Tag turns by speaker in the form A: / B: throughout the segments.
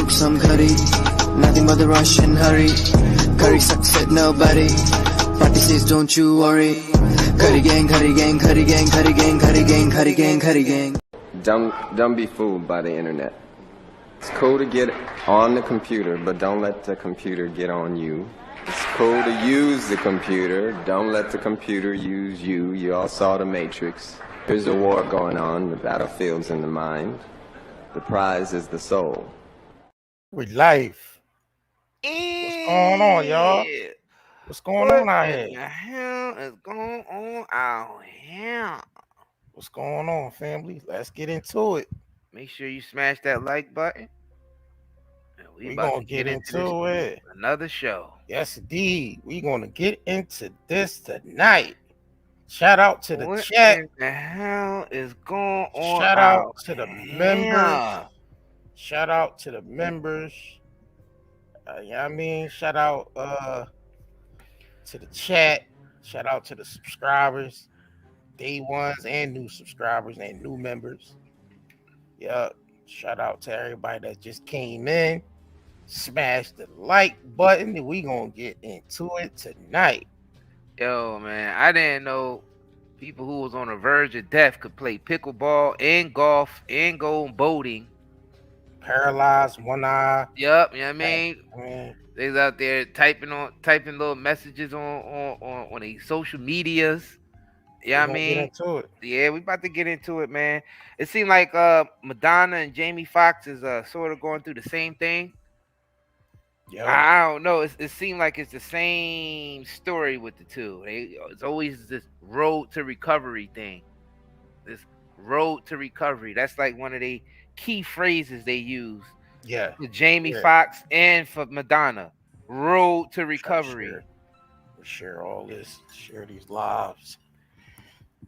A: cook some curry. Nothing but the rush and hurry. Curry sucks at nobody. Party says don't you worry. Curry gang, curry gang, curry gang, curry gang, curry gang, curry gang, curry gang.
B: Don't be fooled by the internet. It's cool to get on the computer, but don't let the computer get on you. It's cool to use the computer. Don't let the computer use you. You all saw The Matrix. There's a war going on. The battlefield's in the mind. The prize is the soul.
C: We life. What's going on, y'all? What's going on out here?
D: What the hell is going on out here?
C: What's going on, family? Let's get into it.
D: Make sure you smash that like button. And
C: we gonna get into it.
D: Another show.
C: Yes, indeed. We gonna get into this tonight. Shout out to the chat.
D: What the hell is going on?
C: Shout out to the members. Shout out to the members. Yeah, I mean, shout out to the chat. Shout out to the subscribers, day ones and new subscribers and new members. Yep. Shout out to everybody that just came in. Smash the like button and we gonna get into it tonight.
D: Yo, man, I didn't know people who was on the verge of death could play pickleball and golf and go boating.
C: Paralyzed, one eye.
D: Yep, you know what I mean? They's out there typing little messages on the social medias. Yeah, I mean,
C: get into it.
D: Yeah, we about to get into it, man. It seemed like Madonna and Jamie Foxx is sort of going through the same thing.
C: Yeah,
D: I don't know. It seemed like it's the same story with the two. It's always this road to recovery thing. This road to recovery. That's like one of the key phrases they use.
C: Yeah,
D: for Jamie Foxx and for Madonna. Road to recovery.
C: Share all this. Share these lives.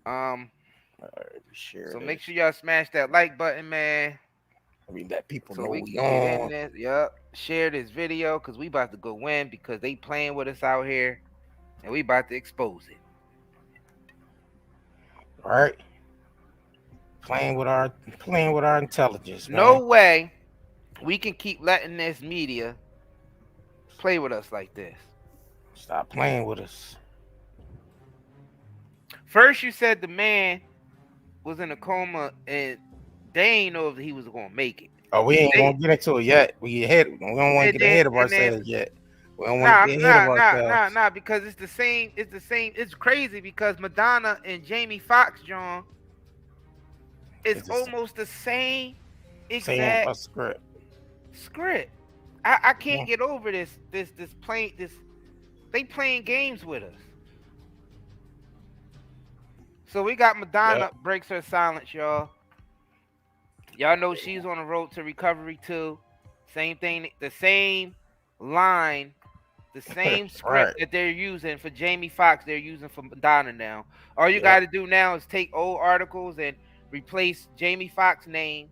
D: So make sure y'all smash that like button, man.
C: I mean, that people
D: so
C: know
D: we
C: we
D: can
C: on.
D: Get in this. Yep. Share this video because we about to go win because they playing with us out here, and we about to expose it.
C: All right. Playing with our intelligence. Man.
D: No way we can keep letting this media play with us like this.
C: Stop playing with us.
D: First, you said the man was in a coma and they ain't know if he was gonna make it.
C: Oh, we ain't gonna get into it yet. We don't want to get ahead of ourselves yet. We don't want to get ahead of ourselves.
D: Nah, because it's the same. It's crazy because Madonna and Jamie Foxx, John, it's almost the same exact script. I can't get over this. They playing games with us. So we got Madonna breaks her silence, y'all. Y'all know she's on the road to recovery too. Same thing, the same line, the same script that they're using for Jamie Foxx, they're using for Madonna now. All you got to do now is take old articles and replace Jamie Foxx's name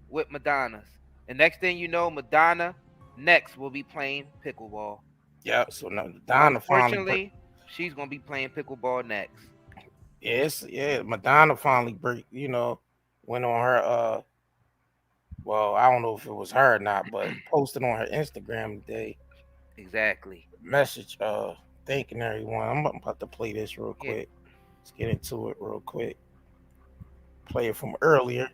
D: with Madonna's. And next thing you know, Madonna next will be playing pickleball.
C: Yeah, so now Madonna
D: unfortunately, she's gonna be playing pickleball next.
C: Yes, Madonna finally went on her well, I don't know if it was her or not, but posted on her Instagram today.
D: Exactly.
C: Message thanking everyone. I'm about to play this real quick. Let's get into it real quick. Play it from earlier.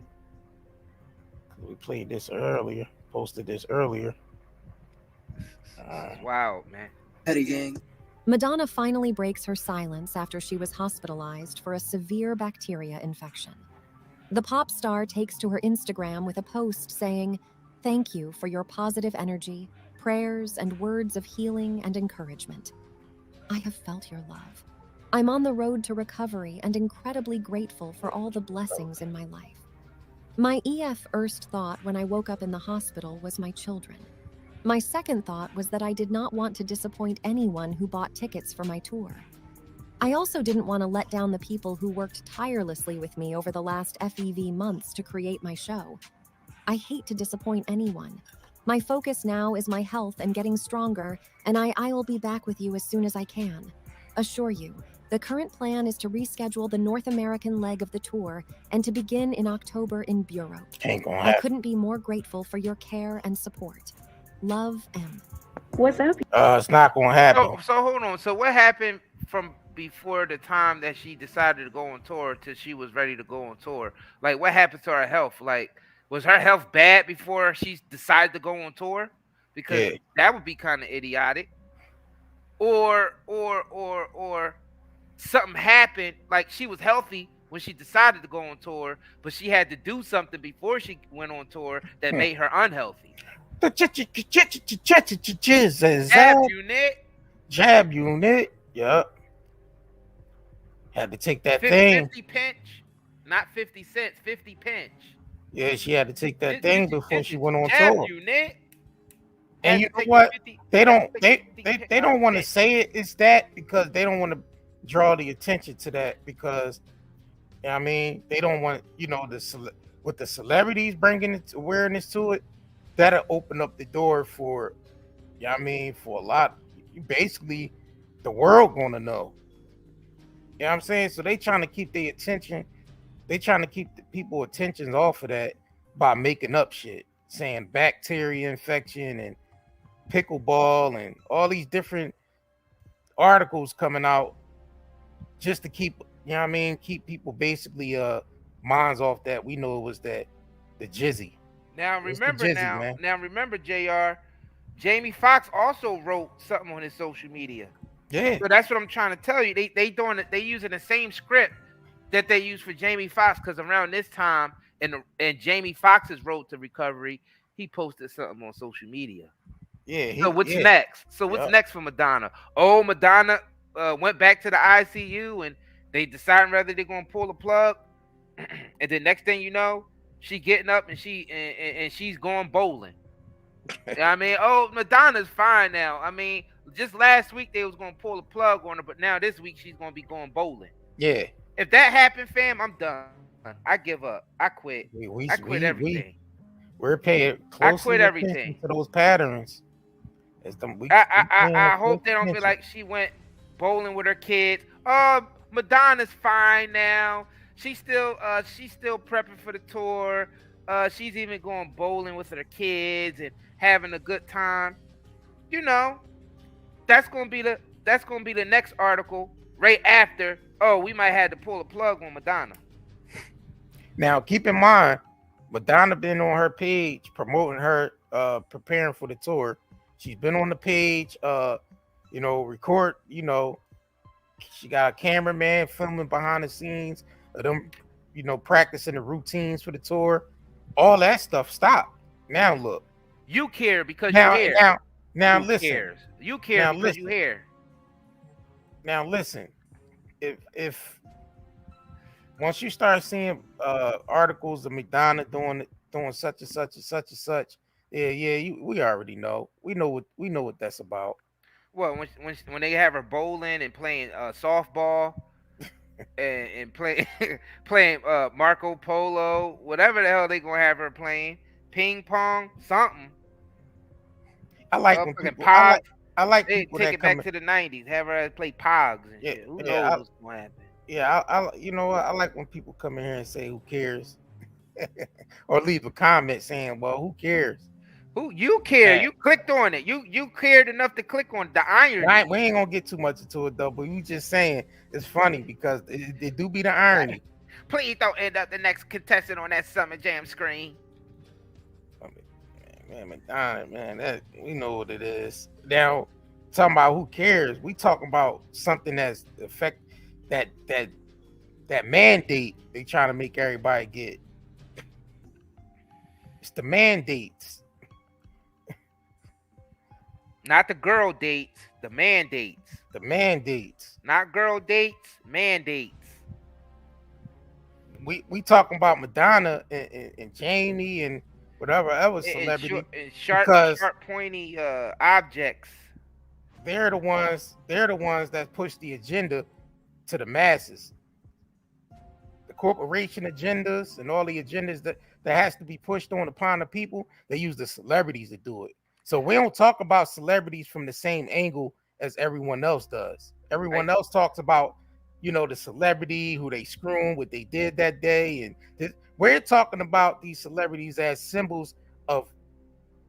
C: We played this earlier, posted this earlier.
D: Wow, man.
A: Petty gang.
E: Madonna finally breaks her silence after she was hospitalized for a severe bacteria infection. The pop star takes to her Instagram with a post saying, "Thank you for your positive energy, prayers, and words of healing and encouragement. I have felt your love. I'm on the road to recovery and incredibly grateful for all the blessings in my life. My first thought when I woke up in the hospital was my children. My second thought was that I did not want to disappoint anyone who bought tickets for my tour. I also didn't want to let down the people who worked tirelessly with me over the last FEV months to create my show. I hate to disappoint anyone. My focus now is my health and getting stronger, and I will be back with you as soon as I can. Assure you, The current plan is to reschedule the North American leg of the tour and to begin in October in Europe.
C: Ain't gonna
E: I
C: happen.
E: couldn't be more grateful for your care and support. Love, M.
F: What's up?
C: It's not gonna happen.
D: So hold on. So what happened from before the time that she decided to go on tour till she was ready to go on tour? Like, what happened to her health? Like, was her health bad before she decided to go on tour? Because that would be kind of idiotic. Or something happened, like she was healthy when she decided to go on tour, but she had to do something before she went on tour that made her unhealthy.
C: Jab unit. Yup. Had to take that
D: 50 pinch, not 50 cents, 50 pinch.
C: Yeah, she had to take that thing before she went on
D: jab
C: tour.
D: Unit.
C: And you know what? They don't want to say it. It's that because they don't want to draw the attention to that because, I mean, they don't want, you know, with the celebrities bringing awareness to it, that'll open up the door for, I mean, for a lot. Basically, the world gonna know. You know what I'm saying? So they trying to keep their attention. They trying to keep the people attention off of that by making up shit, saying bacteria infection and pickleball and all these different articles coming out just to keep, you know what I mean, keep people basically minds off that. We know it was that the jizzy.
D: Now remember JR, Jamie Foxx also wrote something on his social media.
C: Yeah.
D: So that's what I'm trying to tell you. They using the same script that they use for Jamie Foxx, because around this time in Jamie Foxx's road to recovery, he posted something on social media.
C: Yeah.
D: So what's next? So what's next for Madonna? Oh, Madonna went back to the ICU and they deciding whether they're gonna pull the plug. And the next thing you know, she getting up and she's going bowling. I mean, oh, Madonna's fine now. I mean, just last week they was gonna pull the plug on her, but now this week she's gonna be going bowling.
C: Yeah.
D: If that happened, fam, I'm done. I give up. I quit. I quit everything.
C: We're paying close attention to those patterns.
D: I hope they don't be like she went bowling with her kids. Oh, Madonna's fine now. She's still prepping for the tour. She's even going bowling with her kids and having a good time. You know, that's gonna be the next article right after. Oh, we might have to pull a plug on Madonna.
C: Now, keep in mind, Madonna been on her page promoting her preparing for the tour. She's been on the page, record, she got a cameraman filming behind the scenes of them, practicing the routines for the tour. All that stuff stopped. Now look.
D: You care because you're here.
C: Now
D: you
C: listen.
D: Cares. You care because you're here.
C: Now listen. If once you start seeing articles of Madonna doing such and such and such and such, we already know. We know what that's about.
D: Well, when they have her bowling and playing softball and playing Marco Polo, whatever the hell they gonna have her playing, ping pong, something.
C: I like when people. I like
D: they
C: people
D: take
C: that
D: it back to the '90s. Have her play pogs and shit. Who knows what's gonna happen?
C: Yeah, I like when people come in here and say, "Who cares?" or leave a comment saying, "Well, who cares?"
D: Who you care? You clicked on it. You cared enough to click on the irony.
C: Right, we ain't gonna get too much into it though. But you just saying it's funny because it do be the irony.
D: Please don't end up the next contestant on that Summer Jam screen.
C: Man, Madonna, man, that we know what it is. Now, talking about who cares? We talking about something that's affect that mandate they trying to make everybody get. It's the mandates.
D: Not the girl dates, the mandates.
C: The mandates.
D: Not girl dates, mandates.
C: We talking about Madonna and Jamie and whatever other celebrity.
D: And sharp pointy objects.
C: They're the ones that push the agenda to the masses. The corporation agendas and all the agendas that has to be pushed on upon the people, they use the celebrities to do it. So we don't talk about celebrities from the same angle as everyone else does. Everyone else talks about the celebrity who they screwing, what they did that day, and we're talking about these celebrities as symbols of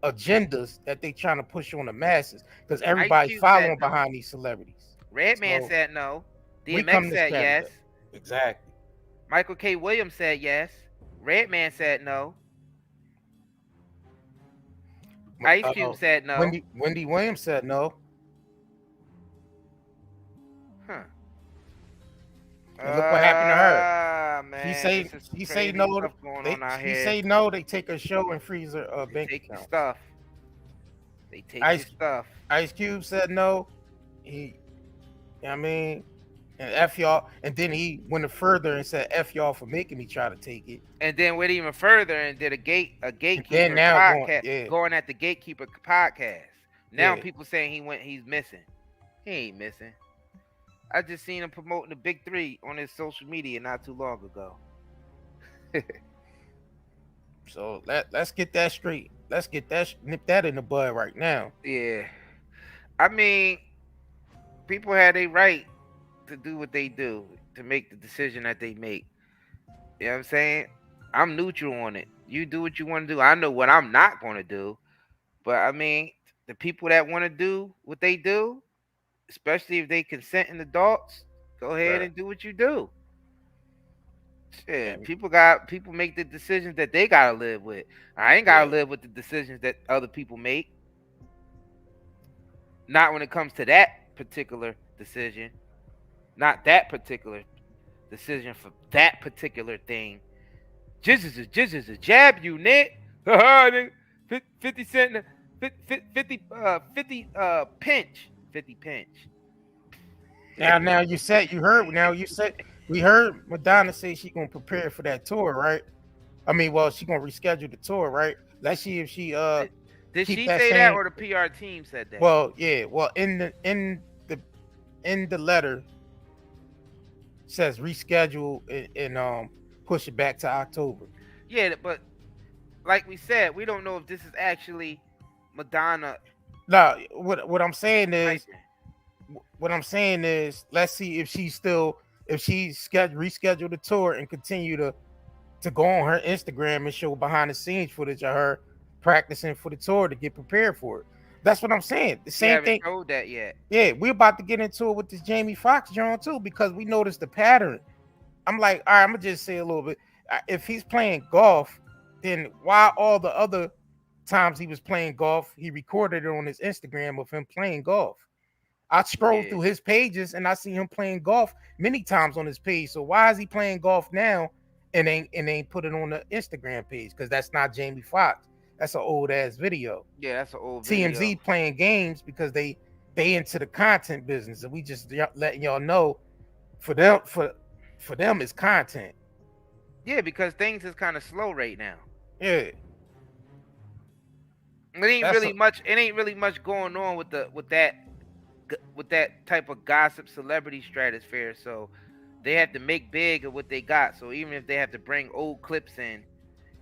C: agendas that they trying to push on the masses because everybody's following behind these celebrities.
D: Redman said no.
C: We come
D: DMX
C: to
D: said
C: stand
D: yes.
C: up. Exactly.
D: Michael K. Williams said yes. Redman said no. Ice Cube said no.
C: Wendy Williams said no.
D: Huh.
C: And look what happened to her.
D: Man,
C: he say no. He say no. They take her show and freeze her bank account.
D: Stuff. They take your stuff.
C: Ice Cube said no. And F y'all. And then he went further and said F y'all for making me try to take it.
D: And then went even further and did a gatekeeper podcast, going at the gatekeeper podcast. Now people saying he's missing. He ain't missing. I just seen him promoting the Big 3 on his social media not too long ago.
C: So let's get that straight. Let's nip that in the bud right now.
D: Yeah. I mean, people had a right to do what they do, to make the decision that they make. You know what I'm saying? I'm neutral on it. You do what you want to do. I know what I'm not going to do. But I mean, the people that want to do what they do, especially if they consenting adults, go ahead and do what you do. Shit, people make the decisions that they gotta live with. I ain't gotta live with the decisions that other people make. Not when it comes to that particular decision. Not that particular decision for that particular thing. Jizz is a jab you, Nick. 50 cent, 50 pinch. 50 pinch.
C: We heard Madonna say she gonna prepare for that tour, right? I mean, well, she gonna reschedule the tour, right? Let's see if she
D: did she say that or the PR team said that?
C: Well, yeah. Well, in the letter says reschedule and push it back to October.
D: Yeah, but like we said, we don't know if this is actually Madonna.
C: No, what I'm saying is, let's see if she reschedule the tour and continue to go on her Instagram and show behind the scenes footage of her practicing for the tour to get prepared for it. That's what I'm saying. The same thing.
D: Showed that yet?
C: Yeah, we're about to get into it with this Jamie Foxx joint too, because we noticed the pattern. I'm like, all right, I'm gonna just say a little bit. If he's playing golf, then why all the other times he was playing golf, he recorded it on his Instagram of him playing golf? I scrolled through his pages and I see him playing golf many times on his page. So why is he playing golf now and ain't put it on the Instagram page? Because that's not Jamie Foxx. That's an old ass video.
D: Yeah, that's an old video.
C: TMZ playing games because they into the content business, and we just letting y'all know for them it's content.
D: Yeah, because things is kind of slow right now.
C: Yeah.
D: It ain't really much going on with that type of gossip celebrity stratosphere. So they have to make big of what they got. So even if they have to bring old clips in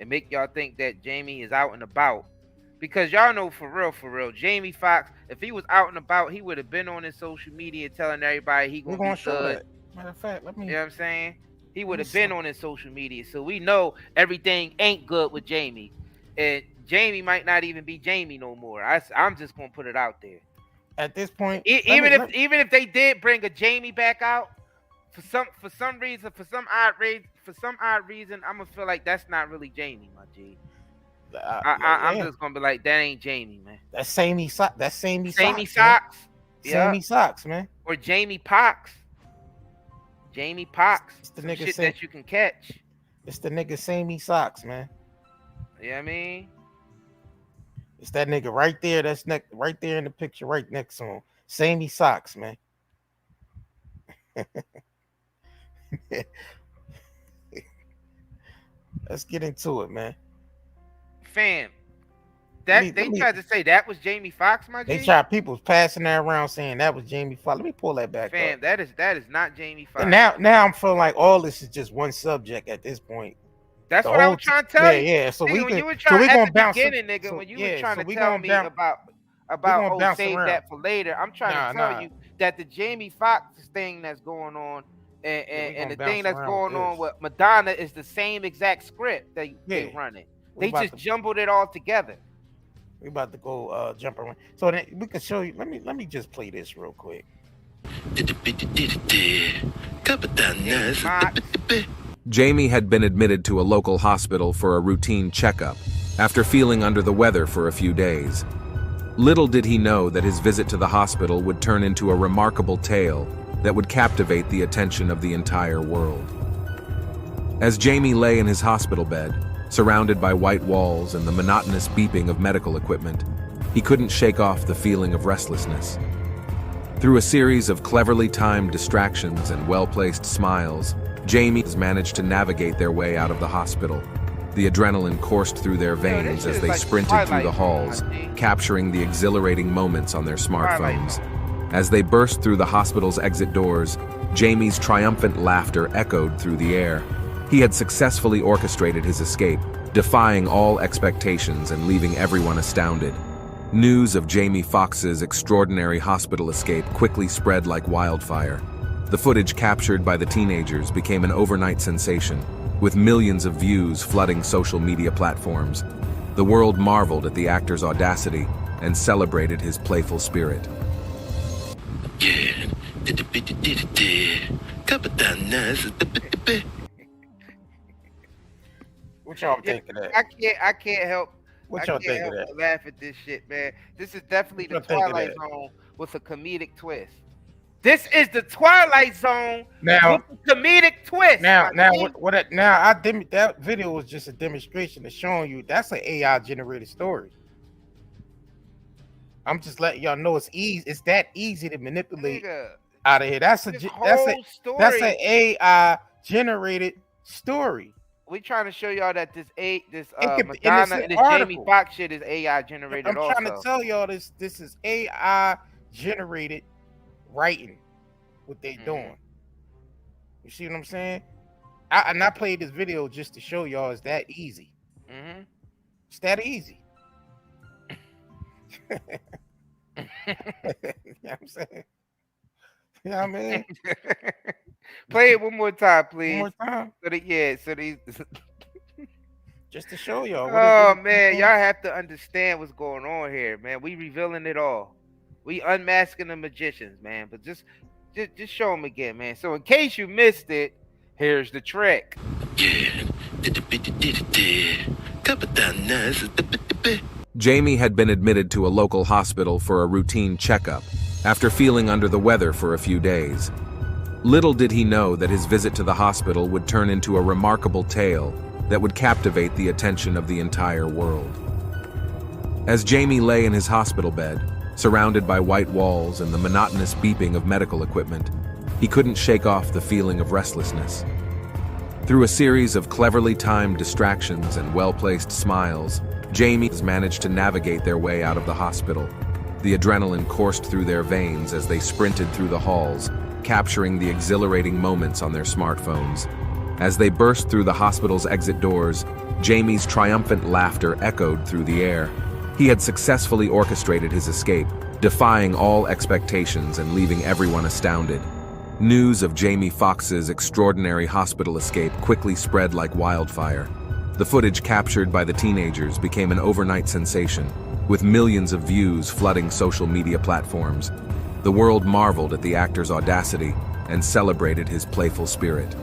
D: and make y'all think that Jamie is out and about, because y'all know for real, Jamie Foxx, if he was out and about, he would have been on his social media telling everybody he gonna be good.
C: Matter of fact,
D: you know what I'm saying? He would have been on his social media, so we know everything ain't good with Jamie, and Jamie might not even be Jamie no more. I'm just gonna put it out there.
C: At this point,
D: even if they did bring a Jamie back out for some odd reason, I'm gonna feel like that's not really Jamie, my G. I'm just gonna be like, that ain't Jamie, man.
C: That's Sammy Socks.
D: Sammy Socks.
C: Sammy Socks, man.
D: Or Jamie Pox. Jamie Pox.
C: It's the nigga
D: shit that you can catch.
C: It's the nigga Sammy Socks, man.
D: You know what I mean?
C: It's that nigga right there. That's right there in the picture, right next to him. Sammy Socks, man. Let's get into it, man.
D: Fam, they tried to say that was Jamie Foxx, my G.
C: They tried, people was passing that around saying that was Jamie Foxx. Let me pull that back
D: Fam,
C: up.
D: that is not Jamie Foxx.
C: And now I'm feeling like all this is just one subject at this point.
D: That's what I was trying to tell you.
C: Yeah. So
D: nigga,
C: we gonna bounce.
D: Nigga, when you were trying to tell me about save that for later, I'm trying to tell you that the Jamie Foxx thing that's going on And the
C: bounce
D: thing that's
C: around
D: going
C: with
D: on
C: this.
D: with Madonna is the same exact script they
C: Yeah.
D: running.
C: We
D: They
C: about
D: just
C: to-
D: jumbled it all together.
C: We about to go jump around. So then we can show you. Let me just play this real quick.
F: Jamie had been admitted to a local hospital for a routine checkup after feeling under the weather for a few days. Little did he know that his visit to the hospital would turn into a remarkable tale that would captivate the attention of the entire world. As Jamie lay in his hospital bed, surrounded by white walls and the monotonous beeping of medical equipment, he couldn't shake off the feeling of restlessness. Through a series of cleverly timed distractions and well-placed smiles, Jamie managed to navigate their way out of the hospital. The adrenaline coursed through their veins as they sprinted through the halls, capturing the exhilarating moments on their smartphones. As they burst through the hospital's exit doors, Jamie's triumphant laughter echoed through the air. He had successfully orchestrated his escape, defying all expectations and leaving everyone astounded. News of Jamie Foxx's extraordinary hospital escape quickly spread like wildfire. The footage captured by the teenagers became an overnight sensation, with millions of views flooding social media platforms. The world marveled at the actor's audacity and celebrated his playful spirit.
C: What y'all think of that?
D: I can't help.
C: What y'all think of
D: but
C: that?
D: laugh at this shit, man. This is definitely the
C: What y'all think of
D: Twilight
C: that?
D: Zone with a comedic twist. This is the Twilight Zone
C: Now,
D: with a comedic twist.
C: now,
D: my G.
C: that video was just a demonstration of showing you that's an AI generated story. I'm just letting y'all know it's easy. It's that easy to manipulate
D: Nigga,
C: out of here. That's
D: this
C: an
D: whole
C: AI generated story.
D: We trying to show y'all that this
C: It could-
D: Madonna
C: and
D: and
C: it's
D: this
C: an
D: Jamie
C: article.
D: Foxx shit is AI generated
C: I'm
D: also.
C: trying to tell y'all this is AI generated writing. What they doing? You see what I'm saying? I played this video just to show y'all it's that easy.
D: Mm-hmm.
C: It's that easy. You know what I'm saying? You know what I mean?
D: Play it one more time, please.
C: One more time,
D: So these.
C: just to show y'all.
D: Oh man, y'all have to understand what's going on here, man. We revealing it all. We unmasking the magicians, man. But just show them again, man. So in case you missed it, here's the trick.
F: Jamie had been admitted to a local hospital for a routine checkup after feeling under the weather for a few days. Little did he know that his visit to the hospital would turn into a remarkable tale that would captivate the attention of the entire world. As Jamie lay in his hospital bed, surrounded by white walls and the monotonous beeping of medical equipment, he couldn't shake off the feeling of restlessness. Through a series of cleverly timed distractions and well-placed smiles, Jamie managed to navigate their way out of the hospital. The adrenaline coursed through their veins as they sprinted through the halls, capturing the exhilarating moments on their smartphones. As they burst through the hospital's exit doors, Jamie's triumphant laughter echoed through the air. He had successfully orchestrated his escape, defying all expectations and leaving everyone astounded. News of Jamie Foxx's extraordinary hospital escape quickly spread like wildfire. The footage captured by the teenagers became an overnight sensation, with millions of views flooding social media platforms. The world marveled at the actor's audacity and celebrated his playful spirit.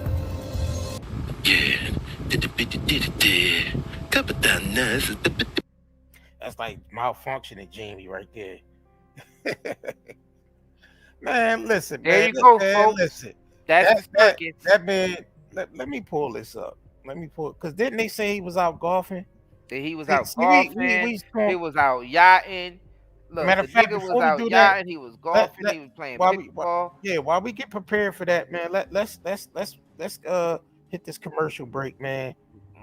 C: That's like malfunctioning Jamie right there. Man, listen,
D: There
C: man.
D: you go,
C: man,
D: folks.
C: listen.
D: That's the circus.
C: That man, let me pull this up. Let me pull, because didn't they say he was out golfing?
D: He was
C: See,
D: out
C: see,
D: golfing. He was out yachting. Look,
C: Matter
D: the
C: of fact,
D: nigga
C: before
D: was
C: we
D: out
C: do that,
D: yachting. He was golfing.
C: let-
D: he was playing
C: while
D: pickleball.
C: we get prepared for that, man, let's hit this commercial break, man.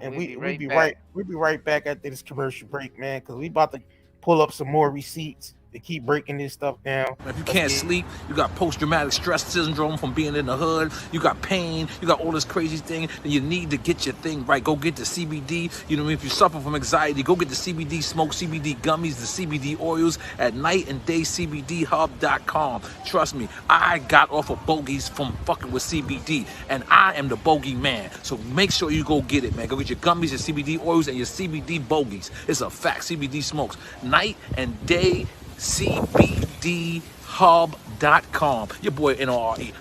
C: And we'll be right back after this commercial break, man, because we about to pull up some more receipts to keep breaking this stuff down.
G: If you can't sleep, you got post-traumatic stress syndrome from being in the hood, you got pain, you got all this crazy thing, then you need to get your thing right. Go get the CBD. You know what I mean? If you suffer from anxiety, go get the CBD smoke, CBD gummies, the CBD oils at nightanddayscbdhub.com. Trust me, I got off of bogeys from fucking with CBD, and I am the bogey man. So make sure you go get it, man. Go get your gummies, your CBD oils, and your CBD bogeys. It's a fact. CBD smokes. Night and Day CBDHub.com. Your boy NRE.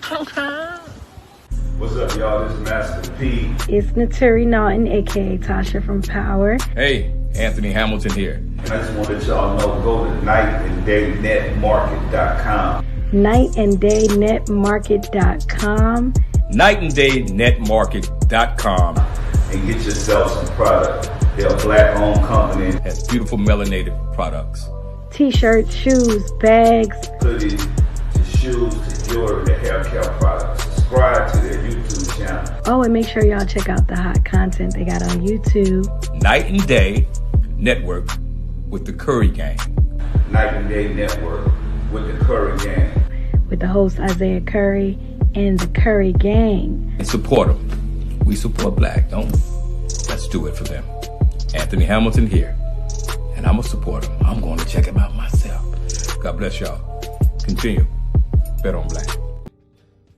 H: What's up, y'all? This is Master P.
I: It's Naturi Naughton, aka Tasha from Power.
J: Hey, Anthony Hamilton here.
H: And I just want to let y'all know, go to nightanddaynetmarket.com.
I: Nightanddaynetmarket.com.
J: Nightanddaynetmarket.com.
H: And get yourself some product. They're a black-owned company.
J: Has beautiful melanated products.
I: T-shirts, shoes, bags,
H: hoodies, to shoes, to jewelry, to hair care products. Subscribe to their YouTube channel.
I: Oh, and make sure y'all check out the hot content they got on YouTube.
J: Night and Day Network with the Curry Gang.
H: Night and Day Network with the Curry Gang.
I: With the host Isaiah Curry and the Curry Gang.
J: And support them. We support black, don't we? Let's do it for them. Anthony Hamilton here. And I'm a supporter. I'm going to check him out myself. God bless y'all. Continue. Bet on black.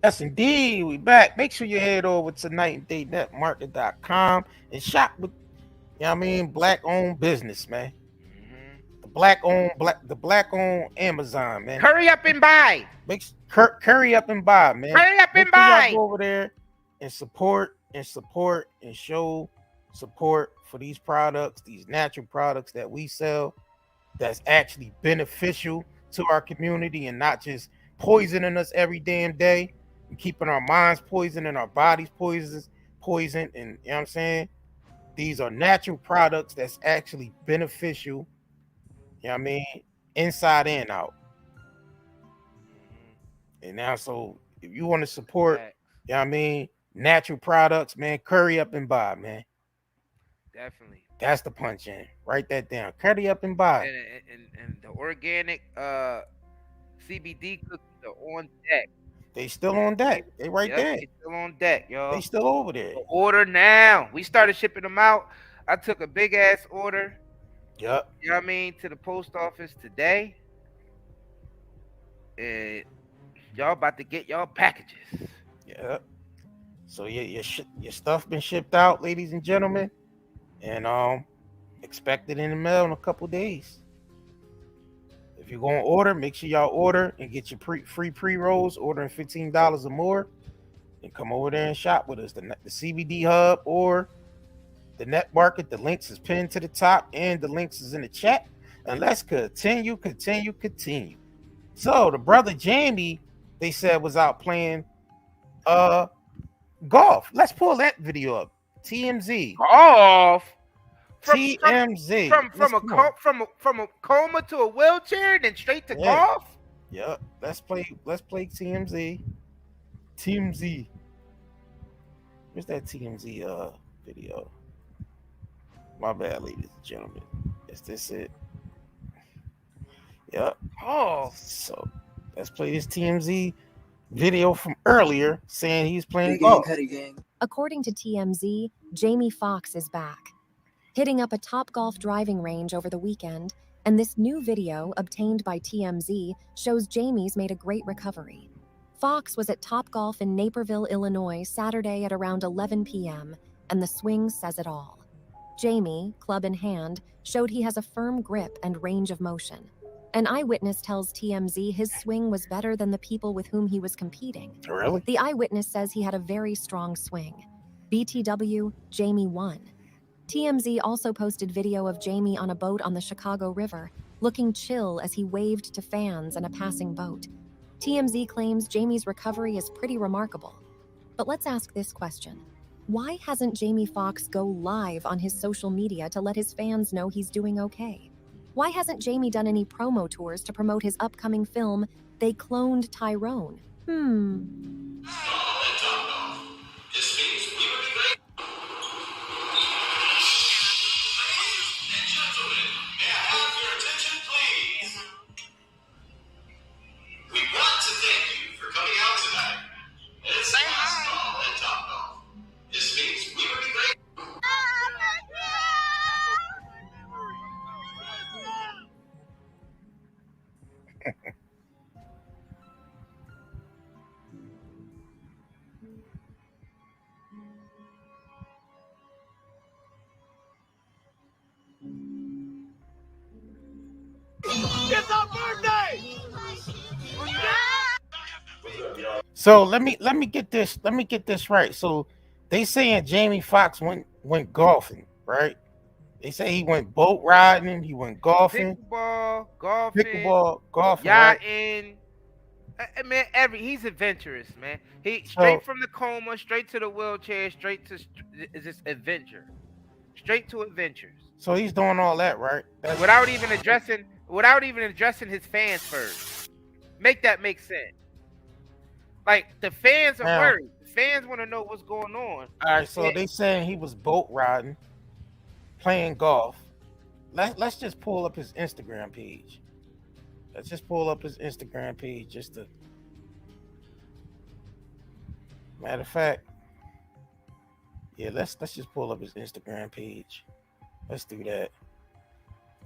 C: Yes, indeed. We back. Make sure you head over to nightanddaynetmarket.com and shop with, you know what I mean, black-owned business, man. The black-owned Amazon, man.
D: Hurry up and buy.
C: Curry up and buy, man.
D: Hurry up and buy.
C: Go over there and support and show support for these products, these natural products that we sell, that's actually beneficial to our community and not just poisoning us every damn day and keeping our minds poisoned and our bodies poisoned. And you know what I'm saying? These are natural products that's actually beneficial, you know what I mean, inside and out. And now, so if you want to support, you know what I mean, natural products, man, curry up and buy, man.
D: Definitely.
C: That's the punch in. Write that down. Curry up and buy.
D: And the organic CBD cookies are on deck.
C: They still on deck. They right there.
D: They still on deck, y'all.
C: They still over there.
D: So order now. We started shipping them out. I took a big ass order.
C: Yep.
D: You know what I mean? To the post office today. And y'all about to get y'all packages.
C: Yep. So your stuff been shipped out, ladies and gentlemen. And expect it in the mail in a couple days. If you're going to order, make sure y'all order and get your free pre-rolls, ordering $15 or more, and come over there and shop with us. The CBD Hub or the Net Market, the links is pinned to the top and the links is in the chat. And let's continue. So the brother Jamie, they said, was out playing golf. Let's pull that video up. TMZ.
D: Golf.
C: TMZ.
D: From a coma to a wheelchair, then straight to golf.
C: Yep. Let's play TMZ. TMZ. Where's that TMZ video? My bad, ladies and gentlemen. Is this it? Yep.
D: Oh.
C: So let's play this TMZ video from earlier saying he's playing golf.
E: According to TMZ, Jamie Foxx is back, hitting up a Topgolf driving range over the weekend, and this new video obtained by TMZ shows Jamie's made a great recovery. Foxx was at Topgolf in Naperville, Illinois, Saturday at around 11 p.m., and the swing says it all. Jamie, club in hand, showed he has a firm grip and range of motion. An eyewitness tells TMZ his swing was better than the people with whom he was competing.
C: Really?
E: The eyewitness says he had a very strong swing. BTW, Jamie won. TMZ also posted video of Jamie on a boat on the Chicago River, looking chill as he waved to fans and a passing boat. TMZ claims Jamie's recovery is pretty remarkable. But let's ask this question. Why hasn't Jamie Foxx go live on his social media to let his fans know he's doing okay? Why hasn't Jamie done any promo tours to promote his upcoming film, They Cloned Tyrone?
C: It's our birthday. So let me get this right. So they saying Jamie Foxx went golfing, right? They say he went boat riding, he went golfing,
D: pickleball,
C: golfing, right?
D: yachting. Man, he's adventurous, man. He
C: So-
D: straight from the coma, straight to the wheelchair, straight to just adventure, straight to adventures.
C: So he's doing all that, right?
D: Without even addressing his fans first. Make that make sense. Like the fans are
C: Now-
D: worried. The fans want to know what's going on.
C: All right, so they saying he was boat riding, playing golf. Let's just pull up his Instagram page. Let's just pull up his Instagram page just to. Matter of fact, yeah, let's just pull up his Instagram page. Let's do that.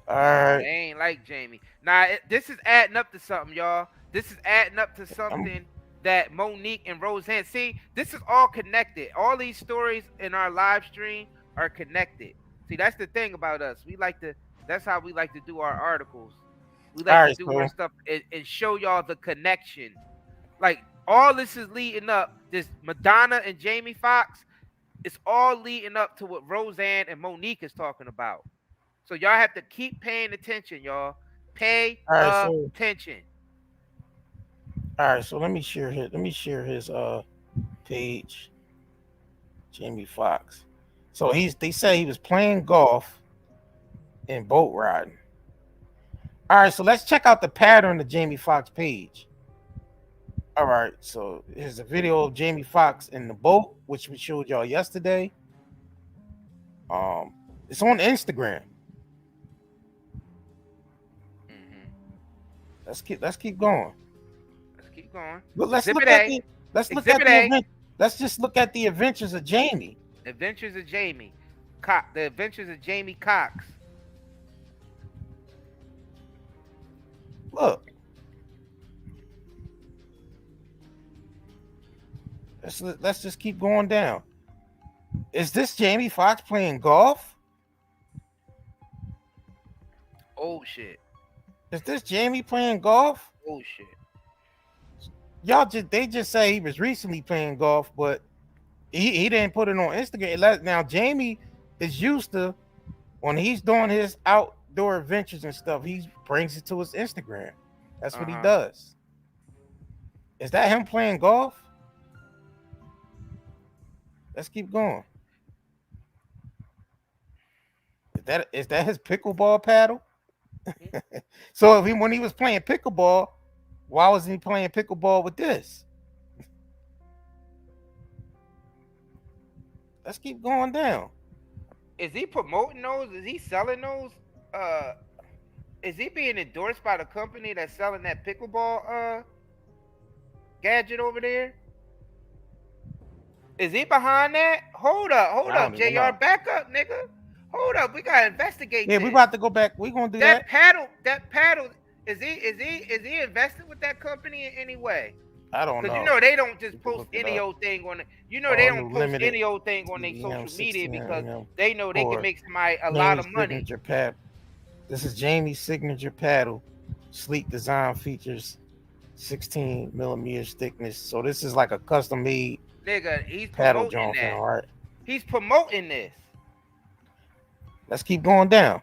C: All right.
D: They ain't like Jamie. Nah, this is adding up to something, y'all. This is adding up to something that Monique and Roseanne. See, this is all connected. All these stories in our live stream are connected. See, that's the thing about us. That's how we like to do our articles. We like to do our stuff and show y'all the connection. Like, all this is leading up. This Madonna and Jamie Foxx, it's all leading up to what Roseanne and Monique is talking about. So y'all have to keep paying attention, y'all. Pay attention.
C: All right, so let me share his page. Jamie Foxx. So they say he was playing golf and boat riding. All right, so let's check out the pattern of Jamie Foxx page. All right, so here's a video of Jamie Foxx in the boat, which we showed y'all yesterday. It's on Instagram. Let's keep going. But let's just look at the adventures of Jamie.
D: Adventures of Jamie. The Adventures of Jamie Cox.
C: Look. Let's just keep going down. Is this Jamie Foxx playing golf?
D: Oh shit.
C: Is this Jamie playing golf?
D: Oh shit.
C: They just say he was recently playing golf, but he didn't put it on Instagram. Now Jamie is used to, when he's doing his outdoor adventures and stuff, he brings it to his Instagram. That's what he does. Is that him playing golf? Let's keep going. Is that his pickleball paddle? So when he was playing pickleball, why wasn't he playing pickleball with this? Let's keep going down.
D: Is he promoting those? Is he selling those? Is he being endorsed by the company that's selling that pickleball gadget over there? Is he behind that? Hold up, JR, back up, nigga. Hold up, we gotta investigate.
C: Yeah, we about to go back. We gonna do that.
D: That paddle. Is he invested with that company in any way?
C: I don't know.
D: Because you know they don't just post any old thing on it. You know they don't post any old thing on their social media because they know they can make somebody a lot of money.
C: This is Jamie's signature paddle. Sleek design, features 16 millimeters thickness. So this is like a custom made
D: nigga. He's
C: paddle
D: promoting that.
C: All right.
D: He's promoting this.
C: Let's keep going down.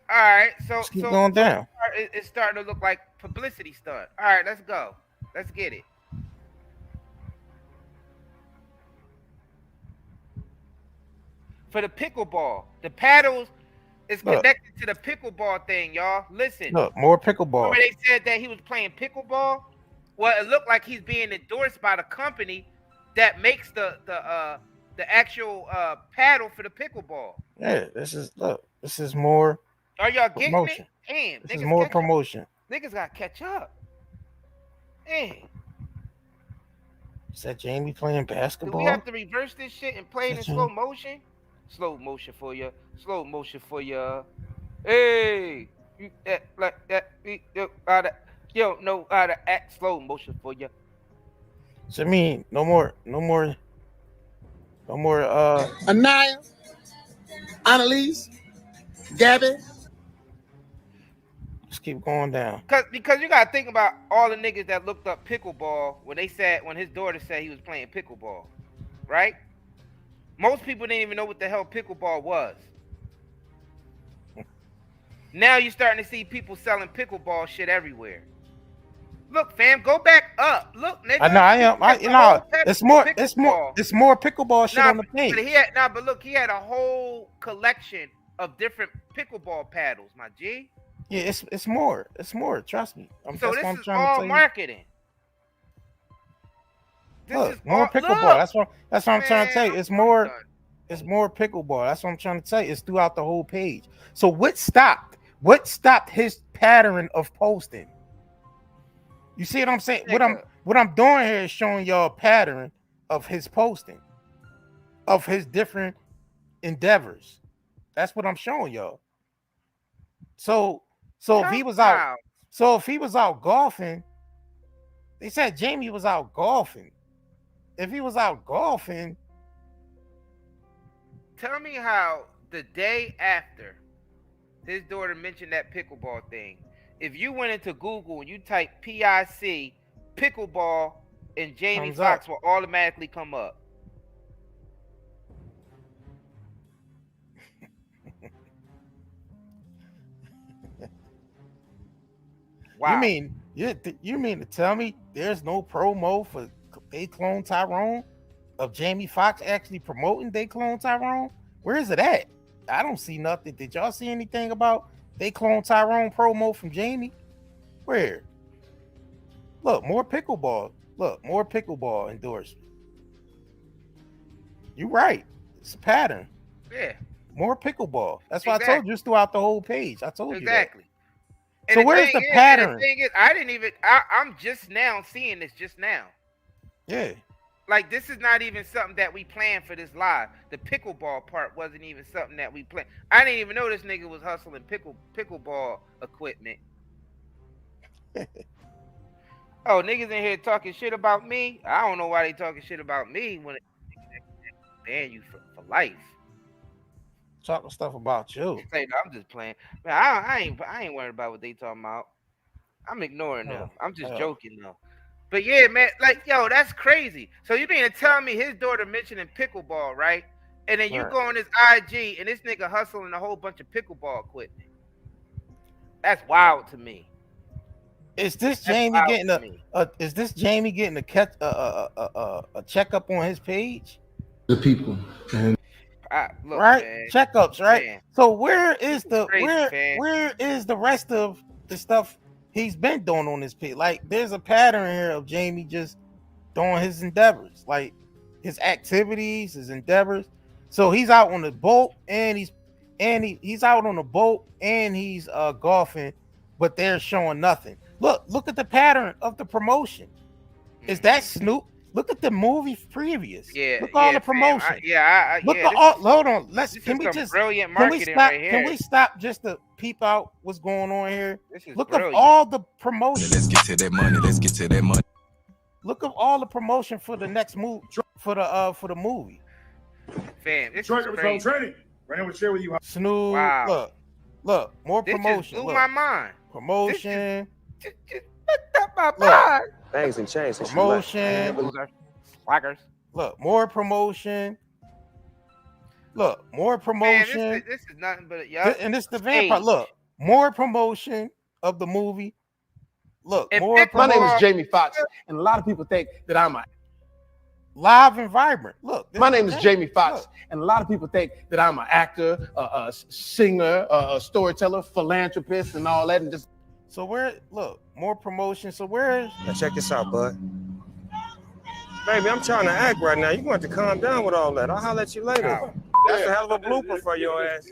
D: All right,
C: let's keep going down.
D: It's starting to look like publicity stunt. All right, let's go. Let's get it. For the pickleball, the paddles is connected to the pickleball thing, y'all. Listen.
C: Look, more pickleball.
D: Remember they said that he was playing pickleball? Well, it looked like he's being endorsed by the company that makes the actual paddle for the pickleball.
C: Yeah, this is more.
D: Are y'all getting
C: promotion.
D: it? Damn,
C: this is more promotion.
D: Niggas gotta catch up. Dang.
C: Is that Jamie playing basketball?
D: Do we have to reverse this shit and play it in slow motion? Slow motion for you. Slow motion for you. Hey, like that. You don't know how to act slow motion for you.
C: So I mean, no more.
K: Anaya, Annalise, Gabby.
C: Just keep going down.
D: Because you gotta think about all the niggas that looked up pickleball when his daughter said he was playing pickleball, right? Most people didn't even know what the hell pickleball was. Now you're starting to see people selling pickleball shit everywhere. Look, fam, go back up. Look, nigga.
C: I know I am. It's more pickleball shit on the page.
D: But look, he had a whole collection of different pickleball paddles, my G.
C: Yeah, it's more. Trust me.
D: So this is all marketing.
C: Look, more pickleball. That's what I'm trying to tell you. It's more pickleball. That's what I'm trying to tell you. It's throughout the whole page. So what stopped his pattern of posting? You see what I'm saying? What I'm doing here is showing y'all a pattern of his posting, of his different endeavors. That's what I'm showing y'all. So if he was out golfing, they said Jamie was out golfing. If he was out golfing,
D: tell me how the day after his daughter mentioned that pickleball thing, if you went into Google and you type PIC pickleball and Jamie Foxx will automatically come up.
C: Wow. You mean to tell me there's no promo for They Clone Tyrone of Jamie Foxx actually promoting They Clone Tyrone? Where is it at? I don't see nothing. Did y'all see anything about They Clone Tyrone promo from Jamie? Where? Look, more pickleball. Look, more pickleball endorsement. You're right. It's a pattern.
D: Yeah.
C: More pickleball. That's why I told you it's throughout the whole page. I told you
D: exactly.
C: That. So where's the pattern?
D: The thing is, I'm just now seeing this just now.
C: Yeah.
D: Like, this is not even something that we planned for this live. The pickleball part wasn't even something that we planned. I didn't even know this nigga was hustling pickleball equipment. Oh, niggas in here talking shit about me? I don't know why they talking shit about me when they ban you for life.
C: Talking stuff about you.
D: I'm just playing. Man, I ain't worried about what they talking about. I'm ignoring them. I'm just joking though. But yeah, man, like, yo, that's crazy. So you mean to tell me his daughter mentioning pickleball, right? And then you go on his IG and this nigga hustling a whole bunch of pickleball equipment. That's wild to me.
C: Is this Jamie getting a checkup on his page?
K: The people. And
D: look,
C: right?
D: Man.
C: Checkups, right?
D: Man.
C: So where is the rest of the stuff he's been doing on this page? Like, there's a pattern here of Jamie just doing his endeavors, like his activities, his endeavors. So he's out on the boat and he's out on the boat and he's golfing, but they're showing nothing. Look at the pattern of the promotion. Is that Snoop? Look at the movie previous.
D: Yeah.
C: Look at all the promotion. Hold on. Can we stop just to peep out what's going on here? Look at all the promotion.
L: Let's get to that money.
C: Look at all the promotion for the next movie for the movie.
D: Fam, this
M: Detroit
D: is
M: was
D: crazy.
M: on training. Right now, we'll share with you.
C: Snoop.
D: Wow.
C: Look, more promotion.
D: This just blew my mind.
C: Promotion.
D: Just my mind.
B: Things and change.
C: Promotion.
D: Swaggers.
C: Look, more promotion. Look, more promotion.
D: Man, this is nothing but
C: and this the vampire. Look, more promotion of the movie. Look, more promotion.
K: My name is Jamie Foxx, and a lot of people think that I'm a
C: live and vibrant. Look,
K: my name is Jamie Foxx, and a lot of people think that I'm an actor, a singer, a storyteller, philanthropist, and all that. And just
C: so look, more promotion. So where?
N: Now check this out, bud. Baby, I'm trying to act right now. You're going to calm down with all that. I'll holler at you later. That's a hell of a blooper for your ass.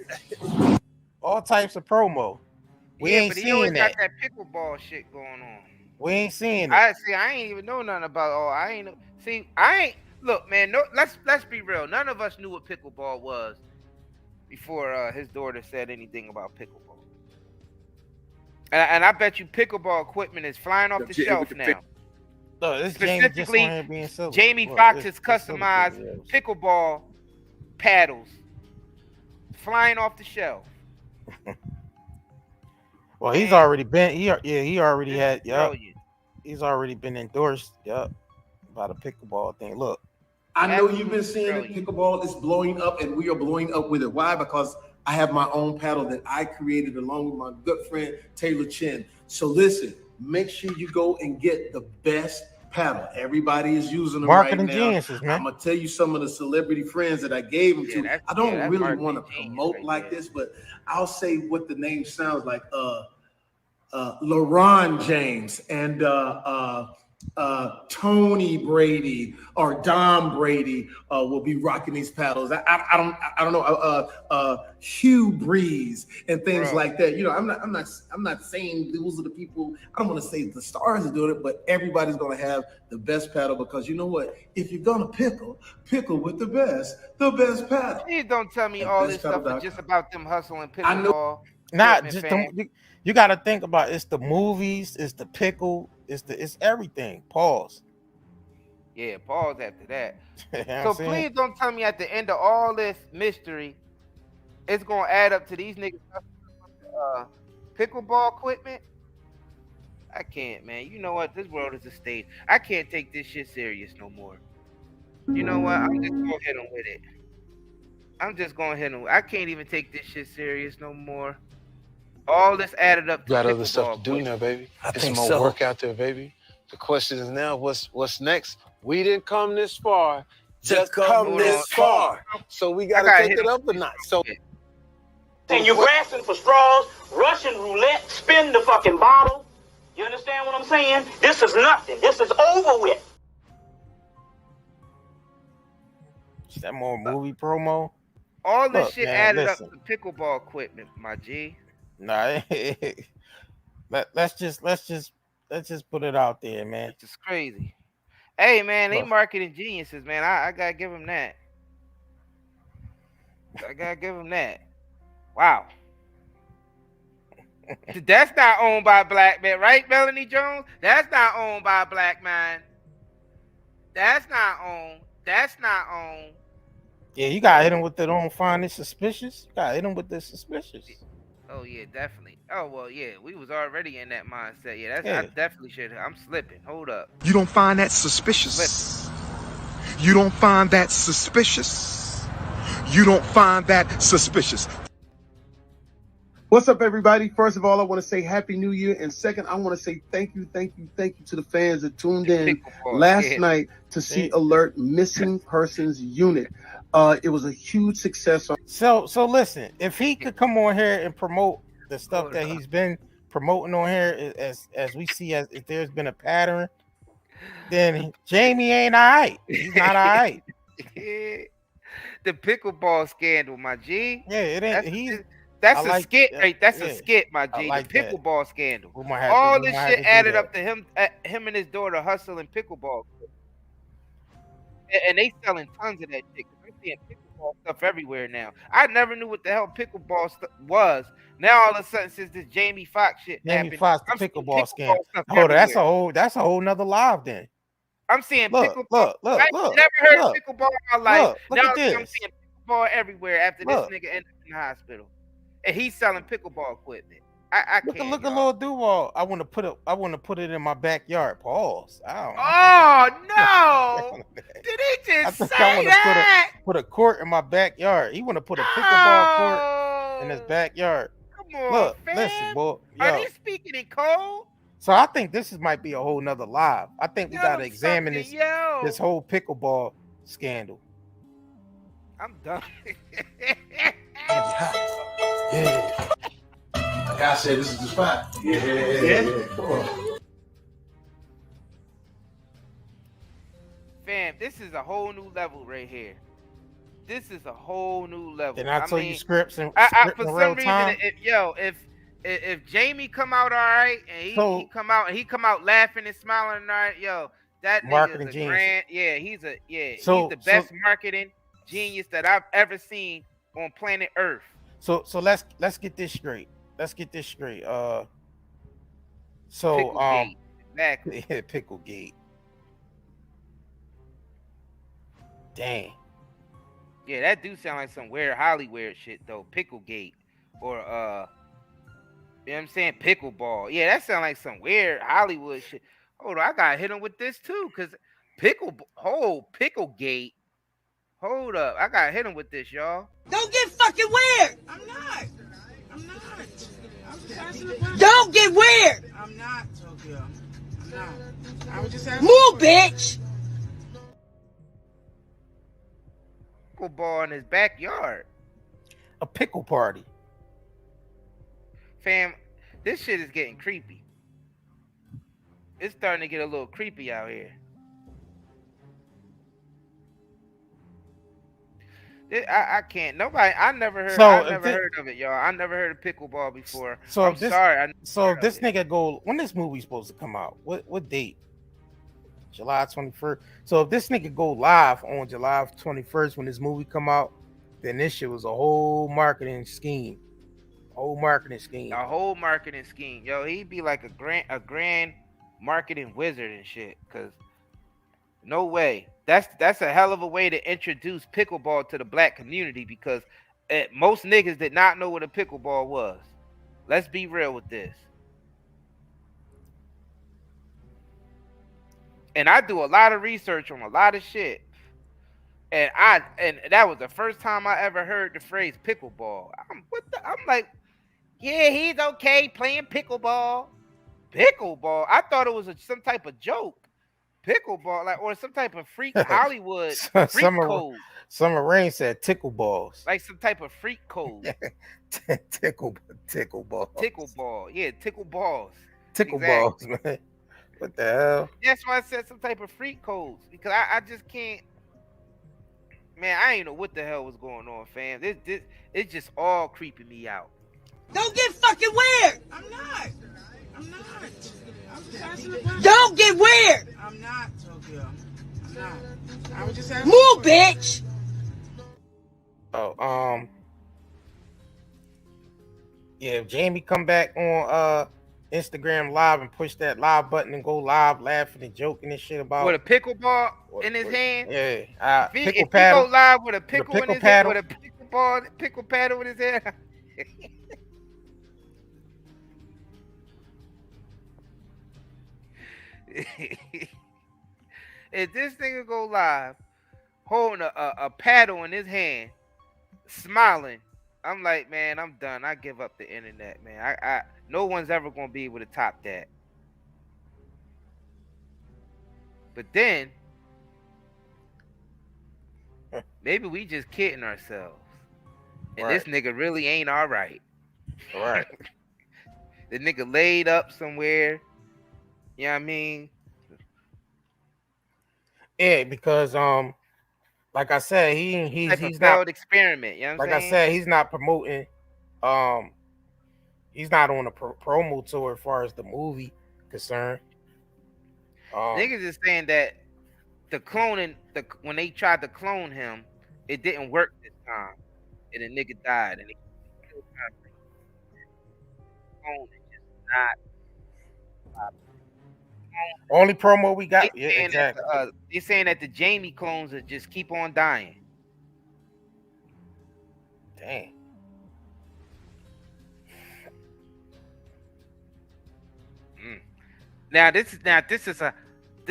C: All types of promo. We ain't
D: but he
C: seeing
D: always
C: that.
D: got that pickleball shit going on.
C: We ain't seeing it.
D: I ain't even know nothing about all. I ain't look, man. No, let's be real. None of us knew what pickleball was before his daughter said anything about pickleball. And I bet you pickleball equipment is flying off the shelf now.
C: No, this
D: Specifically,
C: being silly.
D: Jamie
C: Look,
D: Foxx's
C: it's
D: customized
C: silly.
D: pickleball paddles flying off the shelf.
C: Well, he's already been. He already had.
D: Brilliant.
C: He's already been endorsed. By the pickleball thing. Look,
K: I know you've been seeing it. Pickleball is blowing up, and we are blowing up with it. Why? Because I have my own paddle that I created along with my good friend Taylor Chin. So listen, make sure you go and get the best paddle. Everybody is using them
C: marketing
K: right now.
C: geniuses, man.
K: I'm gonna tell you some of the celebrity friends that I gave them to. I don't really want to promote
D: right
K: this, but I'll say what the name sounds like. LeBron James and Tony Brady or Dom Brady will be rocking these paddles. I don't know. Hugh Breeze and things like that. You know, I'm not saying those are the people. I don't want to say the stars are doing it, but everybody's gonna have the best paddle because you know what? If you're gonna pickle with the best paddle.
D: Please don't tell me all this stuff is just about them hustling pickleball.
K: I know.
C: Not just you got to think about it's the movies, it's the pickle, it's everything. Pause.
D: Yeah, pause after that.
C: So
D: please don't tell me at the end of all this mystery, it's gonna add up to these niggas pickleball equipment. I can't, man. You know what? This world is a stage. I can't take this shit serious no more. You know what? I'm just gonna hit them with it. I can't even take this shit serious no more. All this added up to
M: got other stuff to do now, baby. There's more work out there, baby. The question is now, what's next? We didn't come this far. Just come this far. So we gotta take it up a notch. So
O: and you're grasping for straws, Russian roulette, spin the fucking bottle. You understand what I'm saying? This is nothing. This is over with.
C: Is that more movie promo?
D: All this shit added up to pickleball equipment, my G.
C: Nah, let's just put it out there, man.
D: It's just crazy. Hey, man, they marketing geniuses, man. I gotta give them that. Wow. That's not owned by a black man, right, Melanie Jones? That's not owned by a black man. That's not owned.
C: Yeah, you gotta hit them with the don't find it suspicious. You gotta hit them with the suspicious.
D: Oh yeah, definitely. Oh well, yeah, we was already in that mindset. Yeah, I definitely should. I'm slipping. Hold up.
P: You don't find that suspicious? You don't find that suspicious? You don't find that suspicious?
K: What's up, everybody? First of all, I want to say Happy New Year. And second, I want to say thank you to the fans that tuned in last night to see Alert Missing Persons Unit. It was a huge success.
C: So listen, if he could come on here and promote the stuff that he's been promoting on here, as we see, as if there's been a pattern, then Jamie ain't all right. He's not all right.
D: The pickleball scandal, my G.
C: Yeah, it ain't.
D: That's a skit, right? That's a skit, my G.
C: Like
D: the pickleball scandal.
C: All
D: this shit added up to him and his daughter hustling pickleball. And they selling tons of that shit. I'm seeing pickleball stuff everywhere now. I never knew what the hell pickleball was. Now all of a sudden, since this Jamie Foxx shit happened,
C: Foxx, the pickleball scandal. Oh, that's a whole nother live then.
D: I'm seeing pickleball.
C: Look,
D: I never heard of pickleball in my life. Now I'm seeing pickleball everywhere after this nigga ended up in the hospital. And he's selling pickleball equipment. I can't.
C: Look at Lil Duval. I want to put it in my backyard. Pause.
D: Oh no! Did he just say that?
C: Put a court in my backyard. He want to put a pickleball court in his backyard.
D: Come on,
C: look,
D: fam.
C: Listen, boy.
D: Are they speaking in code?
C: So I think this might be a whole nother live. I think we gotta examine this whole pickleball scandal.
D: I'm done.
K: Yeah. Like I said, this is the spot. Yeah. Come on.
D: Fam, this is a whole new level right here. This is a whole new level.
C: Then I told you scripts and
D: for some reason, if Jamie come out all right and he come out laughing and smiling all right, that nigga is a grand. Yeah, he's the best marketing genius that I've ever seen on planet Earth.
C: So let's get this straight. So
D: Picklegate. Exactly.
C: Yeah, Picklegate. Dang.
D: Yeah, that do sound like some weird Hollywood shit though. Picklegate. Or you know what I'm saying? Pickleball. Yeah, that sound like some weird Hollywood shit. Hold on, I gotta hit him with this too, cause Picklegate. Hold up, I gotta hit him with this, y'all.
O: Don't get fucking weird. I'm not. I'm not. I'm just asking a question. Don't get weird. I'm not, Tokyo. I'm not. I was just asking. Move, bitch.
D: Pickleball in his backyard.
C: A pickle party.
D: Fam, this shit is getting creepy. It's starting to get a little creepy out here. I can't. Nobody. I never heard of it, y'all. I never heard of pickleball before.
C: So
D: I'm sorry.
C: So this nigga go. When this movie supposed to come out? What date? July 21st. So if this nigga go live on July 21st when this movie come out, then this shit was a whole marketing scheme. A whole marketing scheme.
D: Yo, he'd be like a grand marketing wizard and shit. Cause no way. That's a hell of a way to introduce pickleball to the black community, because most niggas did not know what a pickleball was. Let's be real with this. And I do a lot of research on a lot of shit. And that was the first time I ever heard the phrase pickleball. I'm like, yeah, he's okay playing pickleball. Pickleball? I thought it was some type of joke. Pickleball, like, or some type of freak Hollywood freak code.
C: Summer Rain said tickle balls.
D: Like some type of freak code.
C: tickle balls.
D: Tickle ball. Yeah, tickle balls.
C: Tickle balls, man. What the hell?
D: That's why I said some type of freak codes. Because I just can't. Man, I ain't know what the hell was going on, fam. This it's just all creeping me out.
O: Don't get fucking weird. I'm not. I'm not. I was just asking a question. Don't get weird. I'm not, Tokyo. I'm not. I was just asking. Move, bitch.
C: Oh, yeah, if Jamie come back on Instagram live and push that live button and go live laughing and joking and shit about
D: with a pickleball in his hand.
C: Yeah,
D: if he go live with a pickle in his hand, with a pickle paddle in his hand. If this nigga go live holding a paddle in his hand, smiling, I'm like, man, I'm done. I give up the internet, man. I no one's ever gonna be able to top that. But then maybe we just kidding ourselves, and this nigga really ain't all right.
C: Right.
D: The nigga laid up somewhere. You know what I mean?
C: Yeah, because like I said, he's
D: like
C: a
D: failed experiment. You know what I'm saying?
C: I said, he's not promoting. He's not on a promo tour as far as the movie concerned.
D: Niggas is saying that the cloning, when they tried to clone him, it didn't work this time, and the nigga died. And clone is just not.
C: Only promo we got.
D: Yeah, exactly. They're saying that the Jamie clones are just keep on dying.
C: Dang.
D: Now this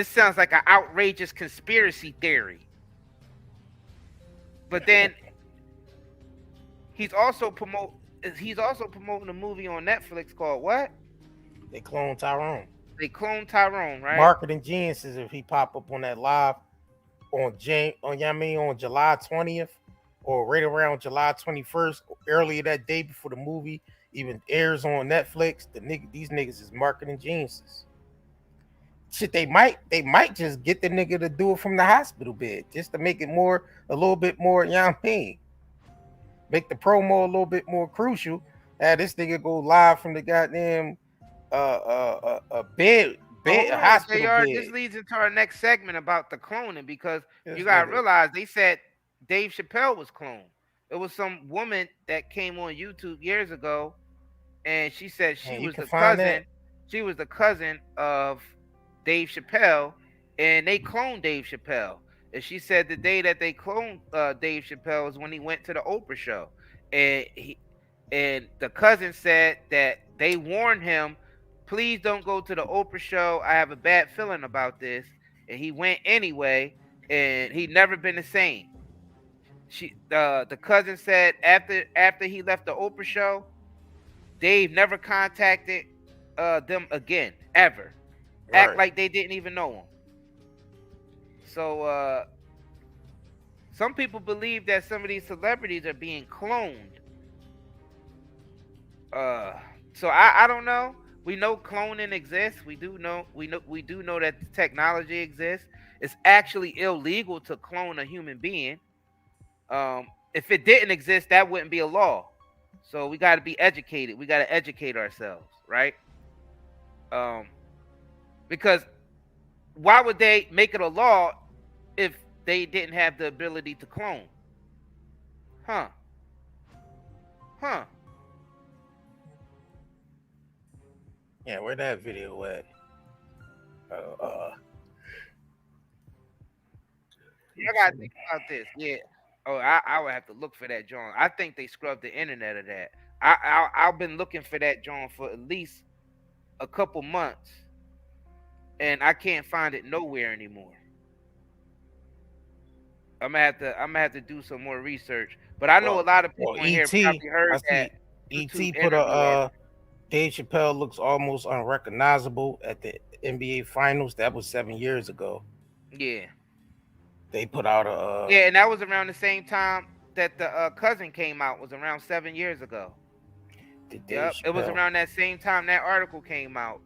D: sounds like an outrageous conspiracy theory. But then he's also promoting a movie on Netflix called what?
C: They clone Tyrone.
D: They clone Tyrone, right?
C: Marketing geniuses if he pop up on that live on July 20th or right around July 21st, earlier that day before the movie even airs on Netflix. These niggas is marketing geniuses. Shit, they might just get the nigga to do it from the hospital bed just to make it a little bit more, you know what I mean? Make the promo a little bit more crucial. Have this nigga go live from the goddamn hospital bed.
D: This leads into our next segment about the cloning, because you gotta realize they said Dave Chappelle was cloned. It was some woman that came on YouTube years ago, and she said she was the cousin. she was the cousin of Dave Chappelle, and they cloned Dave Chappelle. And she said the day that they cloned Dave Chappelle was when he went to the Oprah show, and the cousin said that they warned him, please don't go to the Oprah show. I have a bad feeling about this. And he went anyway, and he never been the same. The cousin said after he left the Oprah show, Dave never contacted them again, ever. Right. Act like they didn't even know him. So some people believe that some of these celebrities are being cloned. So I don't know. We know cloning exists. We do know that the technology exists. It's actually illegal to clone a human being. If it didn't exist, that wouldn't be a law. So we got to be educated. We got to educate ourselves, right? Because why would they make it a law if they didn't have the ability to clone? Huh.
C: Yeah, where that video at?
D: I gotta think about this. Yeah. Oh, I would have to look for that, John. I think they scrubbed the internet of that. I've been looking for that, John, for at least a couple months, and I can't find it nowhere anymore. I'm gonna have to do some more research. But I know a lot of people in here probably heard that.
C: E.T. put a Dave Chappelle looks almost unrecognizable at the NBA Finals. That was 7 years ago.
D: Yeah.
C: They put out a
D: yeah, and that was around the same time that the cousin came out. Was around 7 years ago. Yep, it was around that same time that article came out,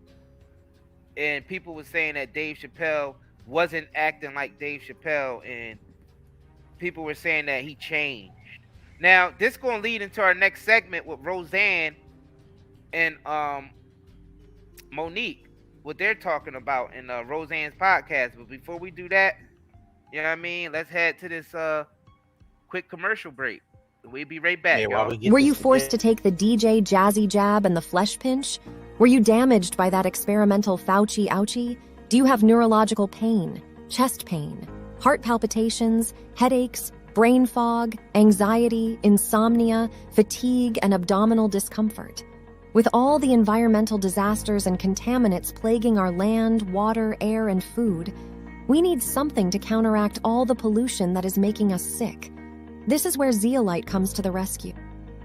D: and people were saying that Dave Chappelle wasn't acting like Dave Chappelle, and people were saying that he changed. Now this is going to lead into our next segment with Roseanne and Monique, what they're talking about in Roseanne's podcast. But before we do that, you know what I mean? Let's head to this quick commercial break. We'll be right back, y'all.
E: Were you forced to take the DJ Jazzy Jab and the Flesh Pinch? Were you damaged by that experimental Fauci ouchie? Do you have neurological pain, chest pain, heart palpitations, headaches, brain fog, anxiety, insomnia, fatigue, and abdominal discomfort? With all the environmental disasters and contaminants plaguing our land, water, air, and food, we need something to counteract all the pollution that is making us sick. This is where zeolite comes to the rescue.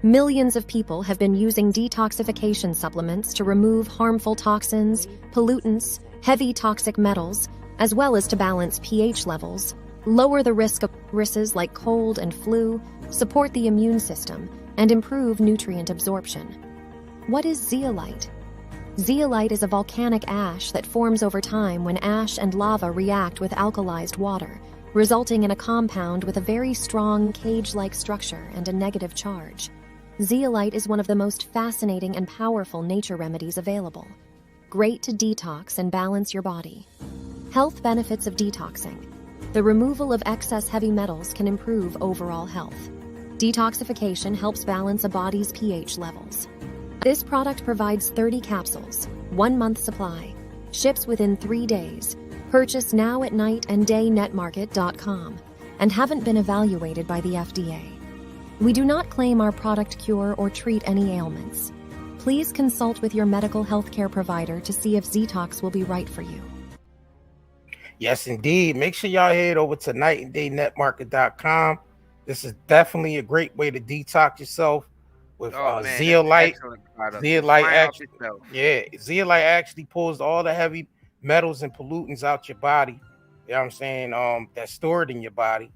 E: Millions of people have been using detoxification supplements to remove harmful toxins, pollutants, heavy toxic metals, as well as to balance pH levels, lower the risk of viruses like cold and flu, support the immune system, and improve nutrient absorption. What is zeolite? Zeolite is a volcanic ash that forms over time when ash and lava react with alkalized water, resulting in a compound with a very strong cage-like structure and a negative charge. Zeolite is one of the most fascinating and powerful nature remedies available. Great to detox and balance your body. Health benefits of detoxing. The removal of excess heavy metals can improve overall health. Detoxification helps balance a body's pH levels. This product provides 30 capsules, 1 month supply, ships within 3 days, purchase now at nightanddayNetmarket.com, and haven't been evaluated by the FDA. We do not claim our product cure or treat any ailments. Please consult with your medical healthcare provider to see if Zetox will be right for you.
C: Yes, indeed. Make sure y'all head over to nightanddayNetmarket.com. This is definitely a great way to detox yourself with zeolite. Zeolite actually pulls all the heavy metals and pollutants out your body. You know what I'm saying? That's stored in your body,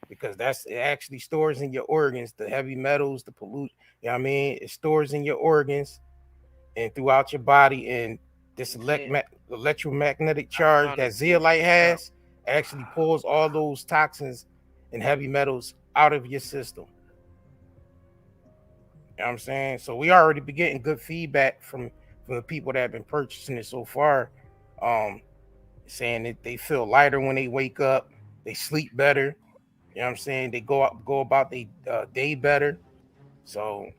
C: because it actually stores in your organs, the heavy metals, the pollute. You know what I mean? It stores in your organs and throughout your body. And this electromagnetic charge that zeolite has actually pulls all those toxins and heavy metals out of your system. You know what I'm saying? So we already been getting good feedback from the people that have been purchasing it so far, saying that they feel lighter when they wake up, they sleep better. You know what I'm saying? They go about their day better. So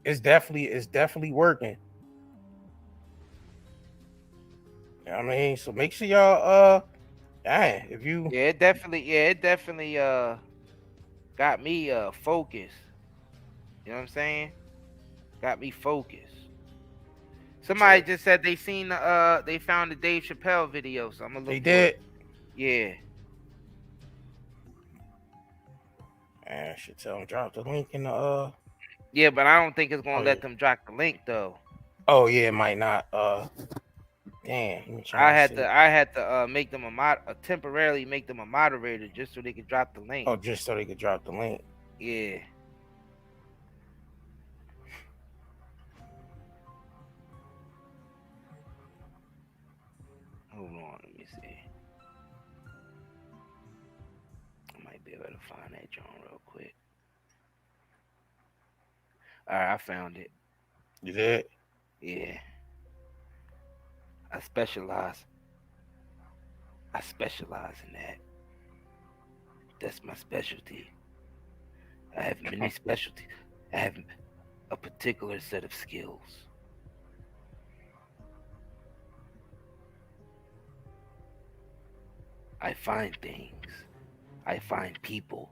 C: it's definitely working. You know what I mean? So make sure y'all if you
D: it definitely got me focused. You know what I'm saying? Got me focused. Somebody just said they seen they found the Dave Chappelle video, so I'm gonna look.
C: They did?
D: Yeah.
C: I should tell them drop the link in the
D: Yeah, but I don't think it's gonna let them drop the link though.
C: Oh yeah, it might not. Damn. Let me try
D: I had to make them temporarily make them a moderator just so they could drop the link.
C: Oh, just so they could drop the link.
D: Yeah. Hold on, let me see. I might be able to find that John real quick. All right, I found it.
C: You did?
D: Yeah. I specialize in that. That's my specialty. I have many specialties. I have a particular set of skills. I find things. I find people.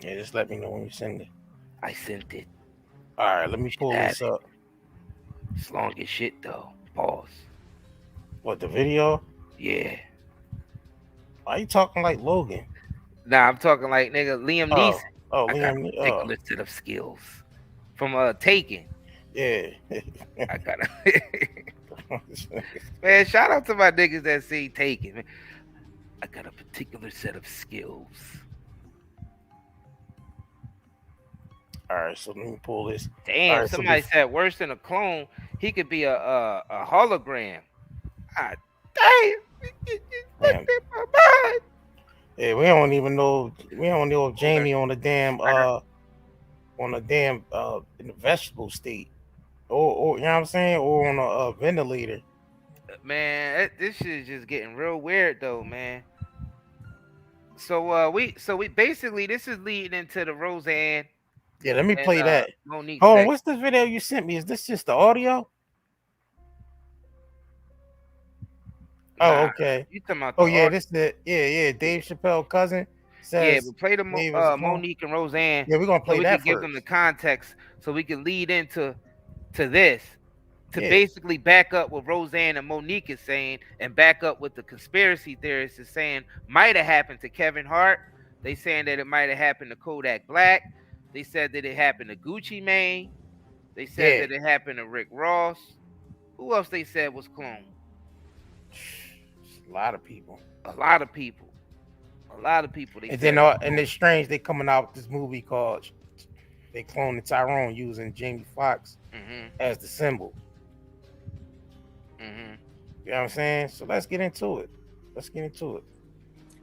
C: Yeah, just let me know when you send it.
D: I sent it.
C: All right, let me pull this up.
D: It's long as shit though. Pause.
C: What, the video?
D: Yeah.
C: Why you talking like Logan?
D: Nah, I'm talking like nigga Liam Neeson.
C: Oh,
D: I got a particular set of skills from Taken.
C: Yeah.
D: I got man, shout out to my niggas that see Taken. Man. I got a particular set of skills.
C: All right, so let me pull this.
D: Damn,
C: right,
D: somebody said worse than a clone. He could be a hologram. God damn. Look at my mind.
C: Yeah, we don't even know. We don't know if Jamie on the damn in the vegetable state, or you know what I'm saying, or on a ventilator.
D: Man, this shit is just getting real weird though, man. So we basically this is leading into the Roseanne.
C: Yeah, let me play that.
D: Monique
C: Hold on, what's this video you sent me? Is this just the audio? Oh, okay.
D: You talking about?
C: Oh yeah, this the Dave Chappelle cousin says.
D: Yeah, but play the Monique and Roseanne.
C: Yeah, we're gonna play
D: so we
C: that
D: can give them the context, so we can lead into this. To basically back up what Roseanne and Monique is saying and back up what the conspiracy theorists is saying might have happened to Kevin Hart. They saying that it might have happened to Kodak Black. They said that it happened to Gucci Mane. They said that it happened to Rick Ross. Who else they said was cloned?
C: A lot of people.
D: A lot of people.
C: And then it's strange they coming out with this movie called they cloned Tyrone using Jamie Foxx as the symbol. You know what I'm saying? So let's get into it.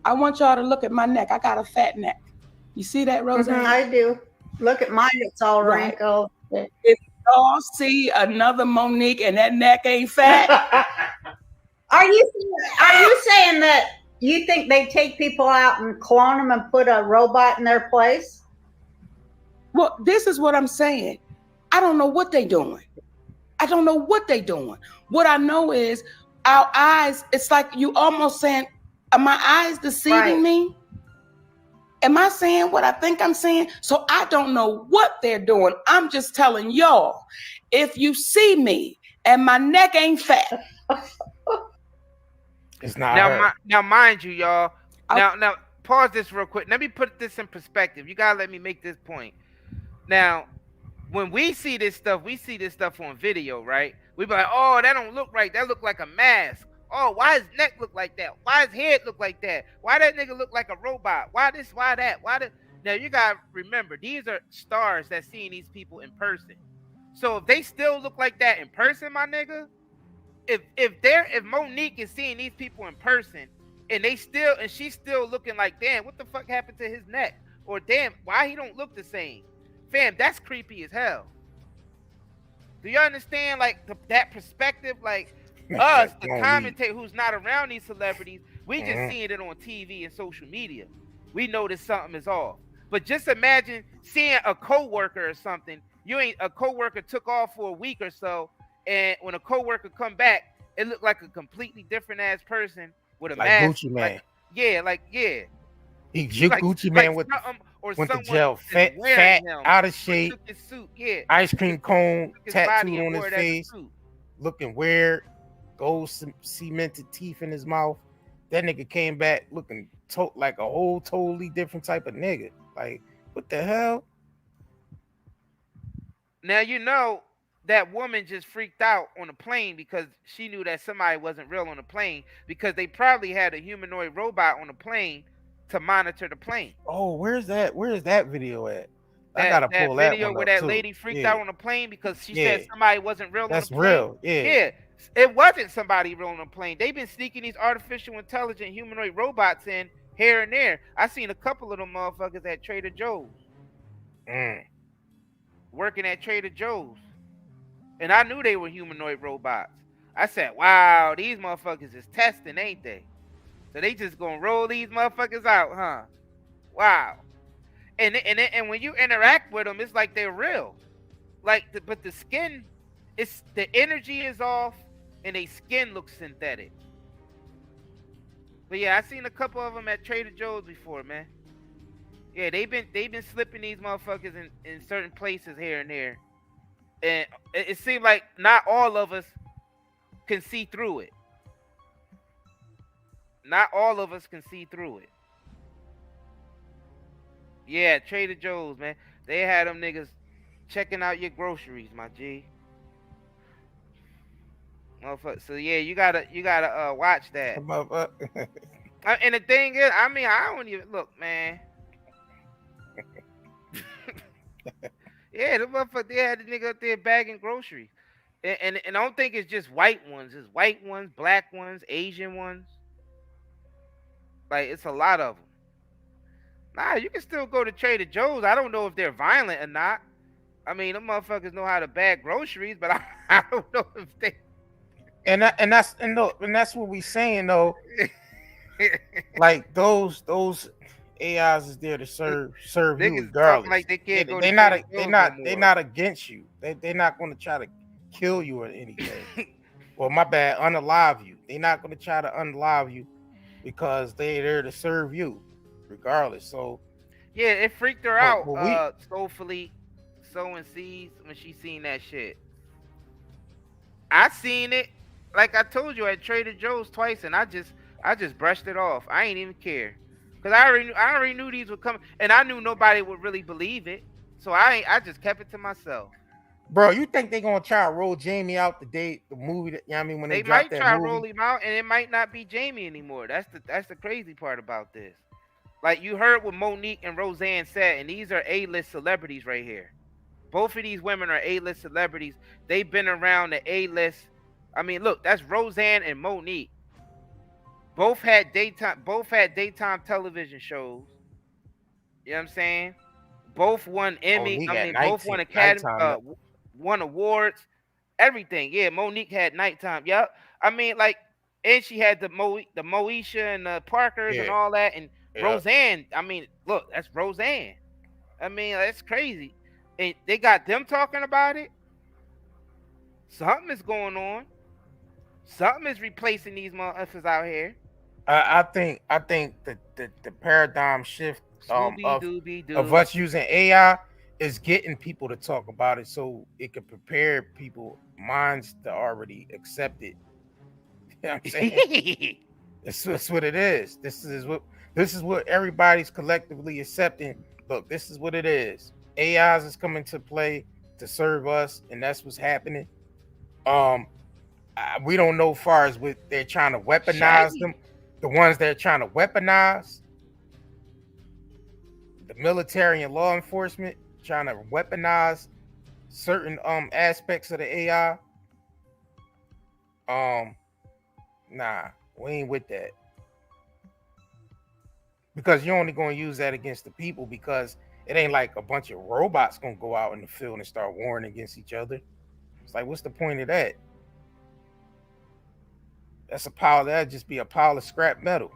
O: I want y'all to look at my neck. I got a fat neck. You see that, Roseanne?
Q: I do. Look at mine. It's all wrinkled.
O: If y'all see another Monique and that neck ain't fat.
Q: Are you saying that you think they take people out and clone them and put a robot in their place?
O: Well, this is what I'm saying. I don't know what they're doing. What I know is our eyes, it's like you almost saying, are my eyes deceiving me? Am I saying what I think I'm saying? So I don't know what they're doing. I'm just telling y'all, if you see me and my neck ain't fat.
C: It's not
D: now mind you, y'all. Now pause this real quick. Let me put this in perspective. You gotta let me make this point. Now, when we see this stuff on video, right? We be like, oh, that don't look right. That look like a mask. Oh, why his neck look like that? Why his head look like that? Why that nigga look like a robot? Why this? Why that? Why that? Now you gotta remember, these are stars that seeing these people in person. So if they still look like that in person, my nigga, if Monique is seeing these people in person and she's still looking like, damn, what the fuck happened to his neck? Or damn, why he don't look the same? Fam, that's creepy as hell. Do you understand that perspective? Like us, the commentator who's not around these celebrities, we just seeing it on TV and social media. We know that something is off. But just imagine seeing a coworker or something. A coworker took off for a week or so, and when a coworker come back, it looked like a completely different ass person with a
C: Like
D: mask.
C: Gucci Man.
D: Like yeah.
C: He
D: Like
C: Gucci Man with
D: or
C: went to
D: someone
C: jail,
D: is
C: fat,
D: wearing him
C: out of
D: or
C: shape,
D: took his suit. Yeah.
C: ice cream cone
D: Took his body
C: tattooed
D: and
C: on his
D: wore it as a
C: face,
D: suit.
C: looking weird, gold cemented teeth in his mouth. That nigga came back looking like a whole totally different type of nigga. Like, what the hell?
D: Now you know that woman just freaked out on the plane because she knew that somebody wasn't real on the plane because they probably had a humanoid robot on the plane to monitor the plane.
C: Oh, where's that? Where is that video at? I
D: That,
C: gotta
D: that
C: pull that
D: video
C: one
D: where
C: up
D: that
C: too.
D: lady freaked
C: Yeah.
D: out on the plane because she
C: Yeah.
D: said somebody wasn't real
C: That's
D: on the plane.
C: real. Yeah.
D: Yeah. It wasn't somebody real on the plane. They've been sneaking these artificial intelligent humanoid robots in here and there. I seen a couple of them motherfuckers at Trader Joe's. Working at Trader Joe's. And I knew they were humanoid robots. I said, wow, these motherfuckers is testing, ain't they? So they just gonna roll these motherfuckers out, huh? Wow. And when you interact with them, it's like they're real. But the skin, the energy is off, and their skin looks synthetic. But yeah, I seen a couple of them at Trader Joe's before, man. Yeah, they've been slipping these motherfuckers in certain places here and there, and it seems like not all of us can see through it. Not all of us can see through it. Yeah, Trader Joe's, man. They had them niggas checking out your groceries, my G. Motherfucker. So yeah, you gotta watch that. And the thing is, I mean, I don't even look, man. Yeah, the motherfucker, they had the nigga up there bagging groceries. And I don't think it's just white ones. It's white ones, black ones, Asian ones. Like, it's a lot of them. Nah, you can still go to Trader Joe's. I don't know if they're violent or not. I mean, them motherfuckers know how to bag groceries, but I don't know if they.
C: And that's what we saying though. Like those AIs is there to serve
D: Niggas
C: you regardless.
D: like they can't go
C: they're not against you. They're not going to try to kill you or anything. Well, my bad, unalive you. They're not going to try to unalive you because they're there to serve you regardless. So
D: yeah, it freaked her out. Soulfully sowing seeds when she seen that shit. I seen it, like I told you, at Trader Joe's twice, and I just brushed it off. I ain't even care. Cause I already knew these would come, and I knew nobody would really believe it, so I just kept it to myself.
C: Bro, you think they gonna try to roll Jamie out the movie? That, you know what I mean, when they
D: might try to roll him out, and it might not be Jamie anymore. That's the crazy part about this. Like you heard what Monique and Roseanne said, and these are A-list celebrities right here. Both of these women are A-list celebrities. They've been around the A-list. I mean, look, that's Roseanne and Monique. Both had daytime television shows. You know what I'm saying? Both won Emmy. Both won Academy, won awards, everything. Yeah, Monique had nighttime. Yep. I mean, like, and she had the Moesha and the Parkers and all that. And Roseanne, I mean, look, that's Roseanne. I mean, that's crazy. And they got them talking about it. Something is going on. Something is replacing these motherfuckers out here.
C: I think the paradigm shift of us using AI is getting people to talk about it so it can prepare people minds to already accept it. You know what I'm saying? That's what it is. This is what everybody's collectively accepting. Look, this is what it is. AIs is coming to play to serve us, and that's what's happening. We don't know far as what they're trying to weaponize them. The ones that are trying to weaponize the military and law enforcement, trying to weaponize certain aspects of the AI. Nah, we ain't with that. Because you're only going to use that against the people, because it ain't like a bunch of robots going to go out in the field and start warring against each other. It's like, what's the point of that? That'd just be a pile of scrap metal.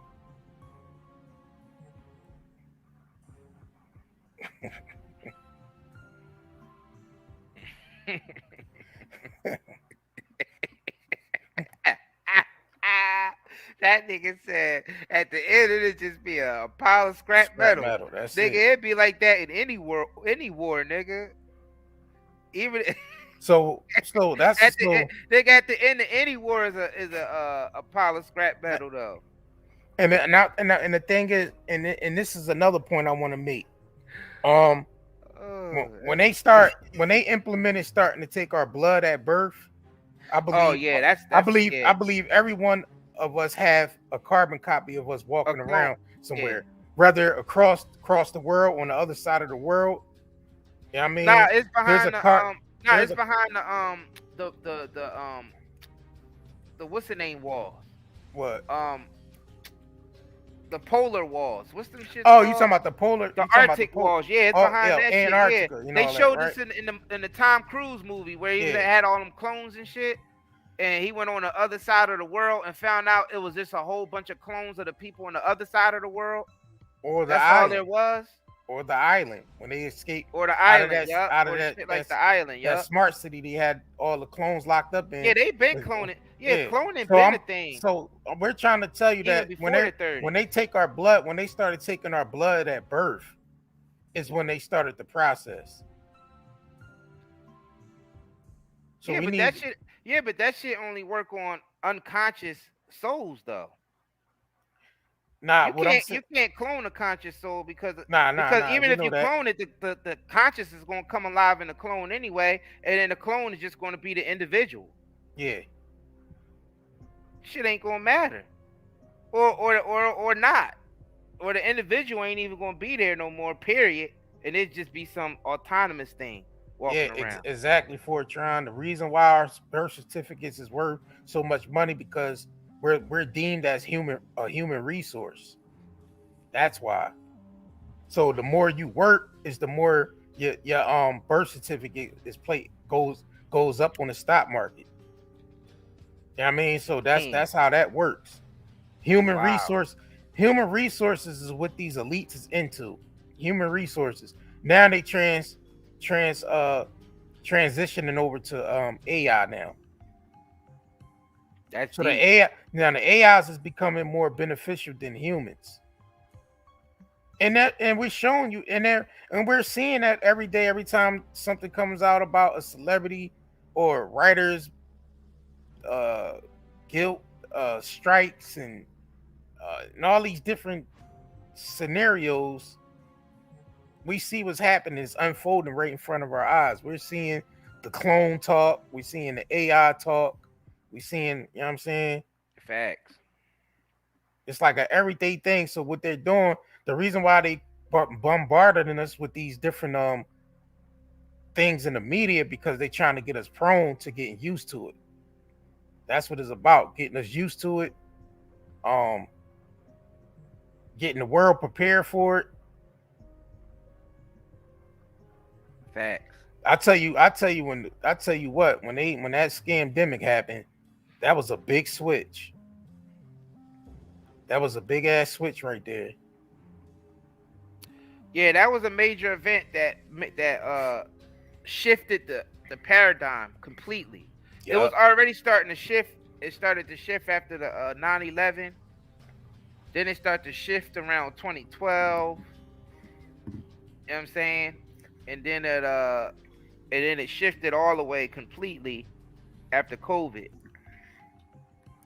D: That nigga said at the end it'd just be a pile of scrap metal.
C: That's
D: Nigga,
C: it.
D: it'd be like that in any war, nigga. Even
C: So that's
D: nigga at the end of any war is a pile of scrap metal though.
C: And the thing is, and this is another point I want to make. When they implemented starting to take our blood at birth, I believe.
D: Oh yeah, that's
C: I believe every one of us have a carbon copy of us walking around somewhere, whether across the world, on the other side of the world. You know what I mean?
D: Nah, it's behind
C: there's
D: it's behind the what's the name walls?
C: What?
D: The polar walls. What's them shit?
C: Oh, you talking about the polar?
D: The Arctic walls. Yeah, it's behind that
C: Antarctica,
D: shit.
C: you
D: Yeah.
C: know
D: They showed
C: that,
D: this in the Tom Cruise movie where he had all them clones and shit. And he went on the other side of the world and found out it was just a whole bunch of clones of the people on the other side of the world.
C: Or the
D: That's
C: island.
D: all there was.
C: Or the island when they escaped.
D: Or the island,
C: out of
D: or
C: that,
D: shit like the island,
C: that smart city. They had all the clones locked up in.
D: Yeah, they been cloning. Yeah, cloning been a thing.
C: So we're trying to tell you that when they take our blood, when they started taking our blood at birth, is when they started the process. So
D: yeah, but that shit only work on unconscious souls though.
C: Nah,
D: you can't clone a conscious soul because
C: nah,
D: even if you clone it, the conscious is gonna come alive in the clone anyway, and then the clone is just gonna be the individual.
C: Yeah.
D: Shit ain't gonna matter. Or not. Or the individual ain't even gonna be there no more, period. And it just be some autonomous thing walking around.
C: Exactly, Fortron. The reason why our birth certificates is worth so much money because we're deemed as a human resource. That's why. So the more you work is the more your birth certificate goes up on the stock market. You know what I mean? So that's how that works. Human resources is what these elites is into. Human resources. Now they transitioning over to AI now.
D: That's
C: so deep. The AIs is becoming more beneficial than humans. And we're showing you and we're seeing that every day, every time something comes out about a celebrity or writers guilt strikes and all these different scenarios. We see what's happening is unfolding right in front of our eyes. We're seeing the clone talk. We're seeing the AI talk. We're seeing, you know what I'm saying?
D: Facts.
C: It's like an everyday thing. So what they're doing, the reason why they bombarded us with these different things in the media, because they're trying to get us prone to getting used to it. That's what it's about, getting us used to it, getting the world prepared for it.
D: Facts.
C: I tell you what, when that scamdemic happened, that was a big switch. That was a big ass switch right there.
D: Yeah, that was a major event that shifted the paradigm completely. Yep. It was already starting to shift. It started to shift after the 9/11. Then it started to shift around 2012. You know what I'm saying? And then it shifted all the way completely after COVID.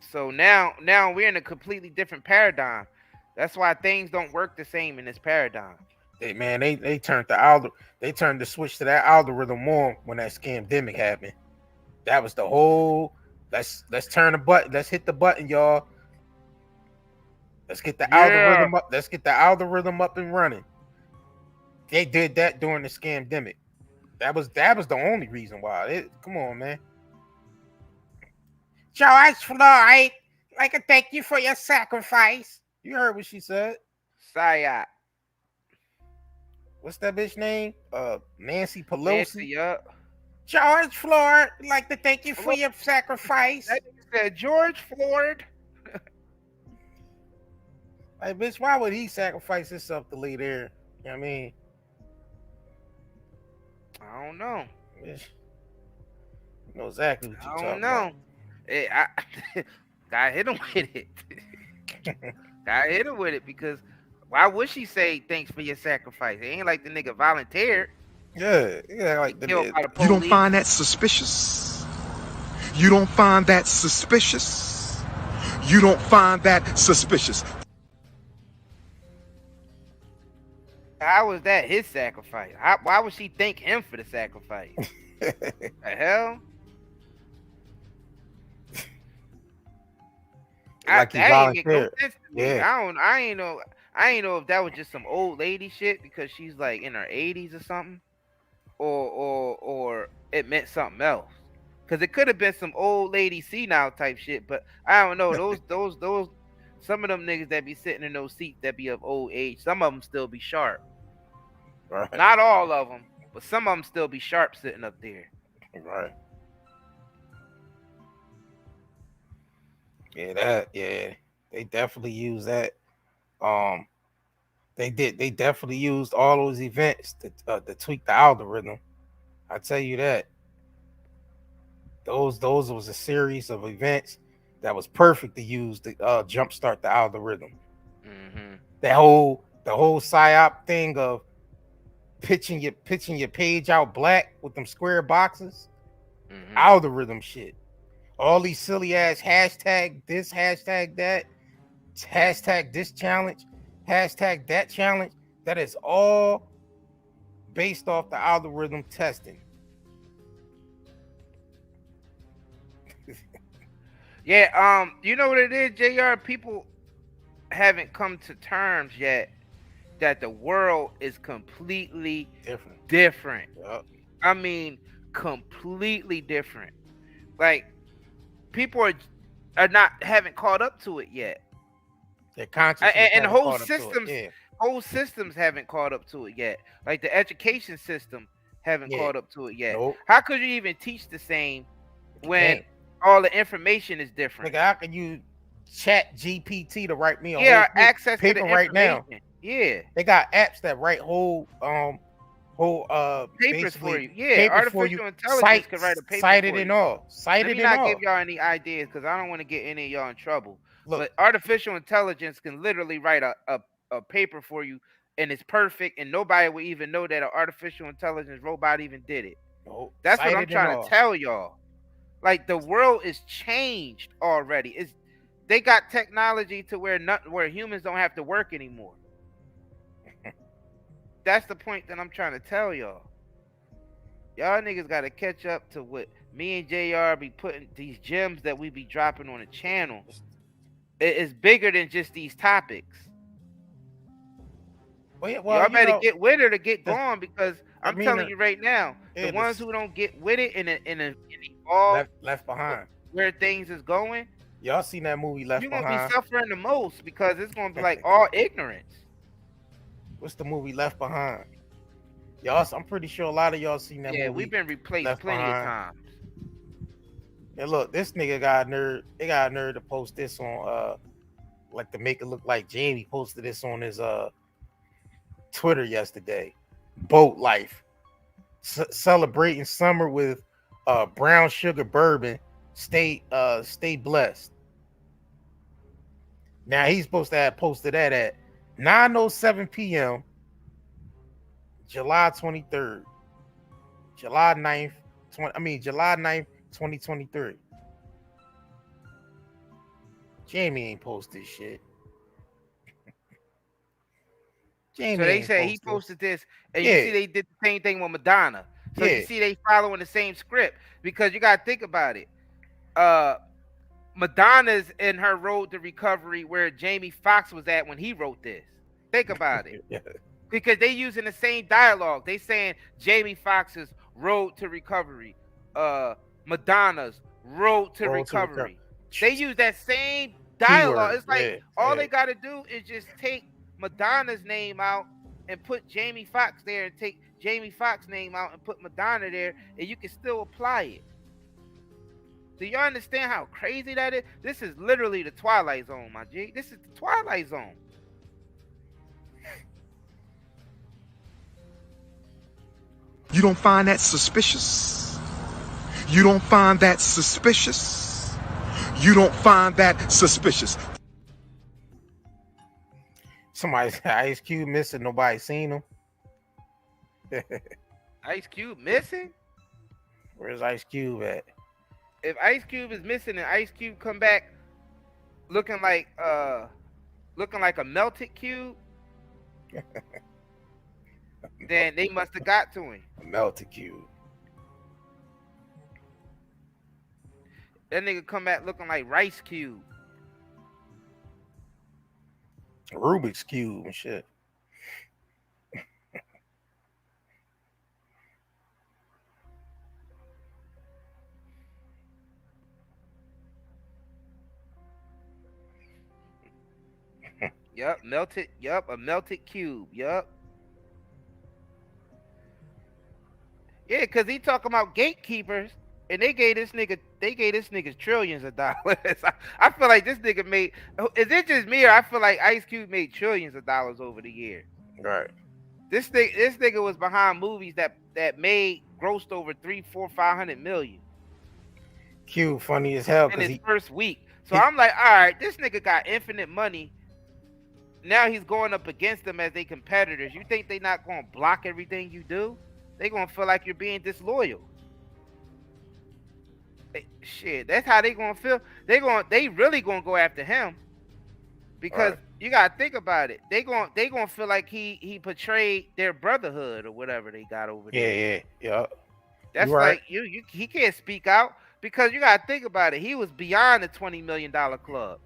D: So now we're in a completely different paradigm. That's why things don't work the same in this paradigm.
C: They turned the switch to that algorithm on when that scamdemic happened. That was the whole. Let's turn the button. Let's hit the button, y'all. Let's get the algorithm up. Let's get the algorithm up and running. They did that during the scamdemic. That was the only reason why. Come on, man. George Floyd, I'd like to thank you for your sacrifice. You heard what she said.
D: Sayat.
C: What's that bitch name? Nancy Pelosi.
D: Nancy, yup.
C: George Floyd, I'd like to thank you for your sacrifice.
D: That said George Floyd.
C: Like, bitch, why would he sacrifice himself to lead there? You know what I mean?
D: I don't know.
C: Bitch, you know exactly what you're talking about.
D: I don't know. I hit him with it. I hit her with it because why would she say thanks for your sacrifice? It ain't like the nigga volunteered.
C: Yeah, like
P: you don't find that suspicious. You don't find that suspicious. You don't find that suspicious.
D: How was that his sacrifice? Why would she thank him for the sacrifice? The hell?
C: Like he
D: that ain't make no
C: volunteered.
D: sense to me.
C: Yeah.
D: I ain't know if that was just some old lady shit because she's like in her 80s or something, or it meant something else. Because it could have been some old lady senile type shit, but I don't know. Those some of them niggas that be sitting in those seats that be of old age, some of them still be sharp.
C: Right.
D: Not all of them, but some of them still be sharp sitting up there.
C: Right. Yeah, they definitely use that. They definitely used all those events to tweak the algorithm. I tell you that. Those was a series of events that was perfect to use to jumpstart the algorithm.
D: Mm-hmm.
C: The whole psyop thing of pitching your page out black with them square boxes.
D: Mm-hmm.
C: Algorithm shit. All these silly ass hashtag this, hashtag that, hashtag this challenge, hashtag that challenge. That is all based off the algorithm testing.
D: Yeah, you know what it is, JR? People haven't come to terms yet that the world is completely different.
C: Yep.
D: I mean, completely different. Like, people haven't caught up to it yet.
C: Their consciousness
D: and
C: haven't
D: whole
C: caught up to it.
D: systems,
C: Yeah.
D: whole systems haven't caught up to it yet. Like the education system haven't caught up to it yet.
C: Nope.
D: How could you even teach the same when
C: can't.
D: all the information is different?
C: Nigga, how can you chat GPT to write me a
D: Yeah,
C: whole
D: access to
C: paper
D: the
C: right now?
D: information. Yeah.
C: They got apps that write whole
D: Papers for
C: basically
D: you. Yeah,
C: papers for
D: artificial
C: you,
D: intelligence can write a paper
C: cited
D: for
C: and
D: you.
C: all. Cited
D: Let me
C: and
D: not
C: all.
D: give y'all any ideas because I don't want to get any of y'all in trouble.
C: Look.
D: But artificial intelligence can literally write a paper for you, and it's perfect, and nobody will even know that an artificial intelligence robot even did it.
C: Nope.
D: That's what I'm
C: Cited and
D: trying
C: all.
D: to tell y'all. Like, the world is changed already. They got technology to where humans don't have to work anymore. That's the point that I'm trying to tell y'all. Y'all niggas got to catch up to what me and JR be putting, these gems that we be dropping on the channel. It's bigger than just these topics. Y'all better get with her to get going, because I'm telling you right now, the ones who don't get with it and evolve
C: left behind
D: where things is going,
C: y'all seen that movie Left
D: you're
C: Behind?
D: gonna be suffering the most, because it's gonna be like all ignorance.
C: What's the movie Left Behind? Y'all, I'm pretty sure a lot of y'all seen that movie.
D: Yeah, we've been replaced
C: Left
D: plenty
C: Behind.
D: of times.
C: And look, this nigga got a nerd. They got a nerd to post this on like to make it look like Jamie posted this on his Twitter yesterday. Boat life. Celebrating summer with brown sugar bourbon. Stay blessed. Now he's supposed to have posted that at 9:07 p.m. July 23rd. July 9th, 2023. Jamie ain't post this shit. Jamie
D: So they
C: ain't
D: say he
C: post this.
D: posted this, and
C: Yeah.
D: you see they did the same thing with Madonna. So
C: Yeah.
D: you see they following the same script, because you gotta think about it. Madonna's in her road to recovery where Jamie Foxx was at when he wrote this. Think about it.
C: Yeah.
D: Because they using the same dialogue. They saying Jamie Foxx's road to recovery, Madonna's road to recovery. They use that same dialogue.
C: Keyword,
D: It's like
C: yeah,
D: all
C: yeah.
D: they got to do is just take Madonna's name out and put Jamie Foxx there, and take Jamie Foxx's name out and put Madonna there, and you can still apply it. Do you understand how crazy that is? This is literally the Twilight Zone, my G. This is the Twilight Zone.
P: You don't find that suspicious? You don't find that suspicious? You don't find that suspicious?
C: Somebody said Ice Cube missing. Nobody seen him.
D: Ice Cube missing?
C: Where's Ice Cube at?
D: If Ice Cube is missing and Ice Cube come back looking like a melted cube, then they must have got to him.
C: A melted cube.
D: That nigga come back looking like Rice Cube.
C: Rubik's Cube and shit.
D: Yup, melted. Yup, a melted cube. Yup. Yeah, cause he talking about gatekeepers, and they gave this nigga trillions of dollars. I feel like this nigga made. Is it just me, or I feel like Ice Cube made trillions of dollars over the year?
C: Right.
D: This nigga was behind movies that made grossed over 300-500 million.
C: Cube funny as hell
D: in his first week. So I'm like, all right, this nigga got infinite money. Now he's going up against them as they competitors. You think they not gonna block everything you do? They gonna feel like you're being disloyal. Shit, that's how they gonna feel. They really gonna go after him because you gotta think about it. They gonna feel like he portrayed their brotherhood or whatever they got over there.
C: Yeah.
D: That's like he can't speak out because you gotta think about it. He was beyond the $20 million club.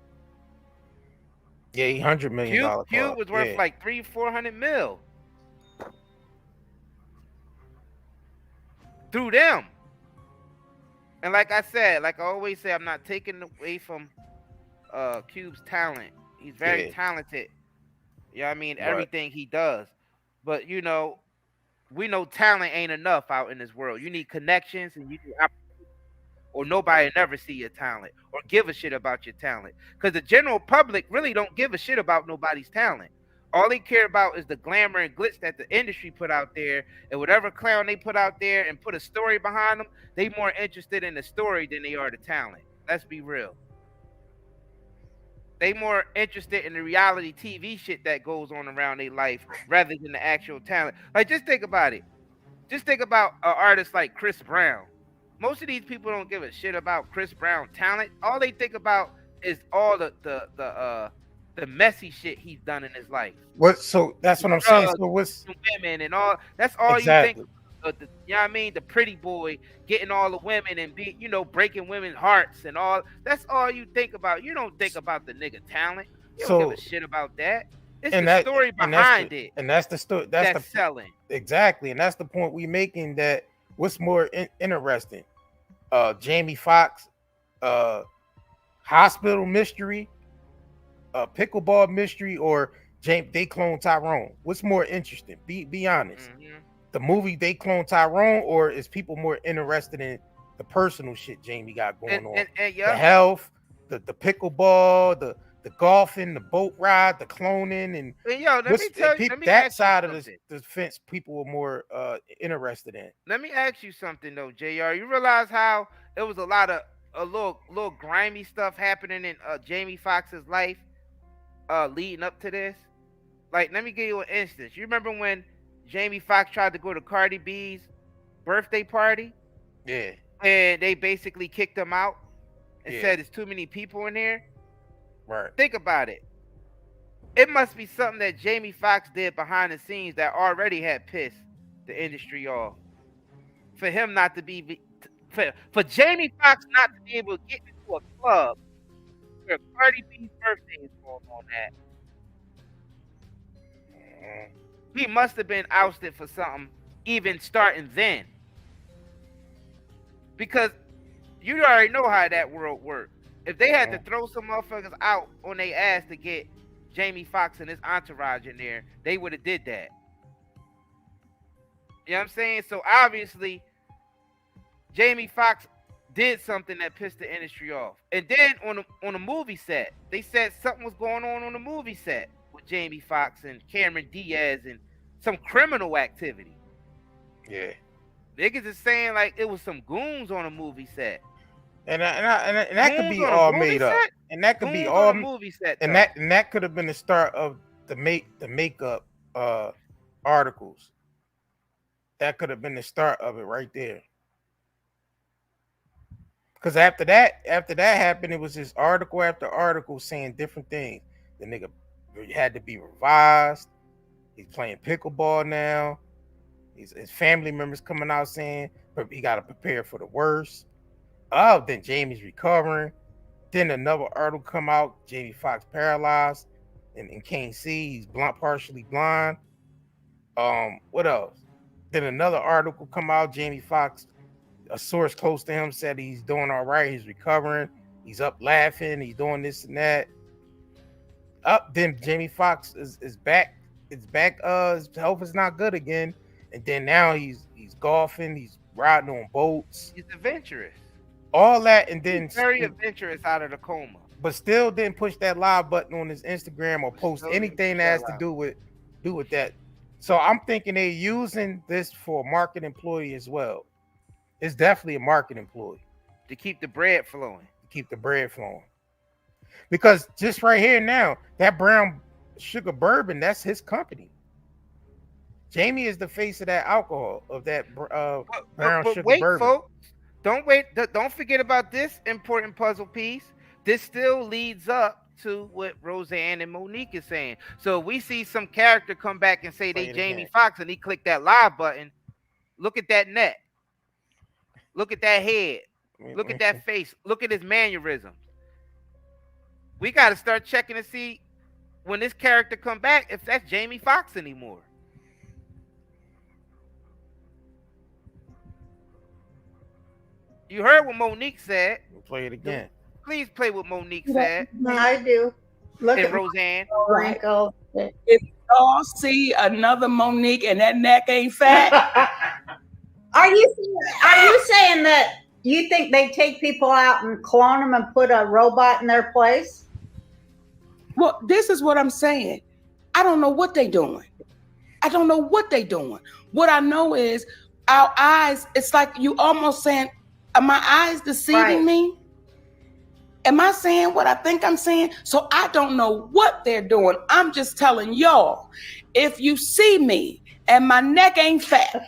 C: Yeah, $100 million.
D: Cube was worth like 300-400 mil through them. And like I said, like I always say, I'm not taking away from Cube's talent. He's very talented. You know what I mean? Everything he does. But you know, we know talent ain't enough out in this world. You need connections and you need opportunities, or nobody never see your talent or give a shit about your talent. Because the general public really don't give a shit about nobody's talent. All they care about is the glamour and glitz that the industry put out there, and whatever clown they put out there and put a story behind them, they more interested in the story than they are the talent. Let's be real. They more interested in the reality TV shit that goes on around their life rather than the actual talent. Like, just think about it. Just think about an artist like Chris Brown. Most of these people don't give a shit about Chris Brown talent. All they think about is all the messy shit he's done in his life.
C: So that's what I'm saying. So what's
D: women and all? That's all
C: exactly.
D: You think. You know what I mean? The pretty boy getting all the women and breaking women's hearts and all. That's all you think about. You don't think about the nigga talent. You don't give a shit about that. It's the story behind it.
C: And that's the story. That's the
D: selling.
C: Exactly. And that's the point we making, that what's more interesting? Jamie Foxx, hospital mystery, pickleball mystery, or they clone Tyrone? What's more interesting? Be honest.
D: Mm-hmm.
C: The movie they clone Tyrone, or is people more interested in the personal shit Jamie got going on?
D: And
C: the health, the pickleball, the golfing, the boat ride, the cloning, and
D: let me tell you,
C: that side of the fence people were more interested in.
D: Let me ask you something though, JR. You realize how there was a lot of a little grimy stuff happening in Jamie Foxx's life leading up to this? Like, let me give you an instance. You remember when Jamie Foxx tried to go to Cardi B's birthday party?
C: Yeah.
D: And they basically kicked him out and said there's too many people in there.
C: Right.
D: Think about it. It must be something that Jamie Foxx did behind the scenes that already had pissed the industry off. For him not to be, for Jamie Foxx not to be able to get into a club where Cardi B's birthday is going on at. He must have been ousted for something even starting then. Because you already know how that world works. If they had to throw some motherfuckers out on their ass to get Jamie Foxx and his entourage in there, they would have did that. You know what I'm saying? So obviously, Jamie Foxx did something that pissed the industry off. And then on a movie set, they said something was going on the movie set with Jamie Foxx and Cameron Diaz and some criminal activity.
C: Yeah.
D: Niggas is saying like it was some goons on a movie set.
C: And that could be all made up. And that could be all
D: movie set.
C: And that could have been the start of the makeup articles. That could have been the start of it right there. Because after that happened, it was just article after article saying different things. The nigga had to be revised. He's playing pickleball now. His family members coming out saying he got to prepare for the worst. Oh, then Jamie's recovering. Then another article come out. Jamie Foxx paralyzed and can't see. He's partially blind. What else? Then another article come out. Jamie Foxx, a source close to him said he's doing all right. He's recovering. He's up laughing. He's doing this and that. Then Jamie Foxx is back. It's back. His health is not good again. And then now he's golfing. He's riding on boats.
D: He's adventurous.
C: All that, and then
D: he's very adventurous out of the coma.
C: But still didn't push that live button on his Instagram or post anything that has to do with that. So I'm thinking they're using this for a market employee as well. It's definitely a market employee.
D: To keep the bread flowing.
C: Because just right here now, that brown sugar bourbon, that's his company. Jamie is the face of that alcohol, of that brown sugar bourbon.
D: Folks, don't forget about this important puzzle piece. This still leads up to what Roseanne and Monique is saying. So we see some character come back and say they Jamie Foxx and he clicked that live button. Look at that neck. Look at that head. Look at that face. Look at his mannerisms. We got to start checking to see when this character come back if that's Jamie Foxx anymore. You heard what Monique said.
C: We'll play it again.
D: Please play what Monique said.
Q: I do. Look
D: and
Q: at
D: Roseanne.
Q: Wrinkle.
O: If y'all see another Monique and that neck ain't fat.
Q: Are you saying that you think they take people out and clone them and put a robot in their place?
O: Well, this is what I'm saying. I don't know what they're doing. What I know is our eyes, it's like you almost saying, are my eyes deceiving me? Am I saying what I think I'm saying? So I don't know what they're doing. I'm just telling y'all, if you see me and my neck ain't fat,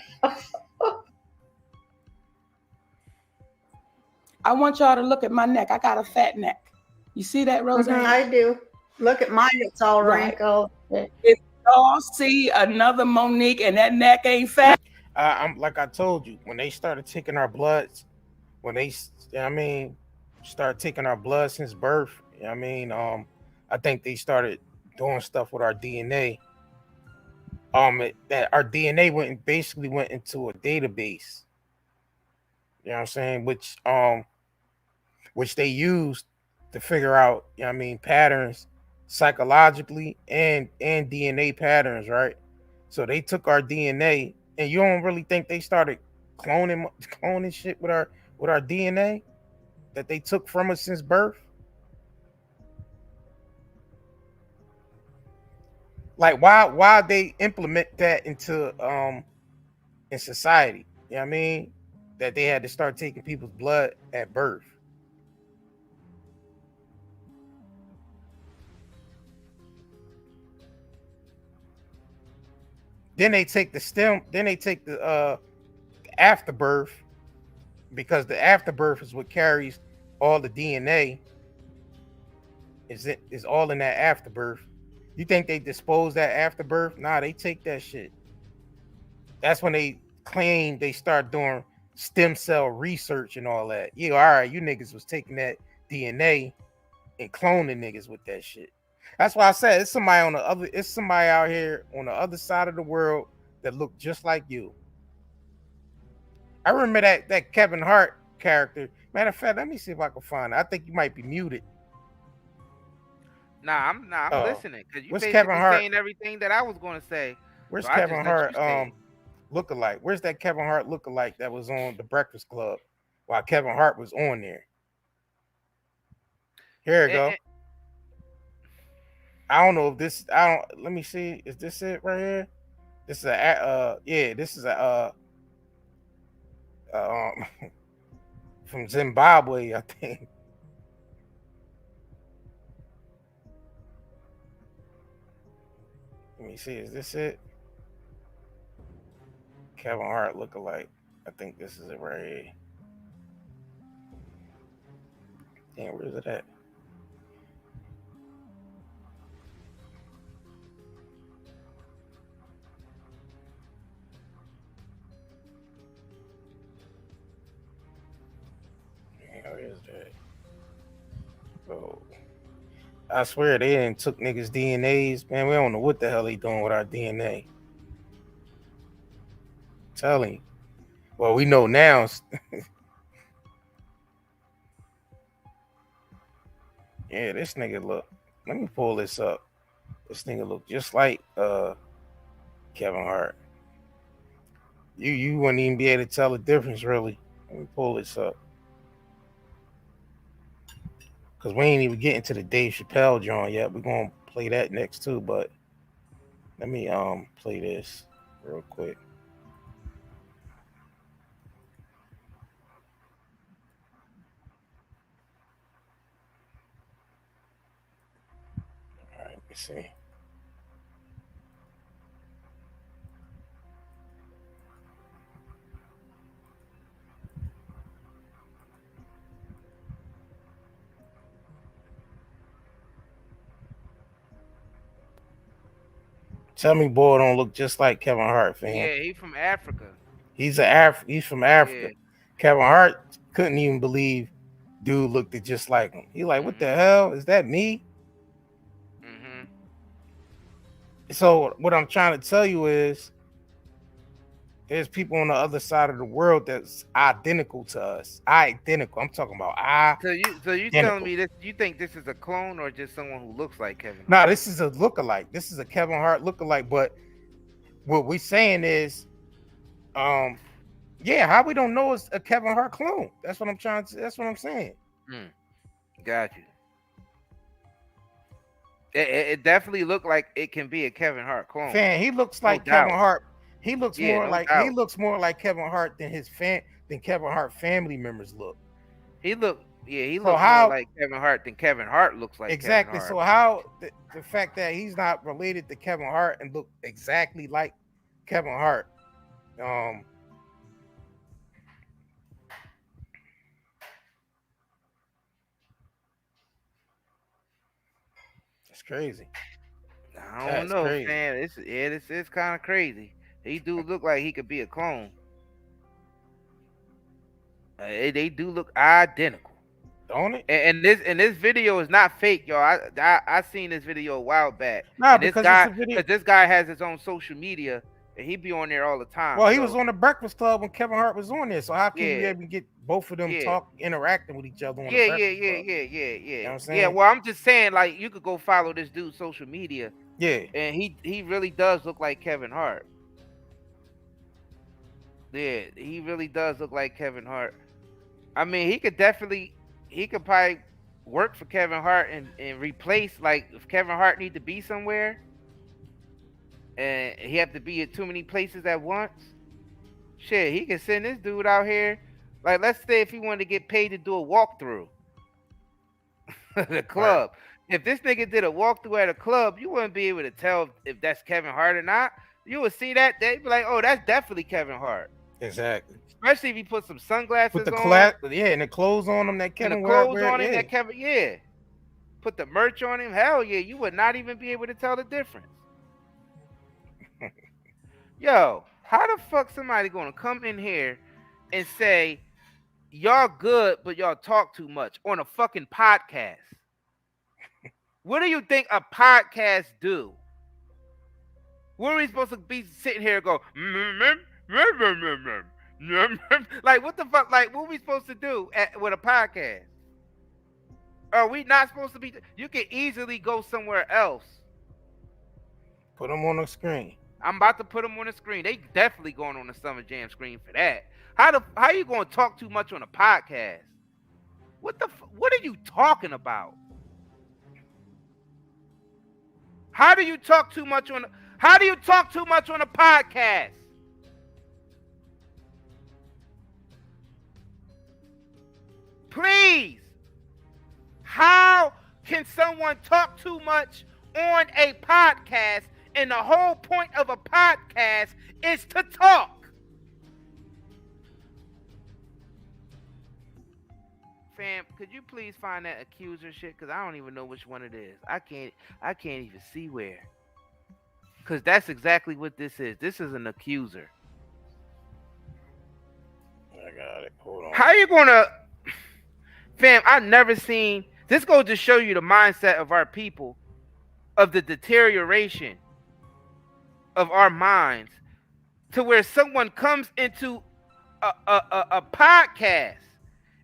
O: I want y'all to look at my neck. I got a fat neck. You see that, Roseanne?
Q: I do. Look at mine. It's all wrinkled.
O: If y'all see another Monique and that neck ain't fat.
C: I'm like I told you, when they started taking our bloods, started taking our blood since birth. I think they started doing stuff with our DNA. That our DNA went into a database. You know what I'm saying? Which they used to figure out, patterns psychologically and DNA patterns, right? So they took our DNA, and you don't really think they started cloning shit with our DNA that they took from us since birth? Like why they implement that into in society? You know what I mean? That they had to start taking people's blood at birth. Then they take the stem, then they take the afterbirth, because the afterbirth is what carries all the DNA. Is all in that afterbirth. You think they dispose that afterbirth? Nah, they take that shit. That's when they claim they start doing stem cell research and all that. Yeah, all right, you niggas was taking that DNA and cloning niggas with that shit. That's why I said it's somebody out here on the other side of the world that look just like you. I remember that Kevin Hart character. Matter of fact, let me see if I can find it. I think you might be muted.
D: I'm listening because you basically
C: Kevin Hart
D: saying everything that I was going to say.
C: Where's Kevin Hart lookalike? Where's that Kevin Hart lookalike that was on the Breakfast Club while Kevin Hart was on there? Here we go. I don't know if this. Let me see. Is this it right here? This is this is a from Zimbabwe, I think. Let me see. Is this it? Kevin Hart lookalike. I think this is it right here. Damn, where is it at? Where is that? Oh, I swear they didn't took niggas' DNAs. Man, we don't know what the hell they doing with our DNA. Telling you. Well, we know now. Yeah, this nigga look. Let me pull this up. This nigga look just like Kevin Hart. You wouldn't even be able to tell the difference, really. Let me pull this up. Cause we ain't even getting to the Dave Chappelle joint yet. We're gonna play that next too, but let me play this real quick. All right, let's see. Tell me, boy, don't look just like Kevin Hart, fam.
D: Yeah, he's from Africa.
C: He's from Africa.
D: Yeah.
C: Kevin Hart couldn't even believe dude looked just like him. He like, what the hell? Is that me?
D: Mm-hmm.
C: So what I'm trying to tell you is there's people on the other side of the world that's identical to us. Identical. I'm talking about
D: So you telling me this? You think this is a clone or just someone who looks like Kevin Hart?
C: No, this is a lookalike. This is a Kevin Hart lookalike. But what we're saying is, yeah, how we don't know it's a Kevin Hart clone? That's what I'm trying to. That's what I'm saying.
D: Got you. It definitely looked like it can be a Kevin Hart clone.
C: Fan, he looks like Kevin Hart. He looks more like more like Kevin Hart than Kevin Hart family members look.
D: He looks more like Kevin Hart than Kevin Hart looks like.
C: Exactly.
D: Kevin
C: So
D: Hart.
C: how the fact that he's not related to Kevin Hart and look exactly like Kevin Hart, it's crazy.
D: I don't know, man. It's kind of crazy. He do look like he could be a clone. They do look identical,
C: don't it?
D: And this video is not fake, y'all. I seen this video a while back.
C: Nah,
D: because this guy has his own social media and he be on there all the time.
C: Well, he was on the Breakfast Club when Kevin Hart was on there. So how can you be able to get both of them interacting with each other on the Breakfast Club?
D: Yeah.
C: You know what I'm saying?
D: Well, I'm just saying, like, you could go follow this dude's social media.
C: Yeah.
D: And he really does look like Kevin Hart. Yeah, he really does look like Kevin Hart. I mean, he could probably work for Kevin Hart and replace, like, if Kevin Hart need to be somewhere and he have to be at too many places at once, shit, he can send this dude out here. Like, let's say if he wanted to get paid to do a walkthrough the club. Right. If this nigga did a walkthrough at a club, you wouldn't be able to tell if that's Kevin Hart or not. You would see that, they'd be like, oh, that's definitely Kevin Hart.
C: Exactly.
D: Especially if he put some sunglasses
C: with the
D: on.
C: And the clothes on him that Kevin
D: Put the merch on him. Hell yeah, you would not even be able to tell the difference. Yo, how the fuck somebody gonna come in here and say y'all good, but y'all talk too much on a fucking podcast? What do you think a podcast do? What are we supposed to be sitting here and go? Like, what the fuck? Like, what are we supposed to do with a podcast? Are we not supposed to be? You can easily go somewhere else.
C: Put them on the screen.
D: I'm about to put them on the screen. They definitely going on the Summer Jam screen for that. How you going to talk too much on a podcast? What are you talking about? How do you talk too much on a podcast? Please. How can someone talk too much on a podcast And the whole point of a podcast is to talk. Fam, could you please find that accuser shit? Because I don't even know which one it is. I can't even see where. Because that's exactly what this is. This is an accuser.
C: I got it. Hold on.
D: How you gonna... Fam, I've never seen... This goes to show you the mindset of our people, of the deterioration of our minds, to where someone comes into a podcast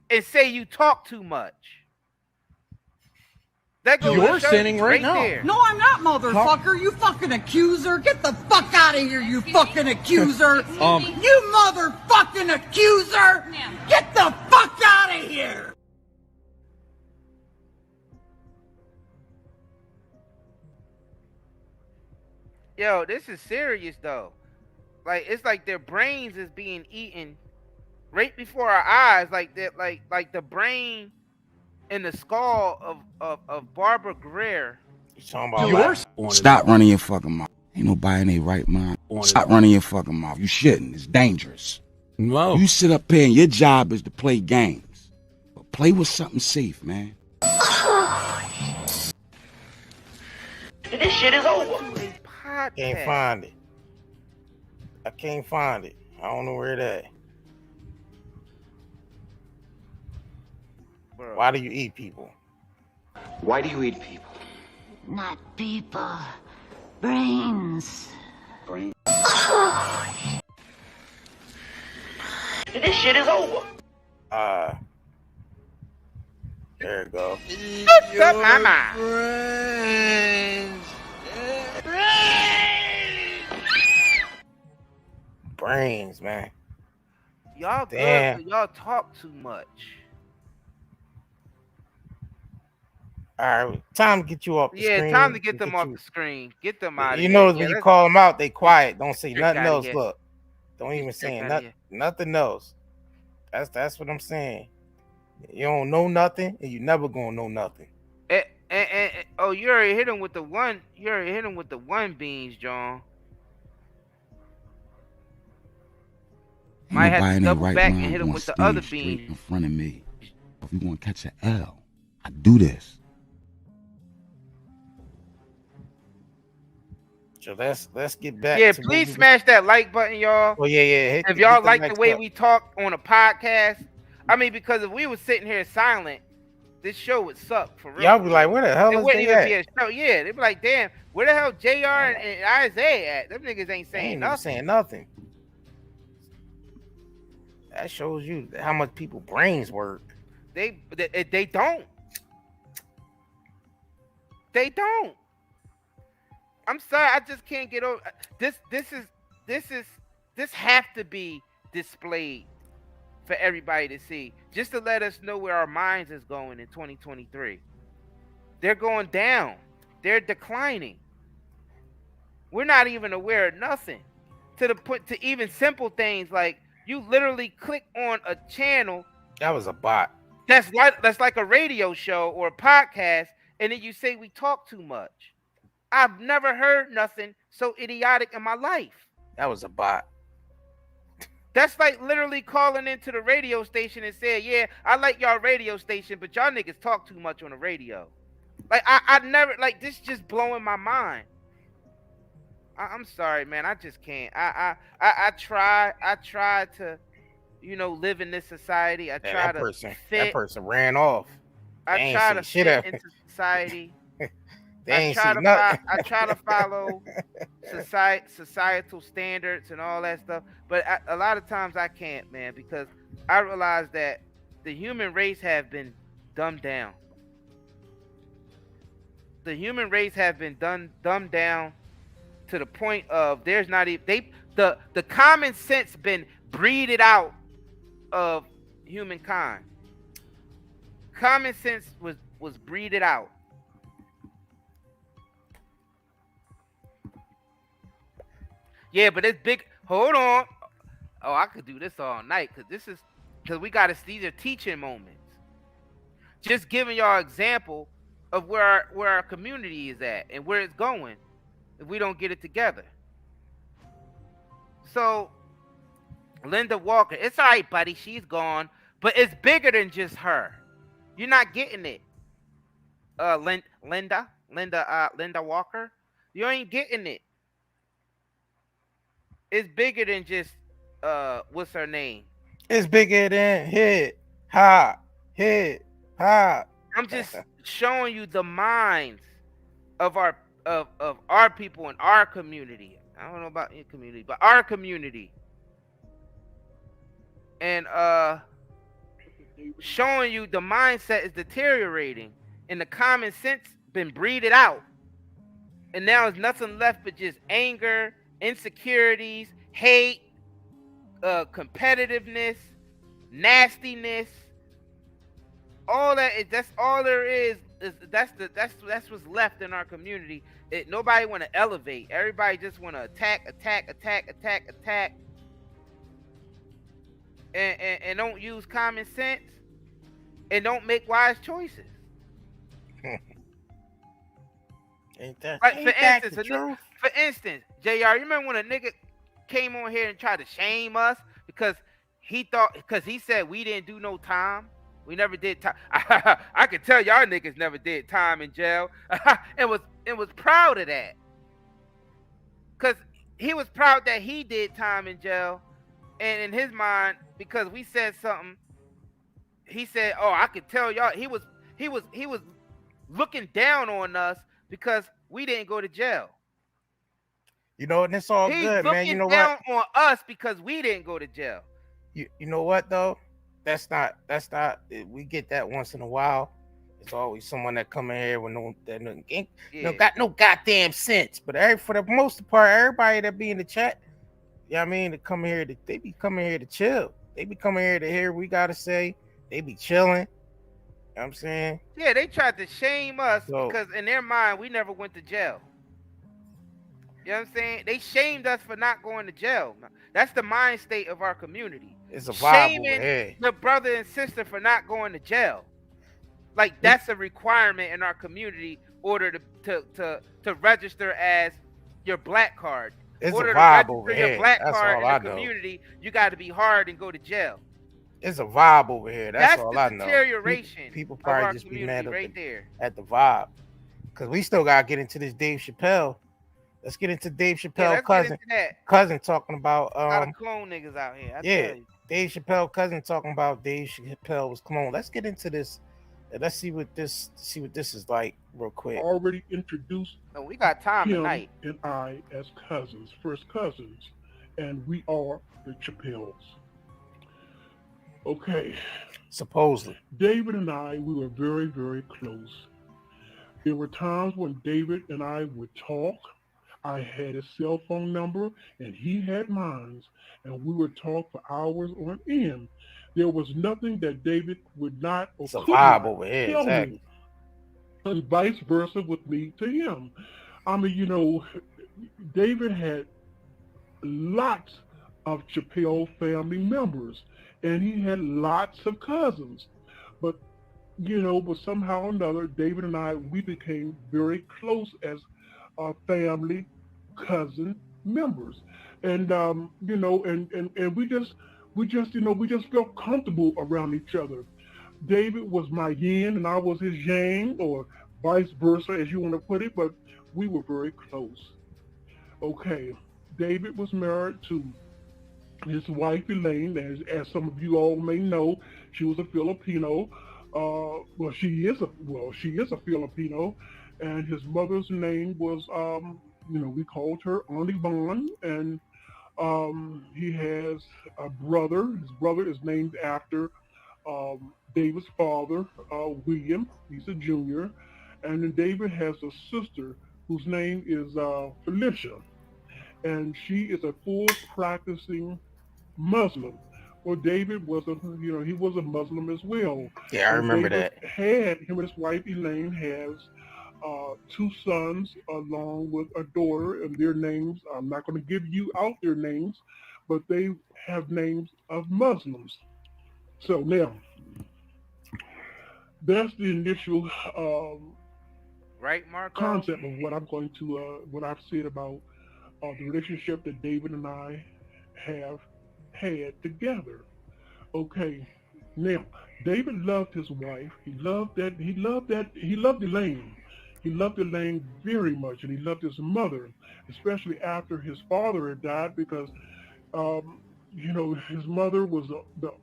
D: and say you talk too much. That goes
R: You're sinning right now.
D: there.
R: No, I'm not, motherfucker. You fucking accuser. Get the fuck out of here, you fucking accuser. You motherfucking accuser. Get the fuck out of here.
D: Yo, this is serious though. Like, it's like their brains is being eaten right before our eyes. Like that, like the brain and the skull of Barbara Greer.
C: You talking about
S: Stop running your fucking mouth. Ain't nobody in their right mind. Stop running your fucking mouth. You shouldn't. It's dangerous. No. You sit up here and your job is to play games. But play with something safe, man.
R: This shit is over.
C: Can't find it. I can't find it. I don't know where it at.
D: Bro.
C: Why do you eat people?
T: Why do you eat people?
U: Not people. Brains.
T: Brains.
R: This shit is over.
C: There it go. Brains, man.
D: Y'all
C: Damn.
D: good, but y'all talk too much.
C: All right, time to get you off the screen.
D: Yeah, time to get them off the screen. Get them out of here.
C: You know, when
D: Yeah,
C: you
D: let's-
C: call them out, they quiet. Don't say
D: Get
C: nothing
D: outta
C: else.
D: here.
C: Look, don't even
D: Get
C: say
D: outta
C: nothing else. That's what I'm saying. You don't know nothing, and you never gonna know nothing.
D: Oh, you already hit him with the one. You already hit him with the one beans, John.
S: Ain't
D: Might have
S: nobody
D: to
S: in their
D: double
S: right
D: back and
S: mind
D: hit him
S: gonna
D: with the
S: stand
D: other
S: straight
D: beans.
S: in front of me. If you want to catch an L, I do this.
C: So let's get back.
D: Yeah,
C: to
D: please smash that like button, y'all.
C: Oh yeah.
D: If y'all like the
C: next
D: way
C: up.
D: we talk on a podcast, I mean, because if we was sitting here silent, this show would suck for real.
C: Y'all be like, where the hell
D: It
C: is
D: wouldn't
C: they
D: even be
C: at?
D: a show. Yeah, they'd be like, damn, where the hell JR and Isaiah at? Them niggas ain't
C: They
D: saying
C: ain't even
D: nothing.
C: saying nothing. That shows you how much people brains work.
D: They don't. They don't. I'm sorry, I just can't get over this. This have to be displayed for everybody to see, just to let us know where our minds is going in 2023. They're going down. They're declining. We're not even aware of nothing. To the point, to even simple things like you literally click on a channel
C: That was a bot.
D: that's like a radio show or a podcast, and then you say we talk too much. I've never heard nothing so idiotic in my life.
C: That was a bot.
D: That's like literally calling into the radio station and saying, yeah, I like y'all radio station, but y'all niggas talk too much on the radio. Like, I never, like, this just blowing my mind. I'm sorry, man. I just can't. I try to, you know, live in this society. I
C: Man,
D: try
C: that
D: to
C: person,
D: fit.
C: that person ran off. They
D: I
C: ain't
D: try
C: say
D: to
C: shit
D: fit
C: out.
D: into society.
C: They
D: I
C: ain't
D: try
C: say
D: to
C: nothing.
D: I try to follow societal standards and all that stuff, but a lot of times I can't, man, because I realize that the human race have been dumbed down. The human race have been dumbed down to the point of there's not even the common sense been breeded out of humankind. Common sense was breeded out. Yeah, but it's big. Hold on. Oh, I could do this all night because we got these are teaching moments. Just giving y'all example of where our community is at and where it's going. if we don't get it together. So Linda Walker, it's all right, buddy. She's gone, but it's bigger than just her. You're not getting it. Linda Walker, you ain't getting it. It's bigger than just what's her name?
C: It's bigger than hip hop.
D: I'm just showing you the minds of our people in our community. I don't know about your community, but our community. And showing you the mindset is deteriorating and the common sense been breeded out. And now there's nothing left but just anger, insecurities, hate, competitiveness, nastiness. All that is, that's all there is that's what's left in our community. Nobody want to elevate. Everybody just want to attack, and don't use common sense and don't make wise choices.
C: Ain't that
D: for instance, JR, you remember when a nigga came on here and tried to shame us because he said we didn't do no time? We never did time. I could tell y'all niggas never did time in jail. and was proud of that. Cause he was proud that he did time in jail. And in his mind, because we said something, he said, "Oh, I could tell y'all." He was looking down on us because we didn't go to jail.
C: You know, and it's all good, man. You know what?
D: He's looking down on us because we didn't go to jail.
C: You know what though? That's not. We get that once in a while. It's always someone that come in here with got no goddamn sense. But for the most part, everybody that be in the chat, I mean, they be coming here to chill. They be coming here to hear what we gotta say. They be chilling. You know what I'm saying?
D: Yeah, they tried to shame us because in their mind we never went to jail. You know what I'm saying? They shamed us for not going to jail. That's the mind state of our community.
C: It's a vibe
D: Shaming
C: over here.
D: the brother and sister for not going to jail. Like that's a requirement in our community order to register as your black card.
C: It's
D: order
C: a vibe
D: to
C: over
D: register your
C: here.
D: black
C: That's
D: card
C: all I
D: in the
C: know.
D: community, you got to be hard and go to jail.
C: It's a vibe over here. That's all I know.
D: Deterioration.
C: People
D: of our
C: probably just be mad
D: right there.
C: at the vibe. Because we still got to get into this Dave Chappelle. Let's get into Dave Chappelle cousin talking about
D: a lot of clone niggas out here. I tell you.
C: Dave Chappelle cousin talking about Dave Chappelle was clone. Let's get into this. Let's see what this is like real quick.
A: Already introduced.
D: No, we got time
A: him
D: tonight.
A: And I as cousins, first cousins, and we are the Chappelles. Okay.
C: Supposedly.
A: David and I, we were very, very close. There were times when David and I would talk. I had his cell phone number and he had mine, and we would talk for hours on end. There was nothing that David would not or
C: it's a
A: could
C: vibe
A: not
C: over here,
A: tell
C: exactly.
A: me, and vice versa with me to him. I mean, you know, David had lots of Chappelle family members, and he had lots of cousins. But somehow or another, David and I, we became very close as family cousin members. And we just felt comfortable around each other. David was my yin and I was his yang, or vice versa, as you want to put it, but we were very close. Okay, David was married to his wife Elaine, as some of you all may know. She was a Filipino. She is a Filipino, and his mother's name was we called her Auntie Bon, and he has a brother. His brother is named after David's father, William. He's a junior. And then David has a sister whose name is Felicia. And she is a full practicing Muslim. Well, David was he was a Muslim as well.
C: Yeah, I remember
A: David
C: that.
A: Him and his wife Elaine has 2 sons along with a daughter, and their names, I'm not going to give you out their names, but they have names of Muslims. So now, that's the initial
D: right, Marco?
A: concept of what I'm going to what I've said about the relationship that David and I have had together. Okay, now David loved his wife. He loved Elaine. He loved Elaine very much, and he loved his mother, especially after his father had died, because his mother was the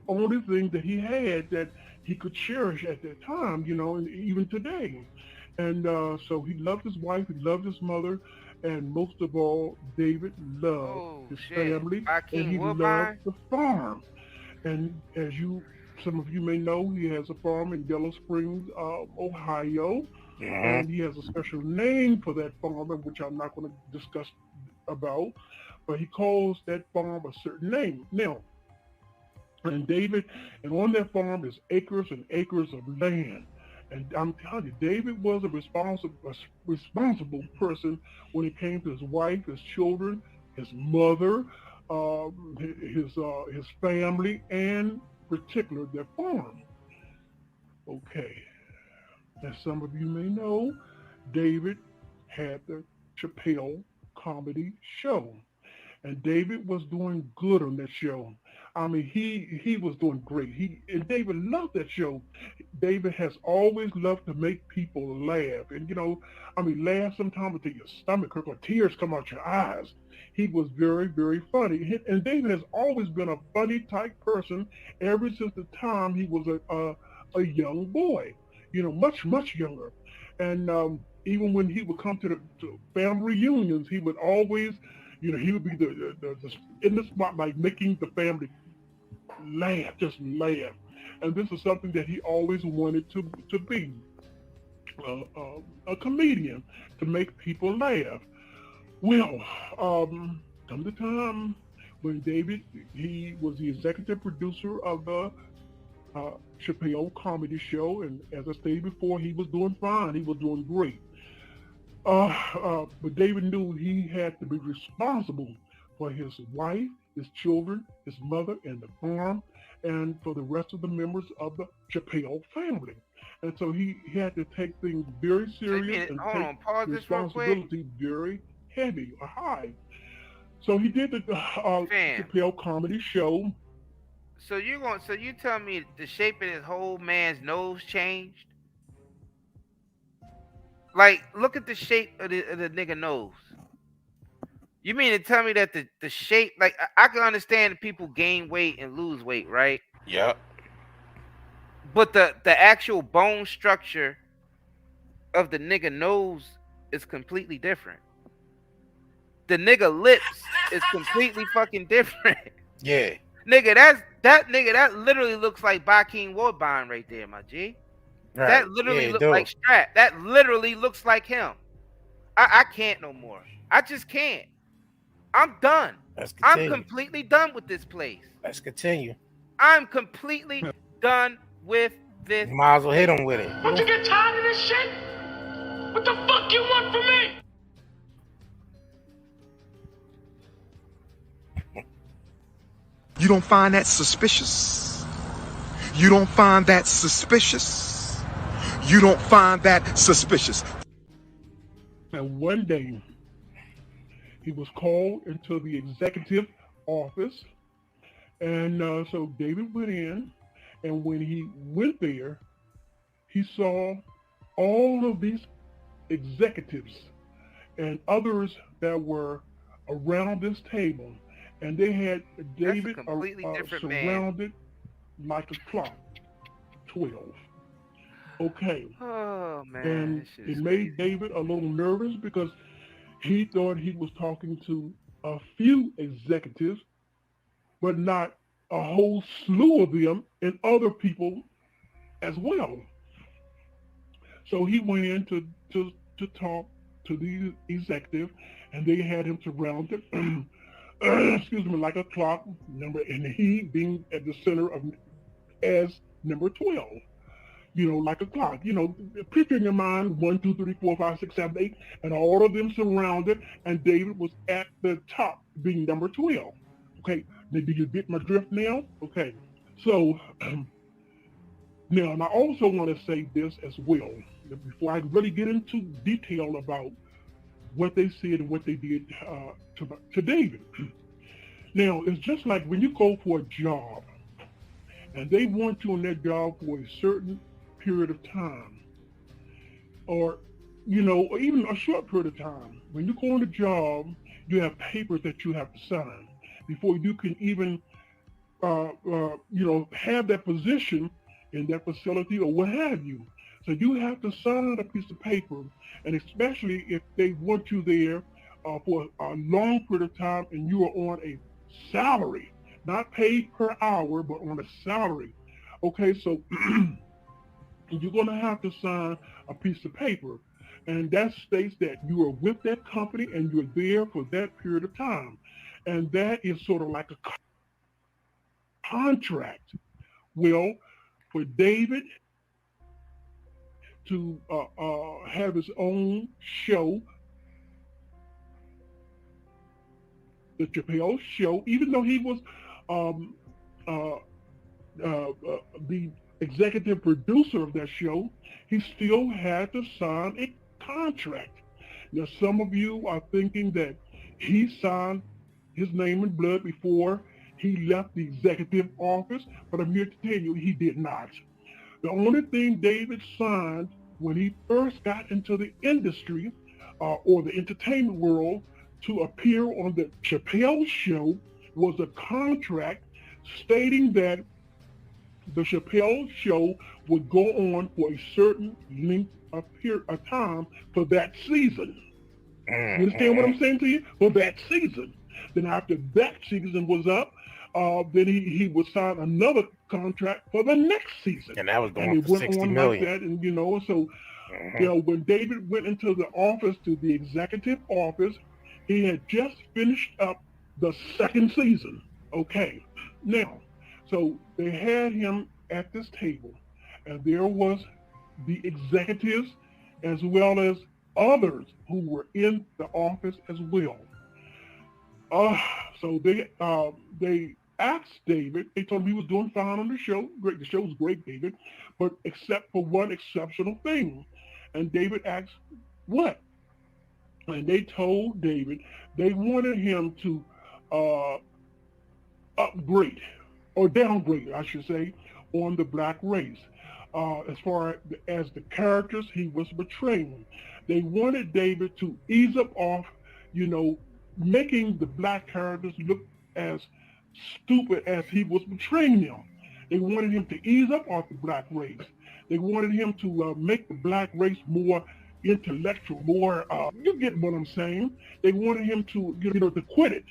A: only thing that he had that he could cherish at that time, and even today. And so he loved his wife, he loved his mother, and most of all, David loved his family, and he loved the farm. And as some of you may know, he has a farm in Yellow Springs, Ohio, and he has a special name for that farm, which I'm not going to discuss about, but he calls that farm a certain name. Now, and on that farm is acres and acres of land. And I'm telling you, David was a responsible person when it came to his wife, his children, his mother, his family, and particular their farm. Okay, as some of you may know, David had the Chappelle comedy show, and David was doing good on that show. I mean, he was doing great. And David loved that show. David has always loved to make people laugh, and laugh sometimes until your stomach hurts or tears come out your eyes. He was very, very funny, and David has always been a funny type person ever since the time he was a young boy, much younger. And even when he would come to the family reunions, he would always, he would be the in the spotlight, making the family laugh, just laugh. And this is something that he always wanted to be, a comedian, to make people laugh. Well, come the time when David, he was the executive producer of the Chappelle comedy show, and as I stated before, he was doing fine. He was doing great. But David knew he had to be responsible for his wife, his children, his mother, and the farm, and for the rest of the members of the Chappelle family. And so he had to take things very serious and take responsibility very heavy or high. So he did the Chappelle comedy show.
D: So you tell me the shape of this whole man's nose changed? Like, look at the shape of the nigga nose. You mean to tell me that the shape, like, I can understand that people gain weight and lose weight, right?
C: Yep.
D: But the actual bone structure of the nigga nose is completely different. The nigga lips is completely fucking different.
C: Yeah.
D: Nigga, that literally looks like Bakeem Woodbine right there, my G. Right. That literally looks like Strat. That literally looks like him. I can't no more. I just can't. I'm done. I'm completely done with this place.
C: Let's continue.
D: I'm completely done with this.
C: You might as well hit him with it.
F: Don't you get tired of this shit? What the fuck you want from me?
P: You don't find that suspicious? You don't find that suspicious? You don't find that suspicious?
A: And one day, he was called into the executive office, and so David went in, and when he went there, he saw all of these executives and others that were around this table, and they had David surrounded like a clock, 12. Okay.
D: Oh, man.
A: And it made David a little nervous because he thought he was talking to a few executives, but not a whole slew of them and other people as well. So he went in to talk to the executive, and they had him surrounded, like a clock number, and he being at the center of as number 12. Like a clock. Picture in your mind 1, 2, 3, 4, 5, 6, 7, 8, and all of them surrounded, and David was at the top, being number 12. Okay, now do you get my drift now? Okay, so now, and I also want to say this as well. before I really get into detail about what they said and what they did to David. Now, it's just like when you go for a job and they want you on that job for a certain period of time, or, or even a short period of time. When you go on the job, you have papers that you have to sign before you can even, have that position in that facility or what have you. So you have to sign a piece of paper, and especially if they want you there for a long period of time and you are on a salary, not paid per hour, but on a salary. Okay, so you're going to have to sign a piece of paper, and that states that you are with that company and you're there for that period of time. And that is sort of like a contract. Well, for David to have his own show, the Chappelle Show, even though he was the executive producer of that show, he still had to sign a contract. Now, some of you are thinking that he signed his name in blood before he left the executive office, but I'm here to tell you he did not. The only thing David signed when he first got into the industry or the entertainment world to appear on the Chappelle Show was a contract stating that the Chappelle Show would go on for a certain length of time for that season. You understand what I'm saying to you? For that season. Then after that season was up, then he would sign another contract for the next season.
C: And that was going for $60 million.
A: Like that, and so when David went into the office, to the executive office, he had just finished up the second season. Okay, now, so they had him at this table, and there was the executives as well as others who were in the office as well. So they asked David, they told him he was doing fine on the show. Great, the show was great, David, but except for one exceptional thing. And David asked, what? And they told David they wanted him to upgrade, or downgrade, I should say, on the black race. As far as the characters he was portraying. They wanted David to ease up off, making the black characters look as stupid as he was portraying them. They wanted him to ease up off the black race. They wanted him to make the black race more intellectual, more, you get what I'm saying. They wanted him to, to quit it.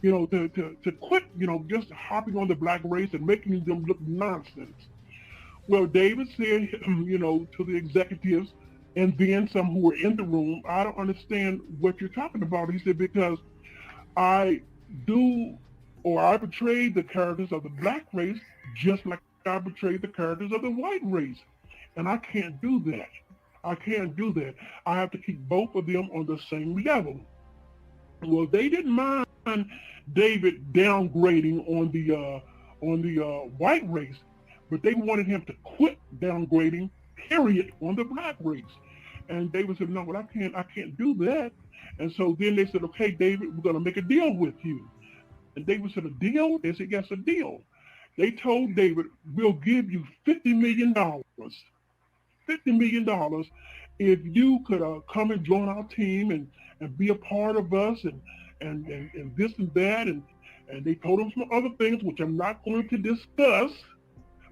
A: To quit, just hopping on the black race and making them look nonsense. Well, David said, to the executives and then some who were in the room, I don't understand what you're talking about. He said, because I portrayed the characters of the black race just like I portrayed the characters of the white race. And I can't do that. I can't do that. I have to keep both of them on the same level. Well, they didn't mind David downgrading on the white race, but they wanted him to quit downgrading, period, on the black race. And David said, no, well, I can't do that. And so then they said, okay, David, we're going to make a deal with you. And David said, a deal? They said, yes, a deal. They told David, we'll give you $50 million. $50 million if you could come and join our team and be a part of us and this and that. And they told him some other things, which I'm not going to discuss,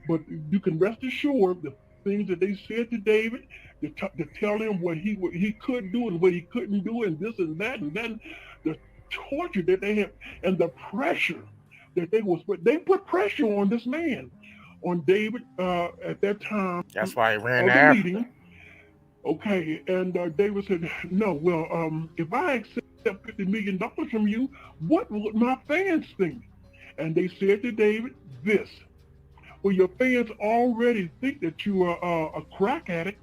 A: but you can rest assured the things that they said to David, to tell him what he could do and what he couldn't do, and this and that, and then the torture that they had and the pressure that they put pressure on this man, on David at that time.
C: That's why he ran the
A: meeting. Okay, and David said, no, well, if I accept $50 million from you, what would my fans think? And they said to David this, well, your fans already think that you are a crack addict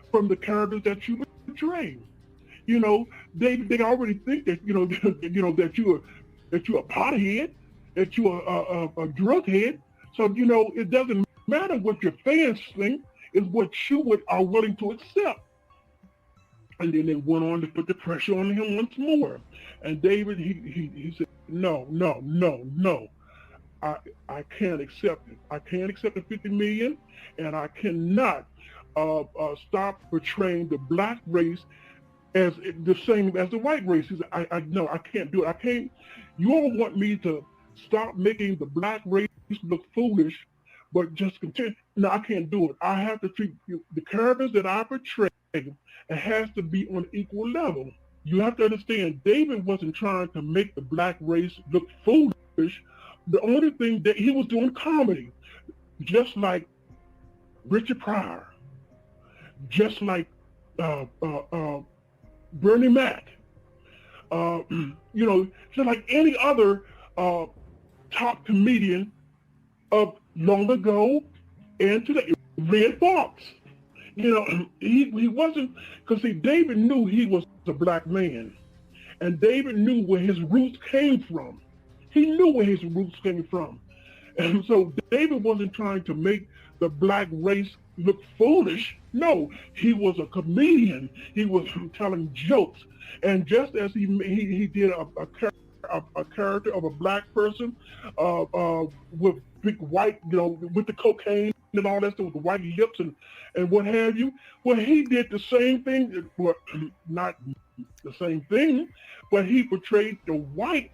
A: from the characters that you portray. They already think that that you're a pothead, that you're a drug head. So it doesn't matter what your fans think. is what you are willing to accept. And then they went on to put the pressure on him once more. And David, he said, no. I can't accept it. I can't accept the $50 million, and I cannot stop portraying the black race as the same as the white race. He said, no, I can't do it. I can't. You all want me to stop making the black race look foolish, but just continue. No, I can't do it. I have to treat the characters that I portray. It has to be on equal level. You have to understand, David wasn't trying to make the black race look foolish. The only thing that he was doing comedy, just like Richard Pryor, just like Bernie Mac, just like any other top comedian of long ago and today. Red Foxx, he wasn't, because see, David knew he was a black man, and David knew where his roots came from. He knew where his roots came from. And so David wasn't trying to make the black race look foolish. No, he was a comedian. He was telling jokes. And just as he did a character of a black person with big white, with the cocaine and all that stuff, with the white lips and what have you, well, he did the same thing, well, not the same thing, but he portrayed the white,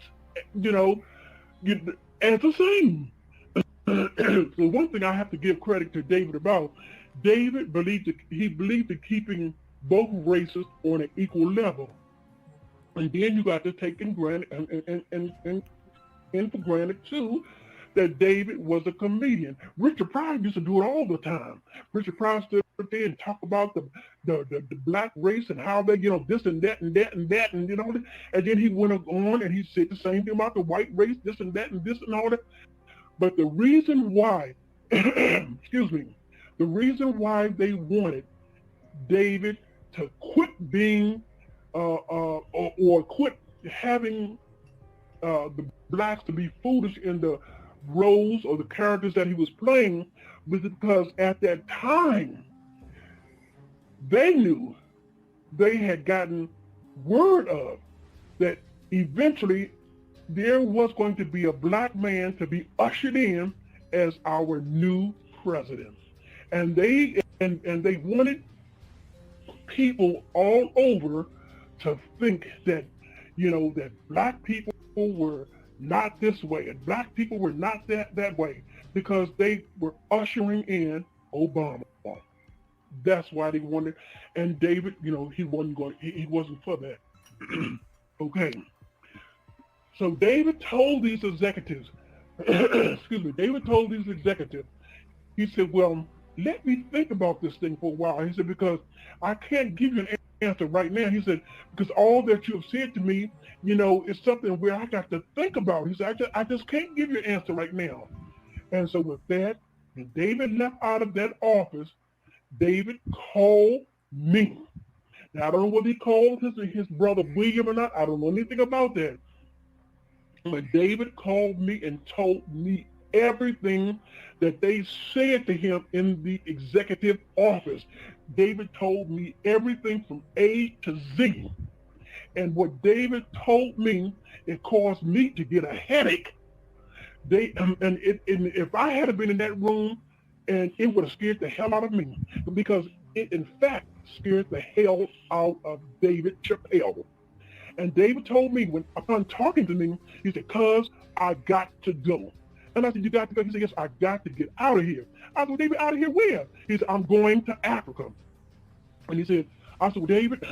A: as the same. So one thing I have to give credit to David about, David believed in keeping both races on an equal level. And then you got to take in granted and for granted too that David was a comedian. Richard Pryor used to do it all the time. Richard Pryor stood there and talk about the black race and how they, this and that and that and that and and then he went on and he said the same thing about the white race, this and that and this and all that. But the reason why, excuse me, the reason why they wanted David to quit being or quit having the blacks to be foolish in the roles or the characters that he was playing was because at that time they knew, they had gotten word of that eventually there was going to be a black man to be ushered in as our new president. And they wanted people all over to think that, that black people were not this way and black people were not that way because they were ushering in Obama. That's why they wanted, and David, he wasn't for that. Okay. So David told these executives, he said, well, let me think about this thing for a while. He said, because I can't give you an answer right now. He said, because all that you have said to me, is something where I got to think about. He said, I just can't give you an answer right now. And so with that, when David left out of that office, David called me. Now, I don't know whether he called his brother William or not. I don't know anything about that. But David called me and told me everything that they said to him in the executive office. David told me everything from A to Z. And what David told me, it caused me to get a headache. If I had been in that room, and it would have scared the hell out of me, because it in fact scared the hell out of David Chappelle. And David told me, when upon talking to me, he said, cuz I got to go. And I said, you got to go? He said, yes, I got to get out of here. I said, well, David, out of here where? He said, I'm going to Africa. And he said, I said, well, David,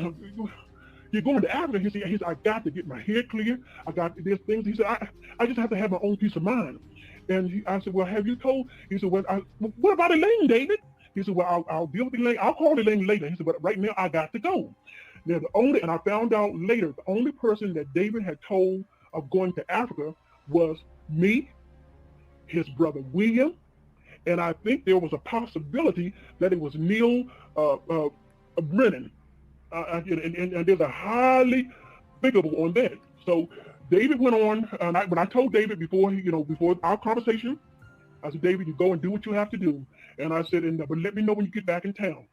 A: you're going to Africa? He said, I got to get my head clear. I got these things. He said, I just have to have my own peace of mind. And I said, well, have you told? He said, well, what about Elaine, David? He said, well, I'll deal with Elaine. I'll call Elaine later. He said, but right now I got to go. Now, and I found out later, the only person that David had told of going to Africa was me, his brother William, and I think there was a possibility that it was Neil Brennan. And there's a highly biggable on that. So David went on, and when I told David before our conversation, I said, David, you go and do what you have to do. And I said, but let me know when you get back in town.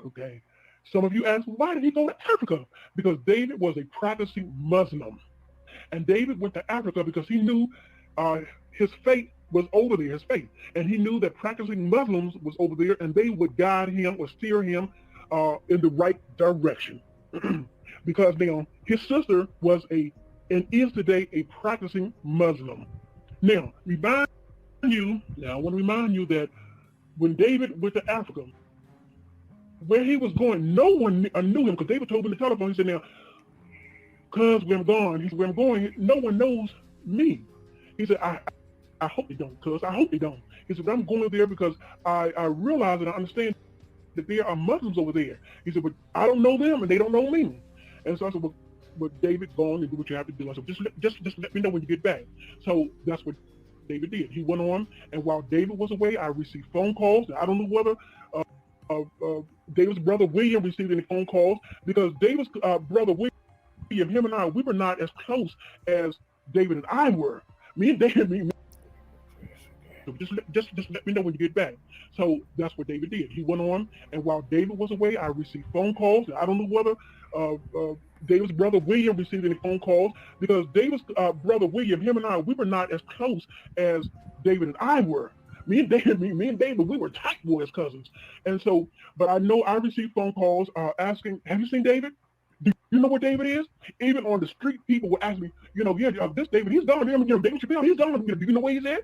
A: Okay. Some of you asked, why did he go to Africa? Because David was a practicing Muslim. And David went to Africa because he knew his fate was over there, his faith. And he knew that practicing Muslims was over there and they would guide him or steer him in the right direction. Because now his sister was and is today a practicing Muslim. Now, I want to remind you that when David went to Africa, where he was going, no one knew him, because David told him on the telephone, he said, now, cuz where I'm going, no one knows me. He said, I hope they don't, cuz. I hope they don't. He said, but I'm going there because I realize and I understand that there are Muslims over there. He said, but I don't know them and they don't know me. And so I said, well, David, go on and do what you have to do. I said, just let me know when you get back. So that's what David did. He went on, and while David was away, I received phone calls. I don't know whether David's brother William received any phone calls, because David's brother William, him and I, we were not as close as David and I were. Me and David, just let me know when you get back. So that's what David did. He went on, and while David was away, I received phone calls. I don't know whether David's brother William received any phone calls, because David's brother William, him and I, we were not as close as David and I were. Me and David, we were tight boys, cousins. And so, but I know I received phone calls asking, have you seen David? Do you know where David is? Even on the street, people would ask me, this David, he's gone. David Chappelle, he's gone. Do you know where he's at?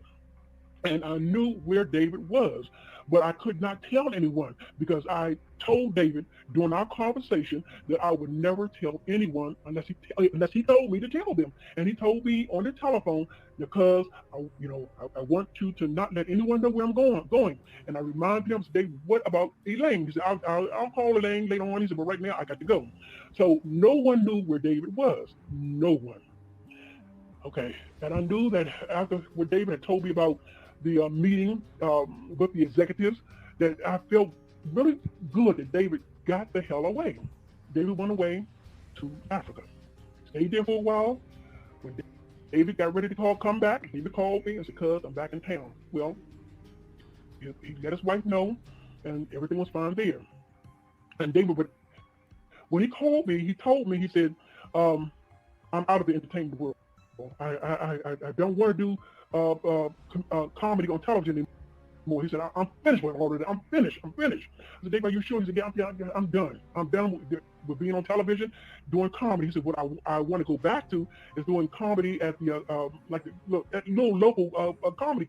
A: And I knew where David was, but I could not tell anyone, because I told David during our conversation that I would never tell anyone unless he told me to tell them. And he told me on the telephone, because I want you to not let anyone know where I'm going. And I reminded him, David, what about Elaine? He said, I'll call Elaine later on. He said, but right now I got to go. So no one knew where David was. No one. Okay. And I knew that after what David had told me about the meeting with the executives, that I felt really good that David got the hell away. David went away to Africa. Stayed there for a while. When David got ready to come back, David called me and said, cuz, I'm back in town. Well, he let his wife know, and everything was fine there. And David, when he called me, he told me, he said, I'm out of the entertainment world. I don't want to do comedy on television anymore. He said, I'm finished with all of that. I'm finished. I said, Dave, are you sure? He said, yeah, I'm done. I'm done with being on television, doing comedy. He said, what I want to go back to is doing comedy at the at little local comedy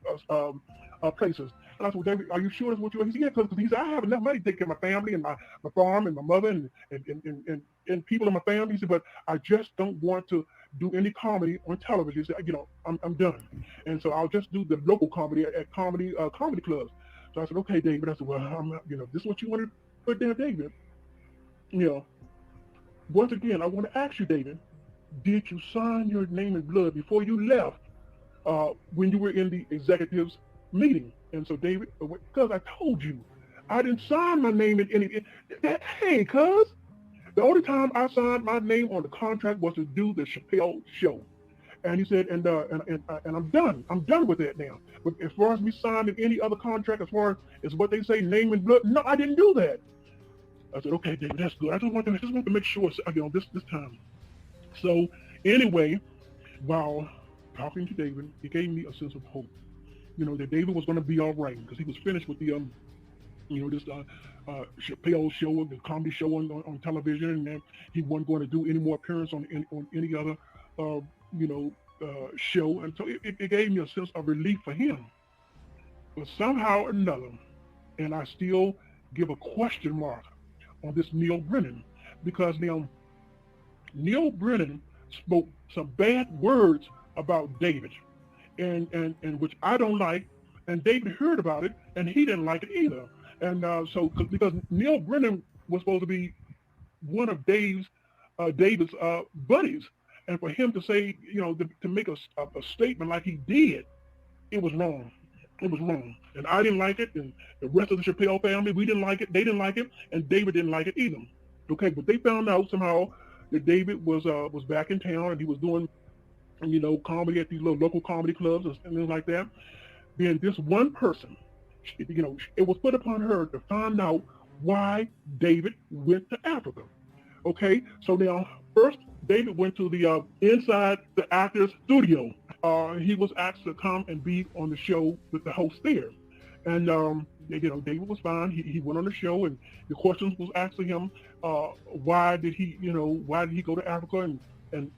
A: places. And I said, well, David, are you sure that's what you want? He said, yeah, because he said, I have enough money to take care of my family and my farm and my mother and people in my family. He said, but I just don't want to do any comedy on television. He said, I'm done. And so I'll just do the local comedy at comedy clubs. So I said, okay, David. I said, well, this is what you want to put there, David. Once again, I want to ask you, David, did you sign your name in blood before you left when you were in the executives meeting? And so David, because I told you, I didn't sign my name in any, hey, cuz, the only time I signed my name on the contract was to do the Chappelle show. And he said, and I'm done. I'm done with that now. But as far as me signing any other contract, as far as what they say, name and blood, no, I didn't do that. I said, okay, David, that's good. I just want to make sure, this time. So anyway, while talking to David, it gave me a sense of hope. That David was going to be all right, because he was finished with the this Chappelle show, the comedy show on television, and then he wasn't going to do any more appearance on any other show. And so it gave me a sense of relief for him. But somehow or another, and I still give a question mark on this Neil Brennan, because now Neil Brennan spoke some bad words about David, and which I don't like, and David heard about it, and he didn't like it either. And so, because Neil Brennan was supposed to be one of David's buddies, and for him to say, to make a statement like he did, it was wrong. It was wrong. And I didn't like it, and the rest of the Chappelle family, we didn't like it, they didn't like it, and David didn't like it either. Okay, but they found out somehow that David was back in town, and he was doing, comedy at these little local comedy clubs and things like that. then this one person, it was put upon her to find out why David went to Africa. Okay, so now first David went to the inside the actor's studio. He was asked to come and be on the show with the host there, and David was fine. He went on the show, and the questions was asking him, why did he go to Africa, and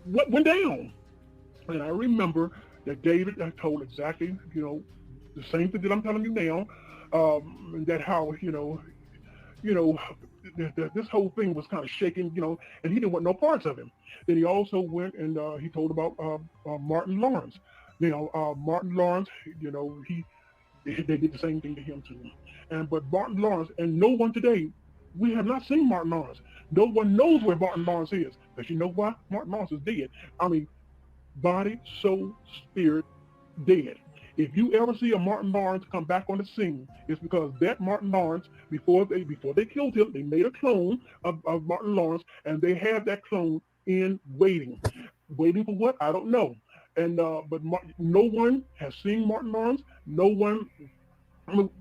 A: what went down. And I remember that David told exactly the same thing that I'm telling you now, that how this whole thing was kind of shaking, and he didn't want no parts of him. Then he also went and he told about Martin Lawrence. Martin Lawrence, they did the same thing to him too. But Martin Lawrence, and no one today, we have not seen Martin Lawrence. No one knows where Martin Lawrence is. But you know why? Martin Lawrence is dead. I mean, body, soul, spirit, dead. If you ever see a Martin Lawrence come back on the scene, it's because that Martin Lawrence, before they killed him, they made a clone of Martin Lawrence, and they have that clone in waiting. Waiting for what? I don't know. And but no one has seen Martin Lawrence. No one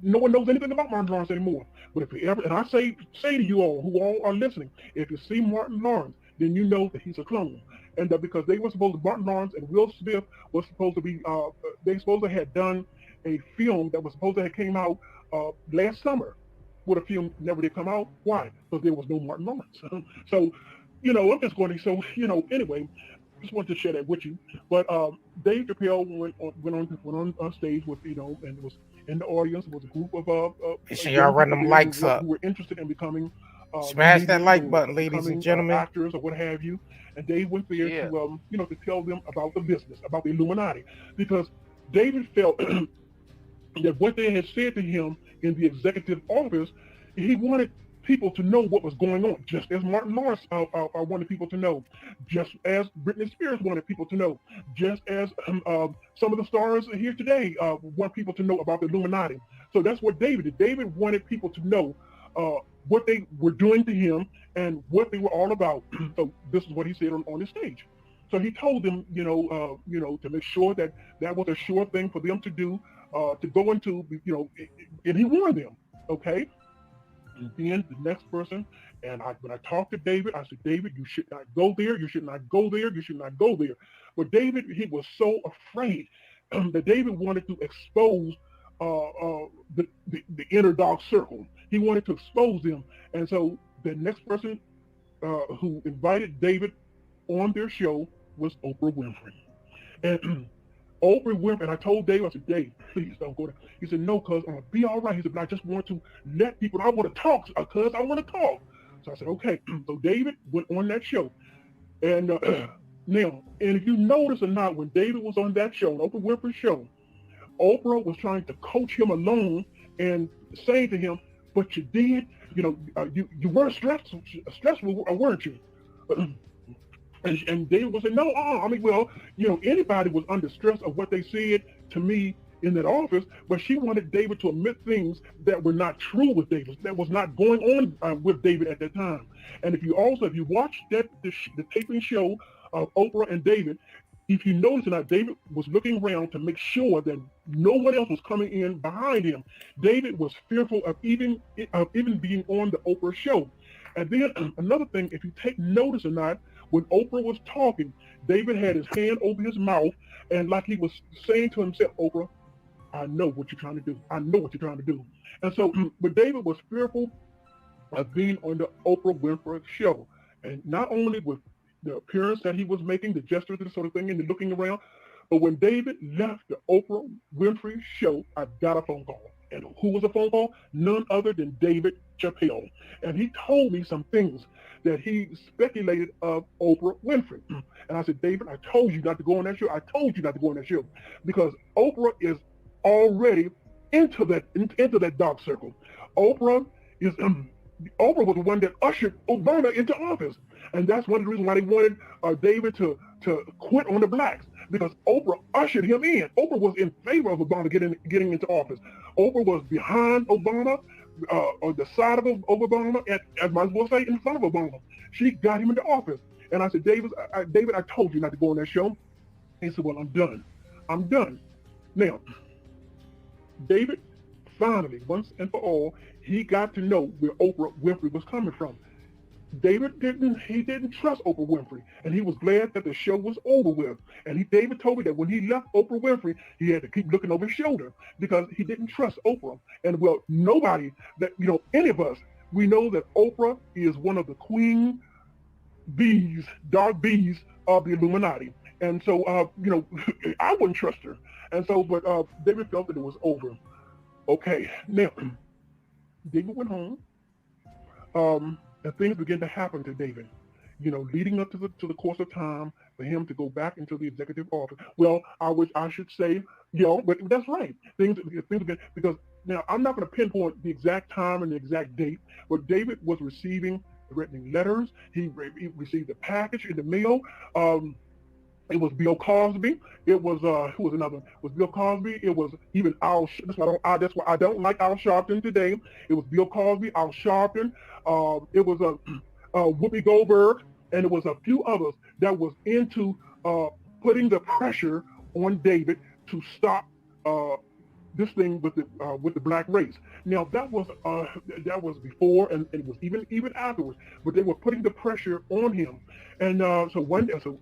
A: knows anything about Martin Lawrence anymore. But if you ever, and I say to you all who all are listening, if you see Martin Lawrence, then you know that he's a clone. And because they were supposed to, Martin Lawrence and Will Smith was supposed to be, they supposed to have done a film that was supposed to have came out last summer. But the film never did come out. Why? Because there was no Martin Lawrence. So, I'm just going to, anyway, just wanted to share that with you. But Dave Chappelle went on stage with, and it was in the audience. It was a group of
C: y'all run them likes up.
A: Who were interested in becoming
C: smash that like button, ladies and gentlemen,
A: actors or what have you. And Dave went there to to tell them about the business, about the Illuminati, because David felt that what they had said to him in the executive office, he wanted people to know what was going on, just as Martin Lawrence wanted people to know, just as Britney Spears wanted people to know, just as some of the stars here today want people to know about the Illuminati. So that's what David did. David wanted people to know what they were doing to him and what they were all about. So this is what he said on the stage. So he told them, to make sure that that was a sure thing for them to do, to go into, and he warned them, okay? And then the next person, and when I talked to David, I said, David, you should not go there. You should not go there. You should not go there. But David, he was so afraid that David wanted to expose the inner dark circle. He wanted to expose them. And so the next person who invited David on their show was Oprah Winfrey. And Oprah Winfrey, and I told Dave, I said, Dave, please don't go there. He said, no, cuz I'm going to be all right. He said, but I just want to let people, I want to talk, cuz I want to talk. So I said, okay. So David went on that show. And now, and if you notice or not, when David was on that show, Oprah Winfrey's show, Oprah was trying to coach him along and saying to him, but you did, you were stressful, weren't you? And David was saying, no, anybody was under stress of what they said to me in that office, but she wanted David to admit things that were not true with David, that was not going on with David at that time. And if you watch the taping show of Oprah and David, if you notice or not, David was looking around to make sure that no one else was coming in behind him. David was fearful of even being on the Oprah show. And then another thing, if you take notice or not, when Oprah was talking, David had his hand over his mouth, and like he was saying to himself, Oprah, I know what you're trying to do. I know what you're trying to do. And so, but David was fearful of being on the Oprah Winfrey show. And not only with the appearance that he was making, the gestures and sort of thing, and the looking around, but when David left the Oprah Winfrey show, I got a phone call. And who was the phone call? None other than David Chappelle. And he told me some things that he speculated of Oprah Winfrey. And I said, David, I told you not to go on that show. I told you not to go on that show because Oprah is already into that dark circle. Oprah was the one that ushered Obama into office. And that's one of the reasons why they wanted David to quit on the blacks, because Oprah ushered him in. Oprah was in favor of Obama getting into office. Oprah was behind Obama, on the side of Obama, and I might as well say in front of Obama. She got him into office. And I said, David, I told you not to go on that show. He said, well, I'm done. I'm done. Now, David finally, once and for all, he got to know where Oprah Winfrey was coming from. David didn't trust Oprah Winfrey, and he was glad that the show was over with. And David told me that when he left Oprah Winfrey, he had to keep looking over his shoulder because he didn't trust Oprah. And well, nobody that any of us, we know that Oprah is one of the queen bees, dark bees of the Illuminati. And so I wouldn't trust her. And so, but David felt that it was over. Okay, now David went home. And things began to happen to David, leading up to the course of time for him to go back into the executive office. Well, I should say, but that's right. Things began, because now I'm not going to pinpoint the exact time and the exact date, but David was receiving threatening letters. He received a package in the mail. It was Bill Cosby. It was who was another? It was Bill Cosby. It was even Al. That's why I don't like Al Sharpton today. It was Bill Cosby, Al Sharpton. It was Whoopi Goldberg, and it was a few others that was into putting the pressure on David to stop this thing with the black race. Now that was before, and it was even afterwards. But they were putting the pressure on him, and so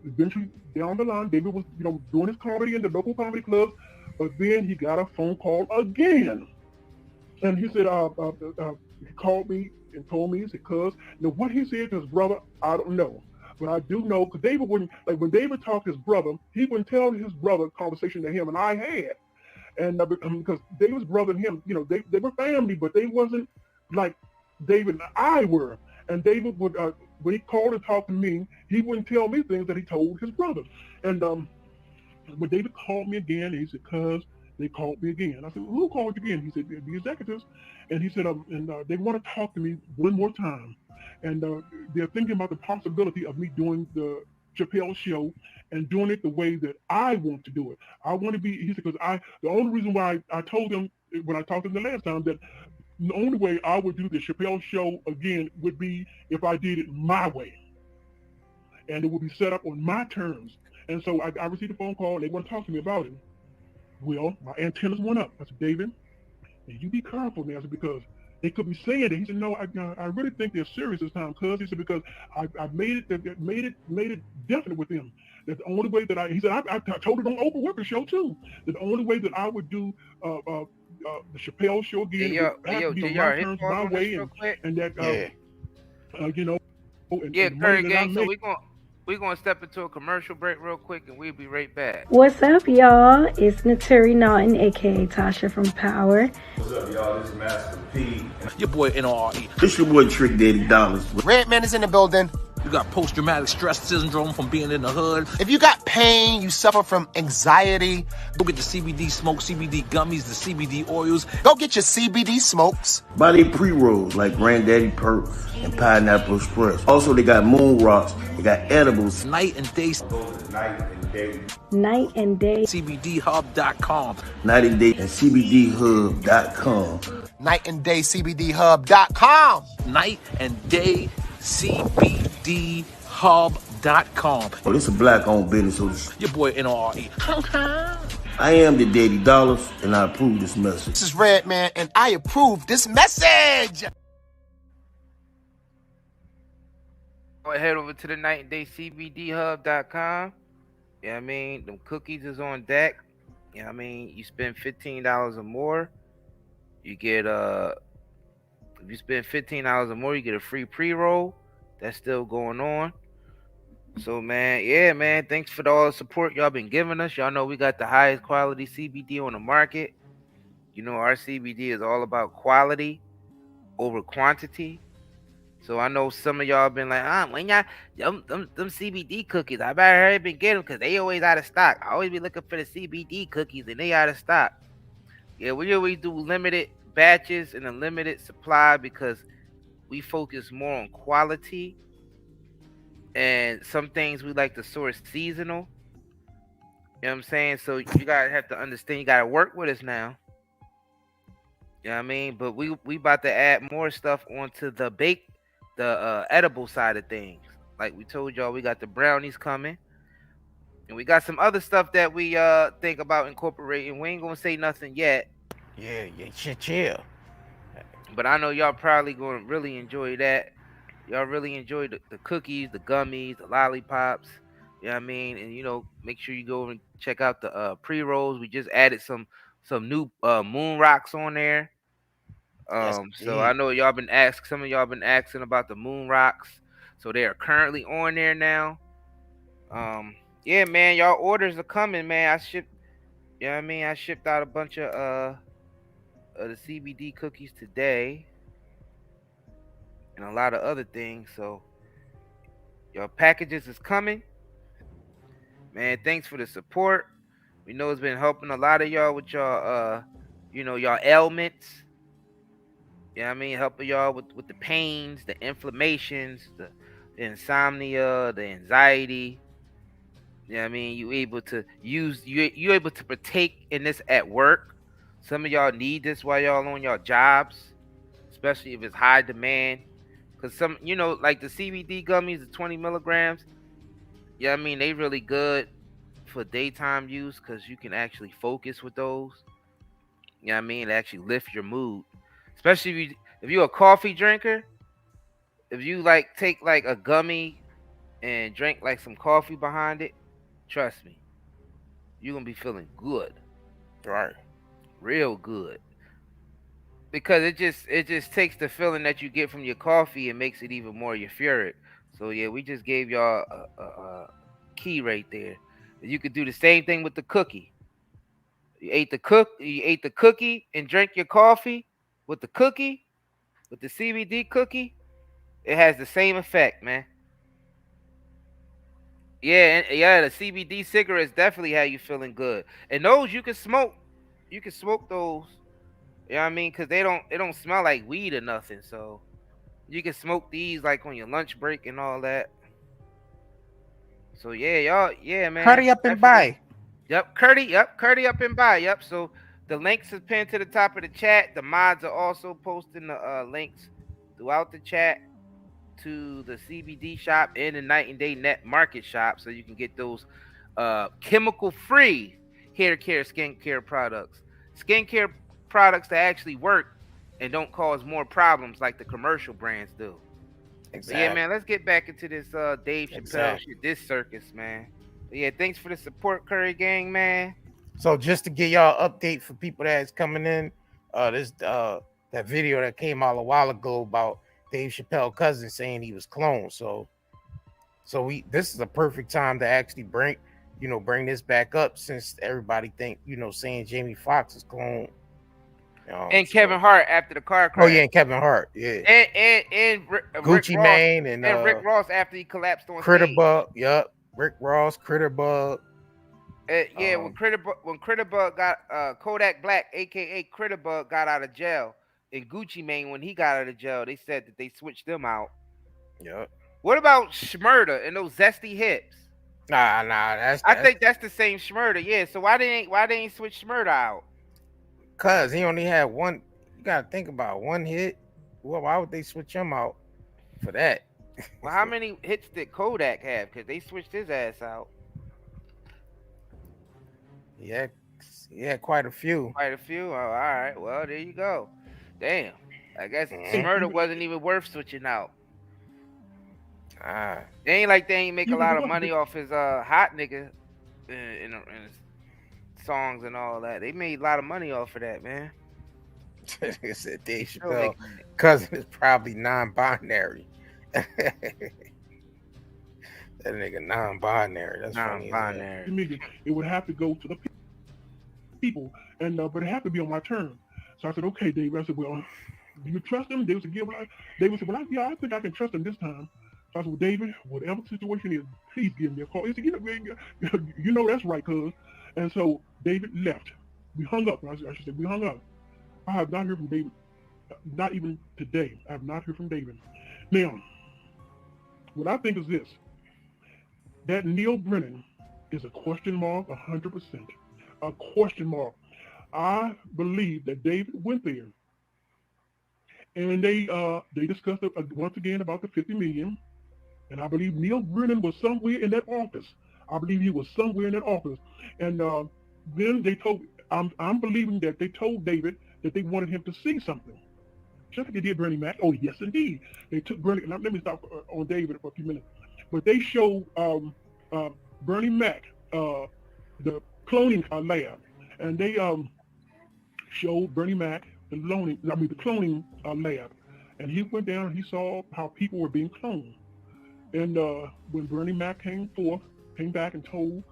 A: eventually down the line, David was doing his comedy in the local comedy clubs, but then he got a phone call again, and he said he called me and told me, he said, "Cuz," what he said to his brother, I don't know. But I do know, because David wouldn't, like when David talked to his brother, he wouldn't tell his brother a conversation that him and I had. And because David's brother and him, they were family, but they wasn't like David and I were. And David would, when he called and talked to me, he wouldn't tell me things that he told his brother. And when David called me again, he said, "Cuz, they called me again." I said, "Who called you again?" He said, "The executives." And he said, they want to talk to me one more time. And they're thinking about the possibility of me doing the Chappelle show and doing it the way that I want to do it. I want to be, he said, because the only reason why I told him when I talked to him the last time that the only way I would do the Chappelle show again would be if I did it my way. And it would be set up on my terms. And so I received a phone call and they want to talk to me about it. Well, my antennas went up. I said, "David, you be careful now," because they could be saying it. He said, "No, I really think they're serious this time, cuz." He said, "Because I made it definite with them. That the only way that he said, I told it on Oprah Winfrey show too, that the only way that I would do the Chappelle show again would have to be on my terms, my way, and that and
D: Curry Gang. So we're gonna step into a commercial break real quick, and we'll be right back.
I: What's up, y'all? It's Naturi Naughton, aka Tasha from Power.
H: What's up, y'all? This is Master P.
G: Your boy NRE.
H: This your boy Trick Daddy Dollars.
G: Redman is in the building. You got post-traumatic stress syndrome from being in the hood. If you got pain, you suffer from anxiety, go get the CBD smoke, CBD gummies, the CBD oils. Go get your CBD smokes.
H: Buy they pre-rolls like Granddaddy Perk and Pineapple Express. Also, they got moon rocks. They got edibles.
G: Night and day.
H: Night and day.
I: Night and day.
G: CBDHub.com.
H: Night and day and CBDHub.com.
G: Night and day CBDHub.com. Night and day CBDHub.com.
H: Oh, this is a black-owned business, so
G: your boy NRE.
H: I am the Daddy Dollars, and I approve this message.
G: This is Redman, and I approve this message.
D: Go head over to the Night and Day CBDHub.com. Yeah, I mean, them cookies is on deck. Yeah, I mean, you spend $15 or more, you get if you spend $15 or more, you get a free pre-roll. That's still going on. So, man, yeah, man, thanks for all the support y'all been giving us. Y'all know we got the highest quality CBD on the market. Our CBD is all about quality over quantity. So I know some of y'all been like, when y'all, them CBD cookies, I better hurry up and get them because they always out of stock. I always be looking for the CBD cookies and they out of stock. Yeah, we always do limited batches and a limited supply because we focus more on quality, and some things we like to source seasonal. You know what I'm saying? So you gotta have to understand, you gotta work with us now. You know what I mean? But we about to add more stuff onto the edible side of things. Like we told y'all, we got the brownies coming, and we got some other stuff that we think about incorporating. We ain't gonna say nothing yet,
C: Yeah, chill.
D: But I know y'all probably going to really enjoy that. Y'all really enjoy the cookies, the gummies, the lollipops. You know what I mean? And make sure you go and check out the pre-rolls. We just added some new moon rocks on there. So I know some of y'all been asking about the moon rocks. So they are currently on there now. Yeah, man, y'all orders are coming, man. I shipped out a bunch of the CBD cookies today and a lot of other things. So your packages is coming. Man, thanks for the support. We know it's been helping a lot of y'all with y'all y'all ailments. You know what I mean? Helping y'all with the pains, the inflammations, the insomnia, the anxiety. You know what I mean? You able to partake in this at work. Some of y'all need this while y'all on your jobs, especially if it's high demand. Cause some, like the CBD gummies, the 20 milligrams. Yeah, I mean they really good for daytime use because you can actually focus with those. You know what I mean? They actually lift your mood, especially if you're a coffee drinker. If you take a gummy and drink some coffee behind it, trust me, you're gonna be feeling good,
C: right?
D: Real good. Because it just takes the feeling that you get from your coffee and makes it even more euphoric. So yeah, we just gave y'all a key right there. You could do the same thing with the cookie. You ate the cookie and drank your coffee with the cookie, with the CBD cookie. It has the same effect, man. Yeah, the CBD cigarettes definitely have you feeling good. And those you can smoke. You can smoke those. You know what I mean? Because they don't smell like weed or nothing. So you can smoke these on your lunch break and all that. So yeah, y'all, yeah, man.
C: Hurry up and buy.
D: Yep, Curdy up and buy. Yep. So the links is pinned to the top of the chat. The mods are also posting the links throughout the chat to the CBD shop and the Night and Day Net Market shop, so you can get those chemical-free hair care, skincare products. Skincare products that actually work and don't cause more problems like the commercial brands do. Exactly. Yeah, man, let's get back into this Dave Chappelle shit, this circus, man. But yeah, thanks for the support, Curry Gang, man.
C: So just to get y'all update for people that's coming in, that video that came out a while ago about Dave Chappelle cousin saying he was cloned. So this is a perfect time to actually bring this back up, since everybody think saying Jamie Foxx is cloned.
D: And Kevin Hart after the car crash.
C: Oh yeah, and Kevin Hart, yeah.
D: And
C: Gucci
D: Rick
C: Mane
D: and Rick Ross after he collapsed on
C: Critter
D: stage.
C: Bug, yep. Rick Ross, Critter Bug.
D: When Critter Bug got Kodak Black, aka Critter Bug, got out of jail, and Gucci Mane, when he got out of jail, they said that they switched them out.
C: Yep.
D: What about Schmurda and those zesty hips?
C: Nah,
D: I think that's the same Schmurda. Yeah. So why they ain't switch Schmurda out?
C: Cause he only had one. You gotta think about one hit. Well, why would they switch him out for that?
D: Well, how many hits did Kodak have? Because they switched his ass out.
C: Yeah, quite a few.
D: Quite a few. Oh, all right. Well, there you go. Damn. I guess Schmurda wasn't even worth switching out. They ain't like they ain't make a lot of money off his hot nigga in his songs and all that. They made a lot of money off of that, man.
C: It said Dave Chappelle cousin is probably non-binary. That nigga non-binary. That's
A: non-binary. It would have to go to the people, and but it had to be on my terms. So I said, okay, Dave. I said, well, do you trust him? David said, yeah. David said, well, I think I can trust him this time. So I said, well, David, whatever the situation is, please give me a call. He said, you know that's right, cuz. And so David left. We hung up. I should say we hung up. I have not heard from David. Not even today. I have not heard from David. Now, what I think is this. That Neil Brennan is a question mark, 100%. A question mark. I believe that David went there. And they discussed it once again about the $50 million. And I believe Neil Brennan was somewhere in that office. I believe he was somewhere in that office. And then they told, I'm believing that they told David that they wanted him to see something. Just like they did Bernie Mac. Oh, yes, indeed. They took Bernie. Now, let me stop on David for a few minutes. But they showed Bernie Mac the cloning lab, and they showed Bernie Mac the cloning lab, and he went down and he saw how people were being cloned. And when Bernie Mac came back and told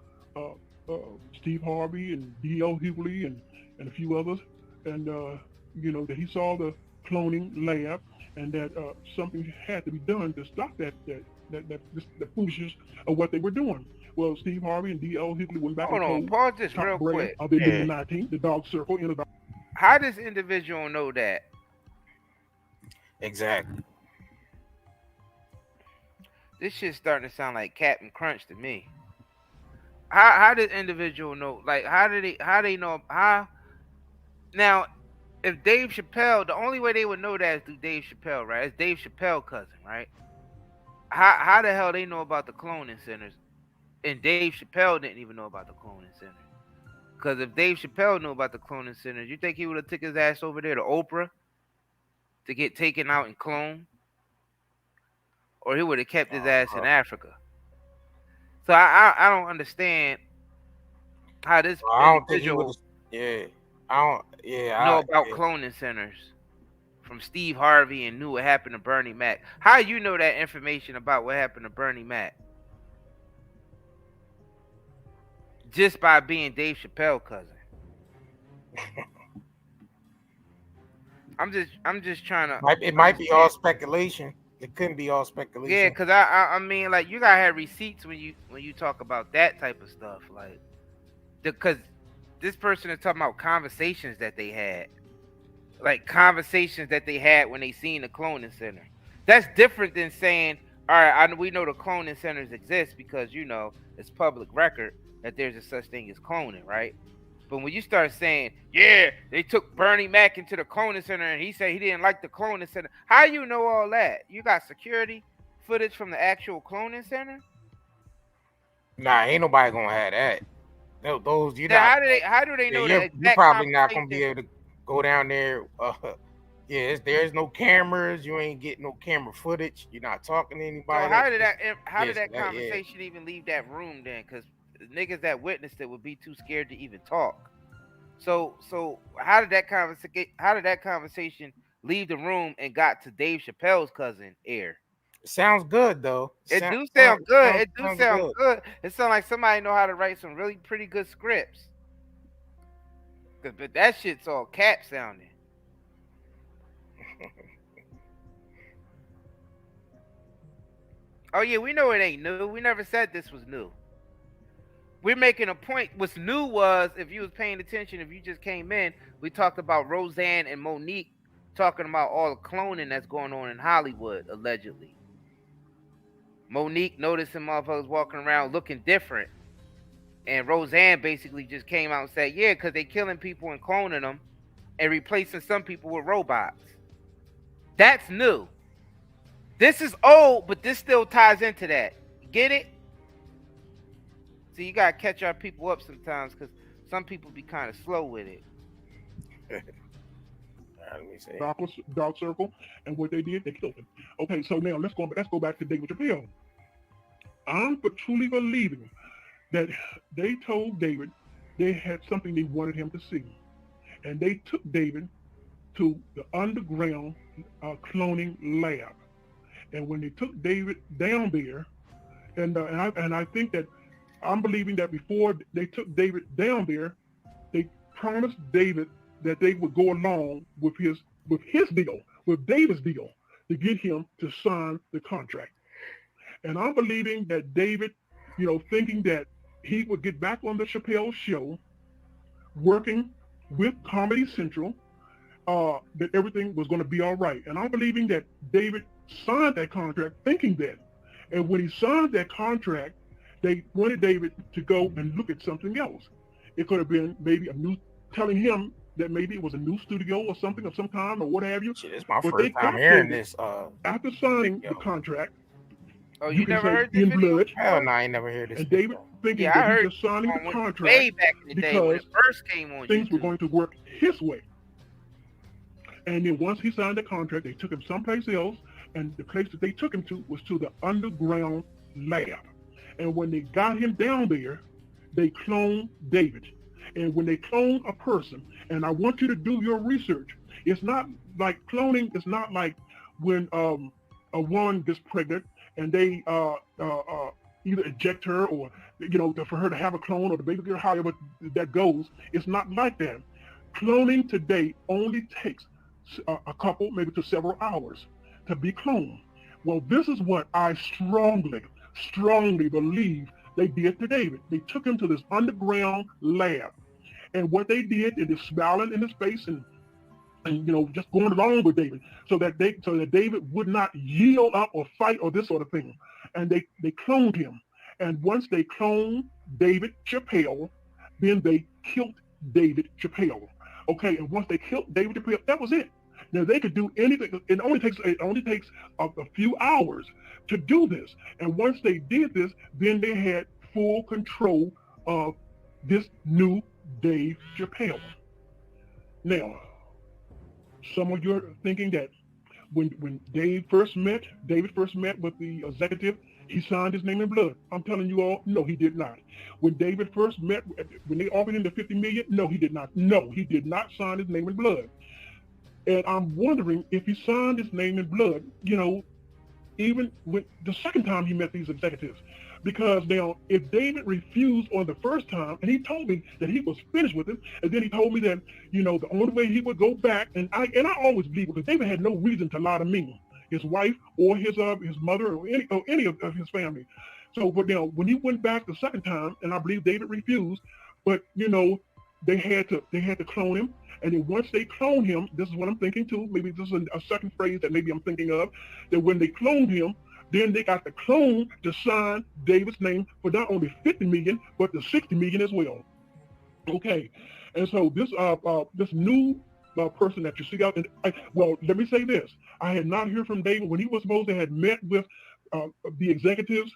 A: Steve Harvey and D.L. Hughley and a few others, and that he saw the cloning lab, and that something had to be done to stop the foolishness of what they were doing. Well, Steve Harvey and D.L. Hughley went back and told
D: pause this real quick.
A: Of the Illuminati, the Dog Circle, in the Dog.
D: How does individual know that?
C: Exactly.
D: This shit's starting to sound like Captain Crunch to me. How did individual know? Like, how they know? How? Now, if Dave Chappelle, the only way they would know that is through Dave Chappelle, right? It's Dave Chappelle cousin, right? How the hell they know about the cloning centers? And Dave Chappelle didn't even know about the cloning center. Because if Dave Chappelle knew about the cloning centers, you think he would have took his ass over there to Oprah to get taken out and cloned? Or he would have kept his ass in Africa. So I don't understand how this individual know about cloning centers from Steve Harvey and knew what happened to Bernie Mac. How you know that information about what happened to Bernie Mac? Just by being Dave Chappelle cousin. I'm just trying to.
C: It might be all speculation. It couldn't be all speculation.
D: Yeah, because I mean, like, you gotta have receipts when you talk about that type of stuff, like, because this person is talking about conversations that they had, like conversations that they had when they seen the cloning center. That's different than saying, all right, we know the cloning centers exist because it's public record that there's a such thing as cloning, right? But when you start saying, yeah, they took Bernie Mac into the cloning center and he said he didn't like the cloning center. How you know all that? You got security footage from the actual cloning center?
C: Nah, ain't nobody gonna have that. Those you know.
D: How do they know that?
C: You're probably not gonna be able to go down there. There's no cameras. You ain't getting no camera footage. You're not talking to anybody.
D: So how did that conversation even leave that room then? Because niggas that witnessed it would be too scared to even talk. So how did that conversation leave the room and got to Dave Chappelle's cousin ear?
C: It sounds good though.
D: It do sound good. It sounds like somebody know how to write some really pretty good scripts. But that shit's all cap sounding. Oh yeah, we know it ain't new. We never said this was new. We're making a point. What's new was, if you was paying attention, if you just came in, we talked about Roseanne and Monique talking about all the cloning that's going on in Hollywood, allegedly. Monique noticing motherfuckers walking around looking different. And Roseanne basically just came out and said, yeah, because they killing people and cloning them and replacing some people with robots. That's new. This is old, but this still ties into that. Get it? So you gotta catch our people up sometimes, because some people be kind of slow with it.
C: Let me see.
A: Dog Circle, and what they did, they killed him. Okay, so now let's go back to David Chappelle. I'm truly believing that they told David they had something they wanted him to see, and they took David to the underground cloning lab. And when they took David down there, and I think that I'm believing that before they took David down there, they promised David that they would go along with his deal, with David's deal, to get him to sign the contract. And I'm believing that David, thinking that he would get back on the Chappelle show, working with Comedy Central, that everything was going to be all right. And I'm believing that David signed that contract thinking that. And when he signed that contract, they wanted David to go and look at something else. It could have been maybe telling him that maybe it was a new studio or something of some kind or what have you.
C: Shit, it's my first time hearing this.
A: After signing the contract.
D: Oh, you never heard this video?
C: Hell no, I ain't never heard this.
A: And David thinking that he was signing the contract
D: way back in the day when it first came on
A: things
D: YouTube.
A: were going to work his way. And then once he signed the contract, they took him someplace else, and the place that they took him to was to the underground lab. And when they got him down there, they cloned David. And when they clone a person, and I want you to do your research, it's not like cloning. It's not like when a woman gets pregnant and they either eject her or, for her to have a clone or the baby girl, however that goes. It's not like that. Cloning today only takes a couple, maybe to several hours to be cloned. Well, this is what I strongly believe they did to David. They took him to this underground lab. And what they did is just smiling in his face and just going along with David so that David would not yield up or fight or this sort of thing. And they cloned him. And once they cloned David Chappelle, then they killed David Chappelle. Okay, and once they killed David Chappelle, that was it. Now they could do anything. It only takes a few hours to do this. And once they did this, then they had full control of this new Dave Chappelle. Now, some of you are thinking that when David first met with the executive, he signed his name in blood. I'm telling you all, no, he did not. When David first met, when they offered him the $50 million, no, he did not. No, he did not sign his name in blood. And I'm wondering if he signed his name in blood, even when the second time he met these executives. Because now, if David refused on the first time, and he told me that he was finished with him, and then he told me that, the only way he would go back, and I always believe, because David had no reason to lie to me, his wife, or his mother, or any of his family. So, but now, when he went back the second time, and I believe David refused, but they had to clone him. And then once they cloned him, this is what I'm thinking too, maybe this is a second phrase that maybe I'm thinking of, that when they cloned him, then they got the clone to sign David's name for not only $50 million, but the $60 million as well. Okay, and so this new person that you see out, let me say this: I had not heard from David when he was supposed to have met with the executives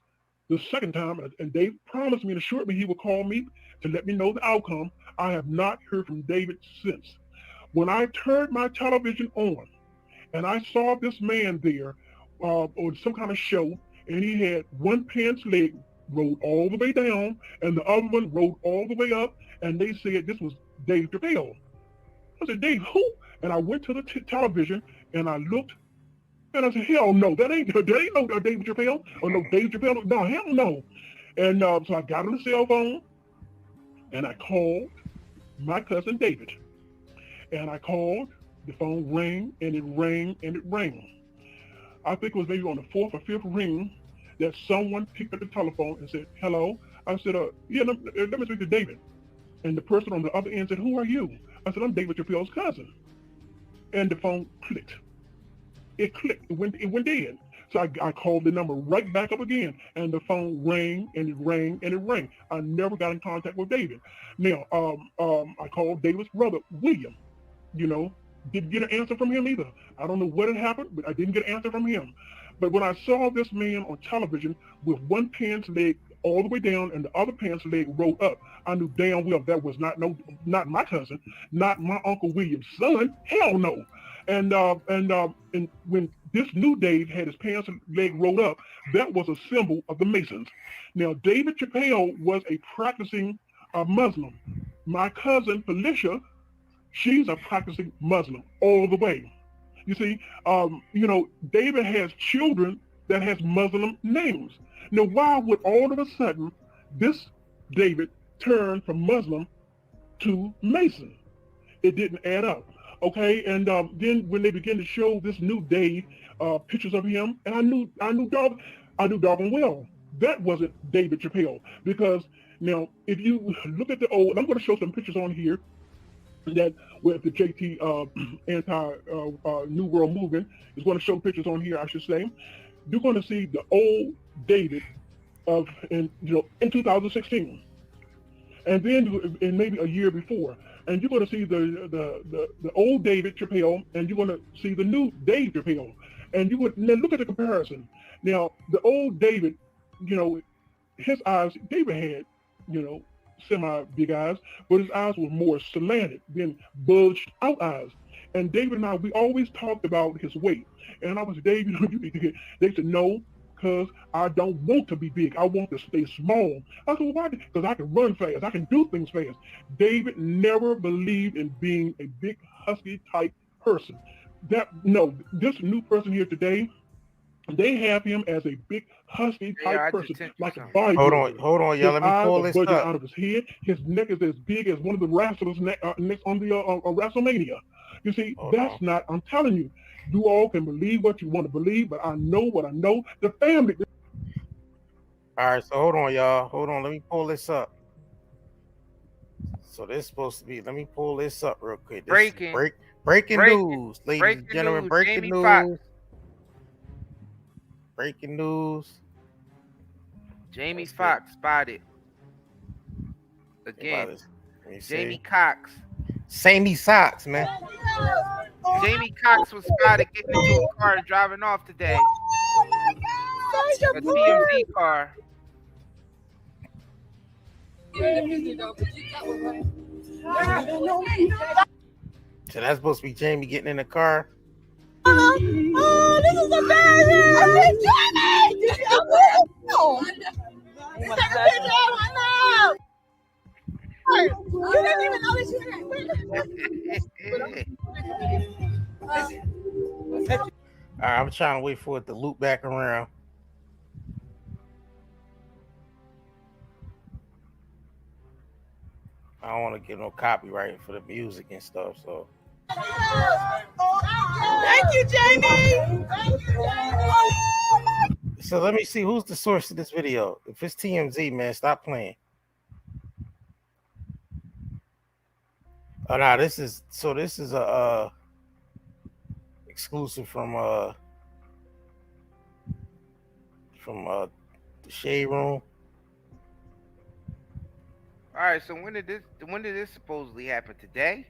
A: the second time, and Dave promised me and assured me he would call me to let me know the outcome. I have not heard from David since. When I turned my television on, and I saw this man there on some kind of show, and he had one pants leg rolled all the way down, and the other one rolled all the way up, and they said this was Dave Chappelle. I said, Dave, who? And I went to the television, and I looked, and I said, hell no, that ain't no Dave Chappelle, or no Dave Chappelle, no, hell no. And so I got on the cell phone, and I called my cousin David. And I called, the phone rang, and it rang, and it rang. I think it was maybe on the fourth or fifth ring that someone picked up the telephone and said, hello. I said, yeah, let me speak to David. And the person on the other end said, who are you? I said, I'm David Chappelle's cousin. And the phone clicked. It clicked, it went dead. So I called the number right back up again, and the phone rang, and it rang, and it rang. I never got in contact with David. Now, I called David's brother, William, didn't get an answer from him either. I don't know what had happened, but I didn't get an answer from him. But when I saw this man on television with one pants leg all the way down and the other pants leg rolled up, I knew damn well that was not my cousin, not my Uncle William's son. Hell no. And when this new Dave had his pants leg rolled up, that was a symbol of the Masons. Now, David Chappelle was a practicing Muslim. My cousin Felicia, she's a practicing Muslim all the way. You see, David has children that has Muslim names. Now, why would all of a sudden this David turn from Muslim to Mason? It didn't add up. Okay, and then when they began to show this new Dave pictures of him, and I knew doggone well that wasn't David Chappelle, because now if you look at the old, I'm going to show some pictures on here that with the JT anti New World movement is going to show pictures on here, I should say. You're going to see the old David in 2016, and then and maybe a year before. And you're going to see the old David Chappelle, and you're going to see the new Dave Chappelle. And you would now look at the comparison. Now, the old David, his eyes, David had, semi-big eyes, but his eyes were more slanted than bulged out eyes. And David and I, we always talked about his weight. And I was, David, they said, no, because I don't want to be big. I want to stay small. I said, well, why? Because I can run fast. I can do things fast. David never believed in being a big, husky type person. This new person here today, they have him as a big, husky type person, like a bodybuilder.
C: Hold on, y'all. Let me pull this
A: budget
C: up.
A: out of his head. His neck is as big as one of the wrestlers next on the WrestleMania. You see, that's not. I'm telling you, you all can believe what you want to believe, but I know what I know. The family.
C: All right, so hold on, y'all. Hold on. Let me pull this up. So this is supposed to be. Let me pull this up real quick. Breaking news, ladies and gentlemen. Breaking news.
D: Foxx.
C: Breaking news.
D: Jamie Foxx spotted again. Jamie Cox.
C: Sammy Socks, man.
D: Jamie Cox was spotted getting into a car and driving off today. A TMZ car.
C: So that's supposed to be Jamie getting in the car.
R: Oh, this is amazing! I said, Jamie! Did you take a picture of my mouth! You didn't even know that
C: All right, I'm trying to wait for it to loop back around. I don't want to get no copyright for the music and stuff, so.
R: Thank you, Jamie! Thank you, Jamie!
C: So let me see who's the source of this video. If it's TMZ, man, stop playing. Oh no, this is a exclusive from the Shade Room.
D: All right, so when did this supposedly happen? Today?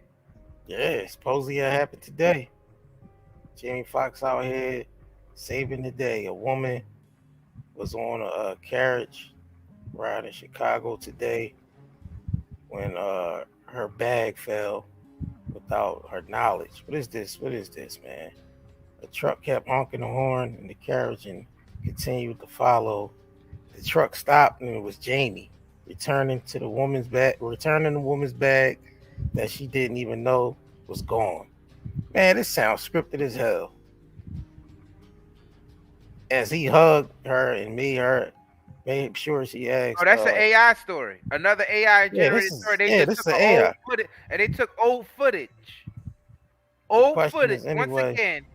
C: Yeah, supposedly it happened today. Jamie Foxx out here saving the day. A woman was on a carriage ride in Chicago today when her bag fell without her knowledge. What is this? What is this, man? The truck kept honking the horn in the carriage and continued to follow. The truck stopped and it was Jamie returning the woman's bag that she didn't even know was gone. Man, this sounds scripted as hell. As he hugged her and made made sure she asked.
D: Oh, that's an AI story. Another AI generated story. They
C: this
D: just
C: is
D: took
C: AI.
D: old footage, and they took old footage. Old footage,
C: anyway,
D: once again,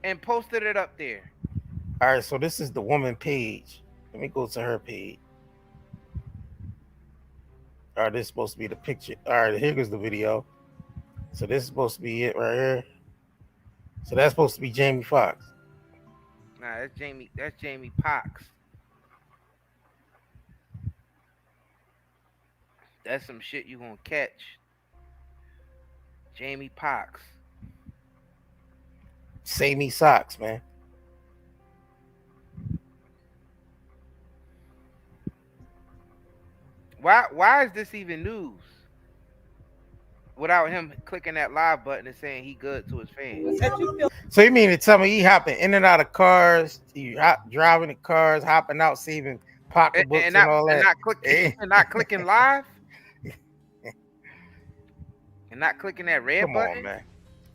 D: and posted it up there.
C: All right, so this is the woman page. Let me go to her page. All right, this is supposed to be the picture. All right, here goes the video. So this is supposed to be it right here. So that's supposed to be Jamie Foxx.
D: Nah, that's Jamie Foxx. That's some shit you gonna catch. Jamie Foxx.
C: Sammy Socks, man.
D: Why is this even news? Without him clicking that live button and saying he good to his fans.
C: So you mean to tell me he hopping in and out of cars, driving the cars, hopping out, saving pocketbooks and all that,
D: and not clicking live, and not clicking that red
C: Come
D: button?
C: on, man.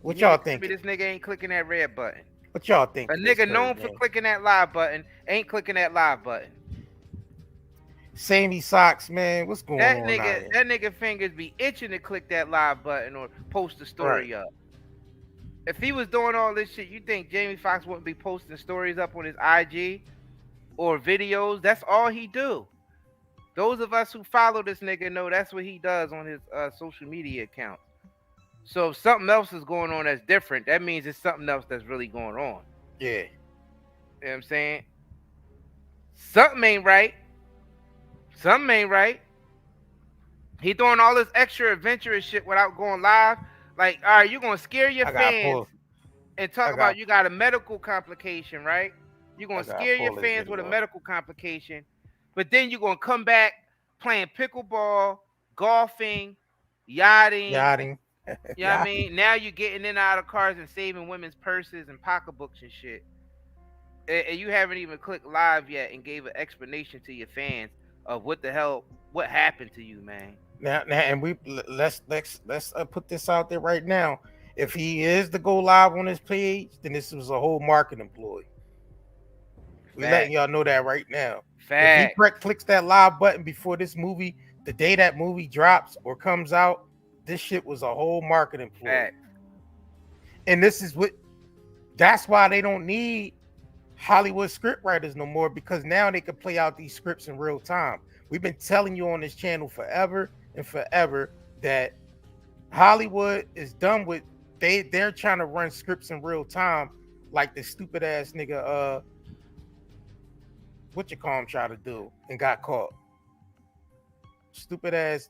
C: What y'all think?
D: This nigga ain't clicking that red button.
C: What y'all think?
D: A nigga known for clicking that live button ain't clicking that live button.
C: Sammy Socks, man. What's going on?
D: That nigga fingers be itching to click that live button or post the story up. If he was doing all this shit, you think Jamie Foxx wouldn't be posting stories up on his IG or videos? That's all he do. Those of us who follow this nigga know that's what he does on his social media account. So if something else is going on that's different, that means it's something else that's really going on.
C: Yeah.
D: You know what I'm saying? Something ain't right. Something ain't right. He doing all this extra adventurous shit without going live. Like, all right, you're going to scare your fans and talk about you got a medical complication, right? You're going to scare your fans with a medical complication. But then you're going to come back playing pickleball, golfing, yachting, You know what I mean? Now you're getting in and out of cars and saving women's purses and pocketbooks and shit. And you haven't even clicked live yet and gave an explanation to your fans of what the hell, what happened to you, man.
C: Now, and let's put this out there right now. If he is to go live on his page, then this was a whole marketing ploy. We're letting y'all know that right now. If he clicks that live button before this movie, the day that movie drops or comes out, this shit was a whole marketing ploy. And this is that's why they don't need Hollywood script writers no more, because now they can play out these scripts in real time. We've been telling you on this channel forever and forever that Hollywood is done with, they're trying to run scripts in real time like the stupid ass nigga what you call him try to do and got caught. Stupid ass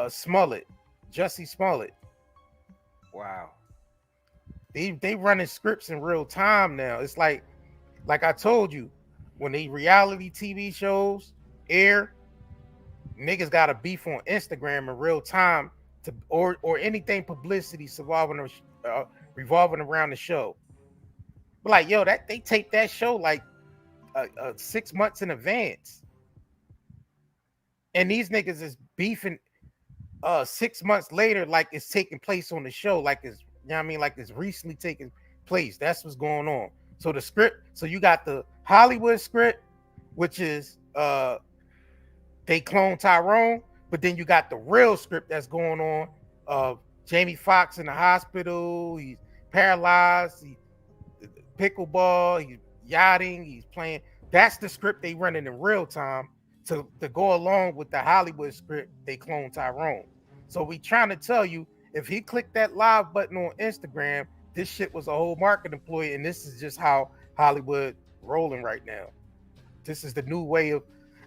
C: Smollett, Jussie Smollett.
D: Wow.
C: They running scripts in real time now. It's like I told you, when the reality TV shows air, niggas got a beef on Instagram in real time to or anything publicity revolving around the show. But like, yo, that they tape that show like 6 months in advance, and these niggas is beefing 6 months later, like it's taking place on the show, like it's, you know what I mean, like it's recently taking place. That's what's going on. So the script, so you got the Hollywood script, which is they clone Tyrone, but then you got the real script that's going on of Jamie Foxx in the hospital, he's paralyzed, he's pickleball, he's yachting, he's playing. That's the script they running in real time to go along with the Hollywood script they clone Tyrone. So we trying to tell you, if he clicked that live button on Instagram, this shit was a whole marketing ploy, and this is just how Hollywood rolling right now. This is the new way of.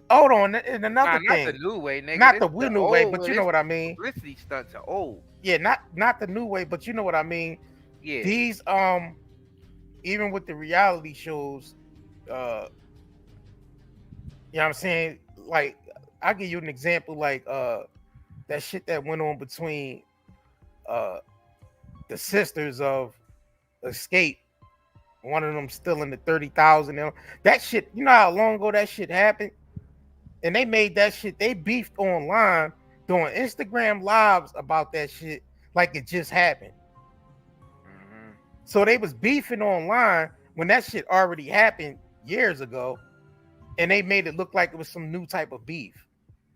C: Hold on, and another thing.
D: Not the new way, nigga.
C: Not the new way, but you know what I mean.
D: Publicity stunts are old.
C: Yeah, not the new way, but you know what I mean.
D: Yeah.
C: These even with the reality shows, you know what I'm saying? Like, I'll give you an example, like that shit that went on between the sisters of Escape. One of them still in the 30,000. That shit, you know how long ago that shit happened? And they made that shit, they beefed online doing Instagram lives about that shit like it just happened.
D: Mm-hmm.
C: So they was beefing online when that shit already happened years ago, and they made it look like it was some new type of beef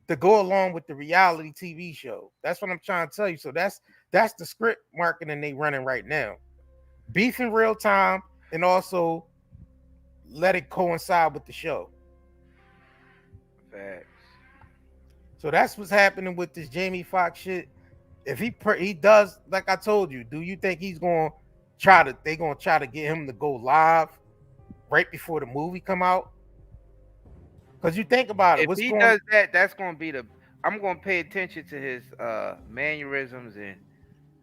C: to go along with the reality TV show. That's what I'm trying to tell you. So that's the script marketing they running right now. Beef in real time, and also let it coincide with the show.
D: Facts.
C: So that's what's happening with this Jamie Foxx shit. If he does, like I told you, do you think he's gonna try to get him to go live right before the movie come out? Because you think about it,
D: if he does that, that's gonna be I'm gonna pay attention to his mannerisms and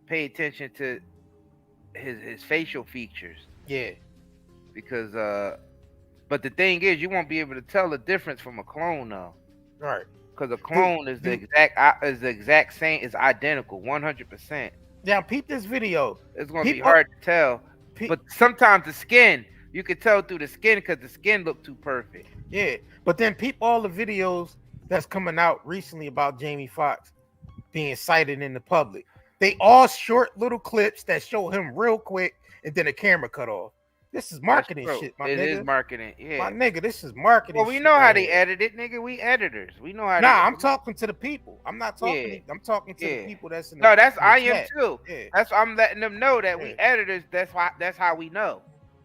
D: pay attention to his facial features.
C: Yeah.
D: Because but the thing is, you won't be able to tell the difference from a clone though.
C: Right.
D: Because a clone is the exact same, is identical, 100%.
C: Yeah, peep this video.
D: It's gonna be hard to tell. But sometimes the skin, you can tell through the skin because the skin look too perfect.
C: Yeah, but then peep all the videos that's coming out recently about Jamie Foxx being cited in the public. They all short little clips that show him real quick, and then the camera cut off. This is marketing shit, my nigga.
D: It is marketing, yeah.
C: My nigga, this is marketing.
D: Well, we know how they edit it, nigga. We editors. We know how.
C: Nah, I'm talking to the people. I'm not talking.
D: Yeah.
C: I'm talking to the people that's in the.
D: No, that's
C: in the
D: I am
C: chat.
D: too.
C: Yeah.
D: That's I'm letting them know that we editors. That's how we know,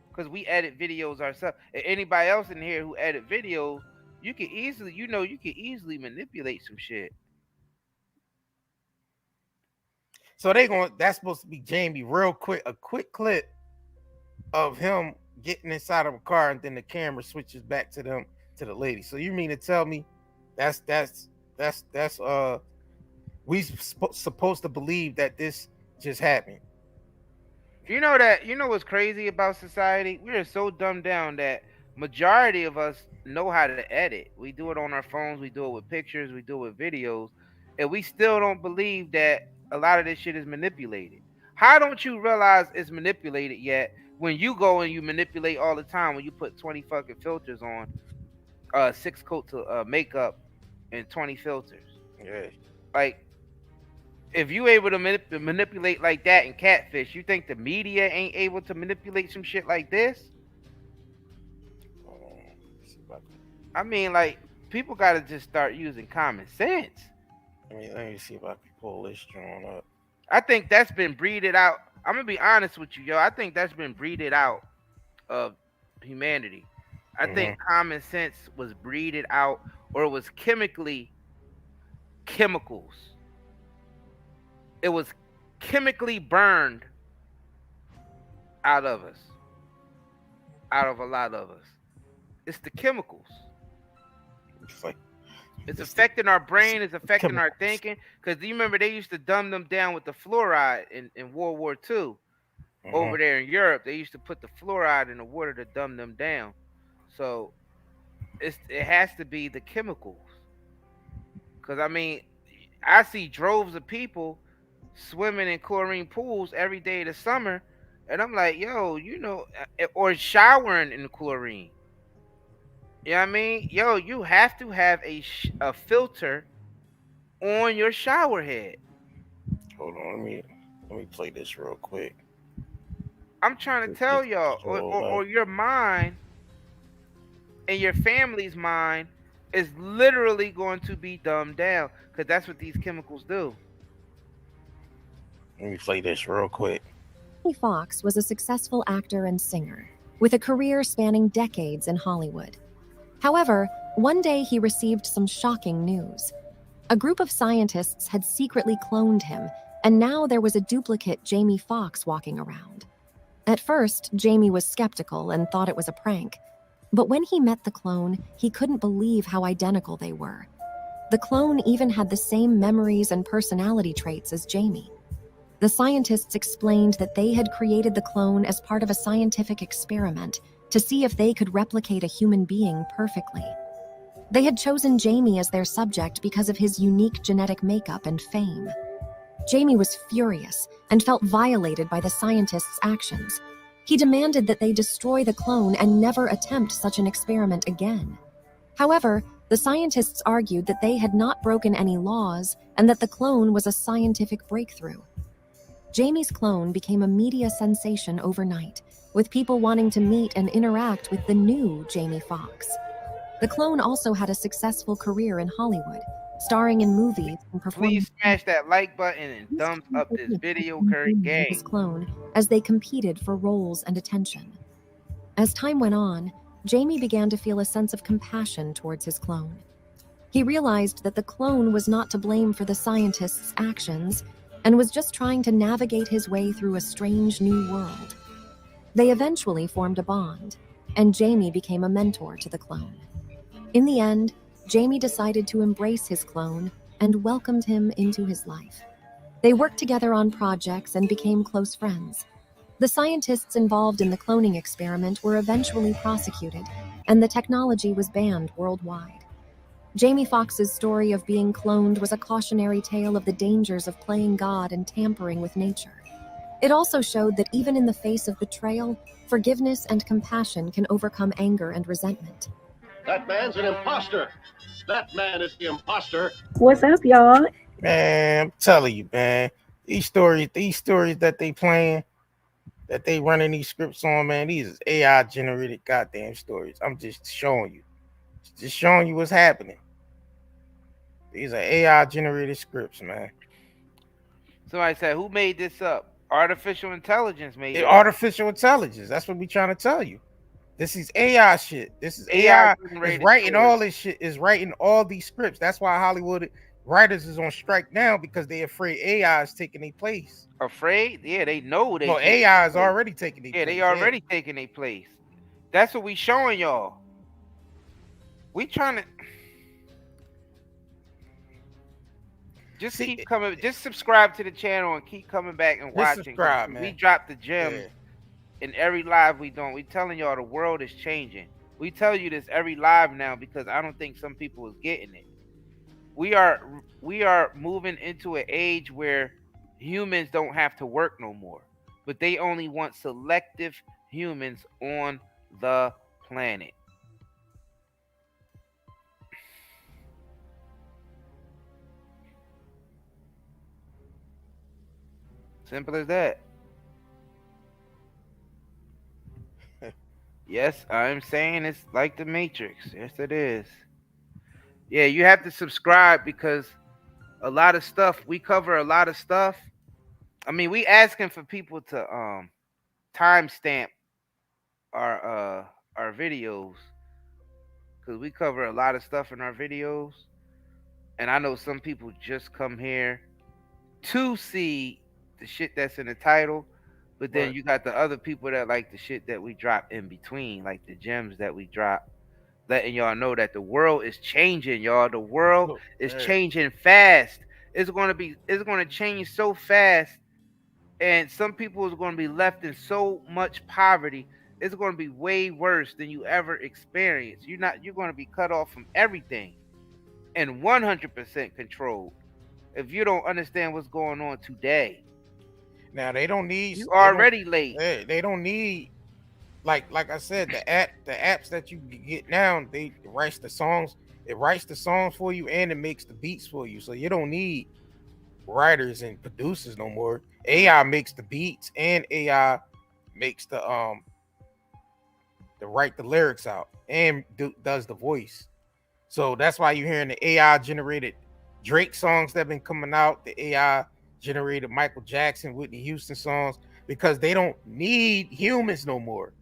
D: because we edit videos ourselves. And anybody else in here who edit videos, you can easily manipulate some shit.
C: So that's supposed to be Jamie real quick, a quick clip of him getting inside of a car, and then the camera switches back to the lady. So you mean to tell me that's we supposed to believe that this just happened?
D: You know what's crazy about society? We are so dumbed down that majority of us know how to edit. We do it on our phones, we do it with pictures, we do it with videos, and we still don't believe that a lot of this shit is manipulated. How don't you realize it's manipulated yet when you go and you manipulate all the time when you put 20 fucking filters on, 6 coats of makeup and 20 filters?
C: Yeah.
D: Like, if you able to manipulate like that in Catfish, you think the media ain't able to manipulate some shit like this? I mean, like, people got to just start using common sense.
C: Let me see if I can pull this joint up.
D: I think that's been breeded out. I'm gonna be honest with you, yo. I think that's been breeded out of humanity. I think common sense was breeded out, or it was chemicals. It was chemically burned out of us, out of a lot of us. It's the chemicals. It's affecting our brain. It's affecting our thinking. Because do you remember they used to dumb them down with the fluoride in World War II? Over there in Europe, they used to put the fluoride in the water to dumb them down. So it has to be the chemicals. Because, I mean, I see droves of people swimming in chlorine pools every day of the summer. And I'm like, yo, you know, or showering in chlorine. You know what I mean? Yo, you have to have a filter on your shower head.
C: Hold on, let me play this real quick.
D: I'm trying to tell y'all, or your mind and your family's mind is literally going to be dumbed down, because that's what these chemicals do.
C: Let me play this real quick.
E: Foxx was a successful actor and singer, with a career spanning decades in Hollywood. However, one day he received some shocking news. A group of scientists had secretly cloned him, and now there was a duplicate Jamie Foxx walking around. At first, Jamie was skeptical and thought it was a prank. But when he met the clone, he couldn't believe how identical they were. The clone even had the same memories and personality traits as Jamie. The scientists explained that they had created the clone as part of a scientific experiment to see if they could replicate a human being perfectly. They had chosen Jamie as their subject because of his unique genetic makeup and fame. Jamie was furious and felt violated by the scientists' actions. He demanded that they destroy the clone and never attempt such an experiment again. However, the scientists argued that they had not broken any laws and that the clone was a scientific breakthrough. Jamie's clone became a media sensation overnight, with people wanting to meet and interact with the new Jamie Foxx. The clone also had a successful career in Hollywood, starring in movies and performing.
D: Please smash that like button and thumbs up this video, Curry Gang.
E: His clone as they competed for roles and attention. As time went on, Jamie began to feel a sense of compassion towards his clone. He realized that the clone was not to blame for the scientists' actions and was just trying to navigate his way through a strange new world. They eventually formed a bond, and Jamie became a mentor to the clone. In the end, Jamie decided to embrace his clone and welcomed him into his life. They worked together on projects and became close friends. The scientists involved in the cloning experiment were eventually prosecuted, and the technology was banned worldwide. Jamie Foxx's story of being cloned was a cautionary tale of the dangers of playing God and tampering with nature. It also showed that even in the face of betrayal, forgiveness and compassion can overcome anger and resentment.
J: That man's an imposter. That man is the imposter.
I: What's up, y'all?
C: Man, I'm telling you, man. These stories that they playing, that they running these scripts on, man, these is AI generated goddamn stories. I'm just showing you what's happening. These are AI generated scripts, man.
D: Somebody said, who made this up? Artificial intelligence made it.
C: Artificial intelligence. That's what we trying to tell you. This is AI shit. This is AI is writing all this shit, is writing all these scripts. That's why Hollywood writers is on strike now, because they're afraid AI is taking their place.
D: Afraid? Yeah, they know they.
C: No, AI is already taking their place.
D: Yeah, they already taking their place. That's what we showing y'all. We trying to just keep coming. Just subscribe to the channel and keep coming back and watching.
C: Subscribe, man.
D: We drop the gems in every live we doing. We telling y'all the world is changing. We tell you this every live now because I don't think some people is getting it. We are moving into an age where humans don't have to work no more, but they only want selective humans on the planet. Simple as that. Yes, I'm saying it's like the Matrix. Yes, it is. Yeah, you have to subscribe because a lot of stuff, we cover a lot of stuff. I mean, we asking for people to timestamp our videos because we cover a lot of stuff in our videos. And I know some people just come here to see the shit that's in the title, but then you got the other people that like the shit that we drop in between, like the gems that we drop, letting y'all know that the world is changing, y'all. The world is changing fast. It's going to change so fast, and some people is going to be left in so much poverty. It's going to be way worse than you ever experienced. You're going to be cut off from everything and 100% controlled. If you don't understand what's going on today,
C: now they don't need.
D: You already late.
C: They don't need, like I said, the apps that you get now. They writes the songs. It writes the songs for you and it makes the beats for you. So you don't need writers and producers no more. AI makes the beats and AI makes the write the lyrics out and does the voice. So that's why you're hearing the AI generated Drake songs that have been coming out, the AI generated Michael Jackson, Whitney Houston songs, because they don't need humans no more.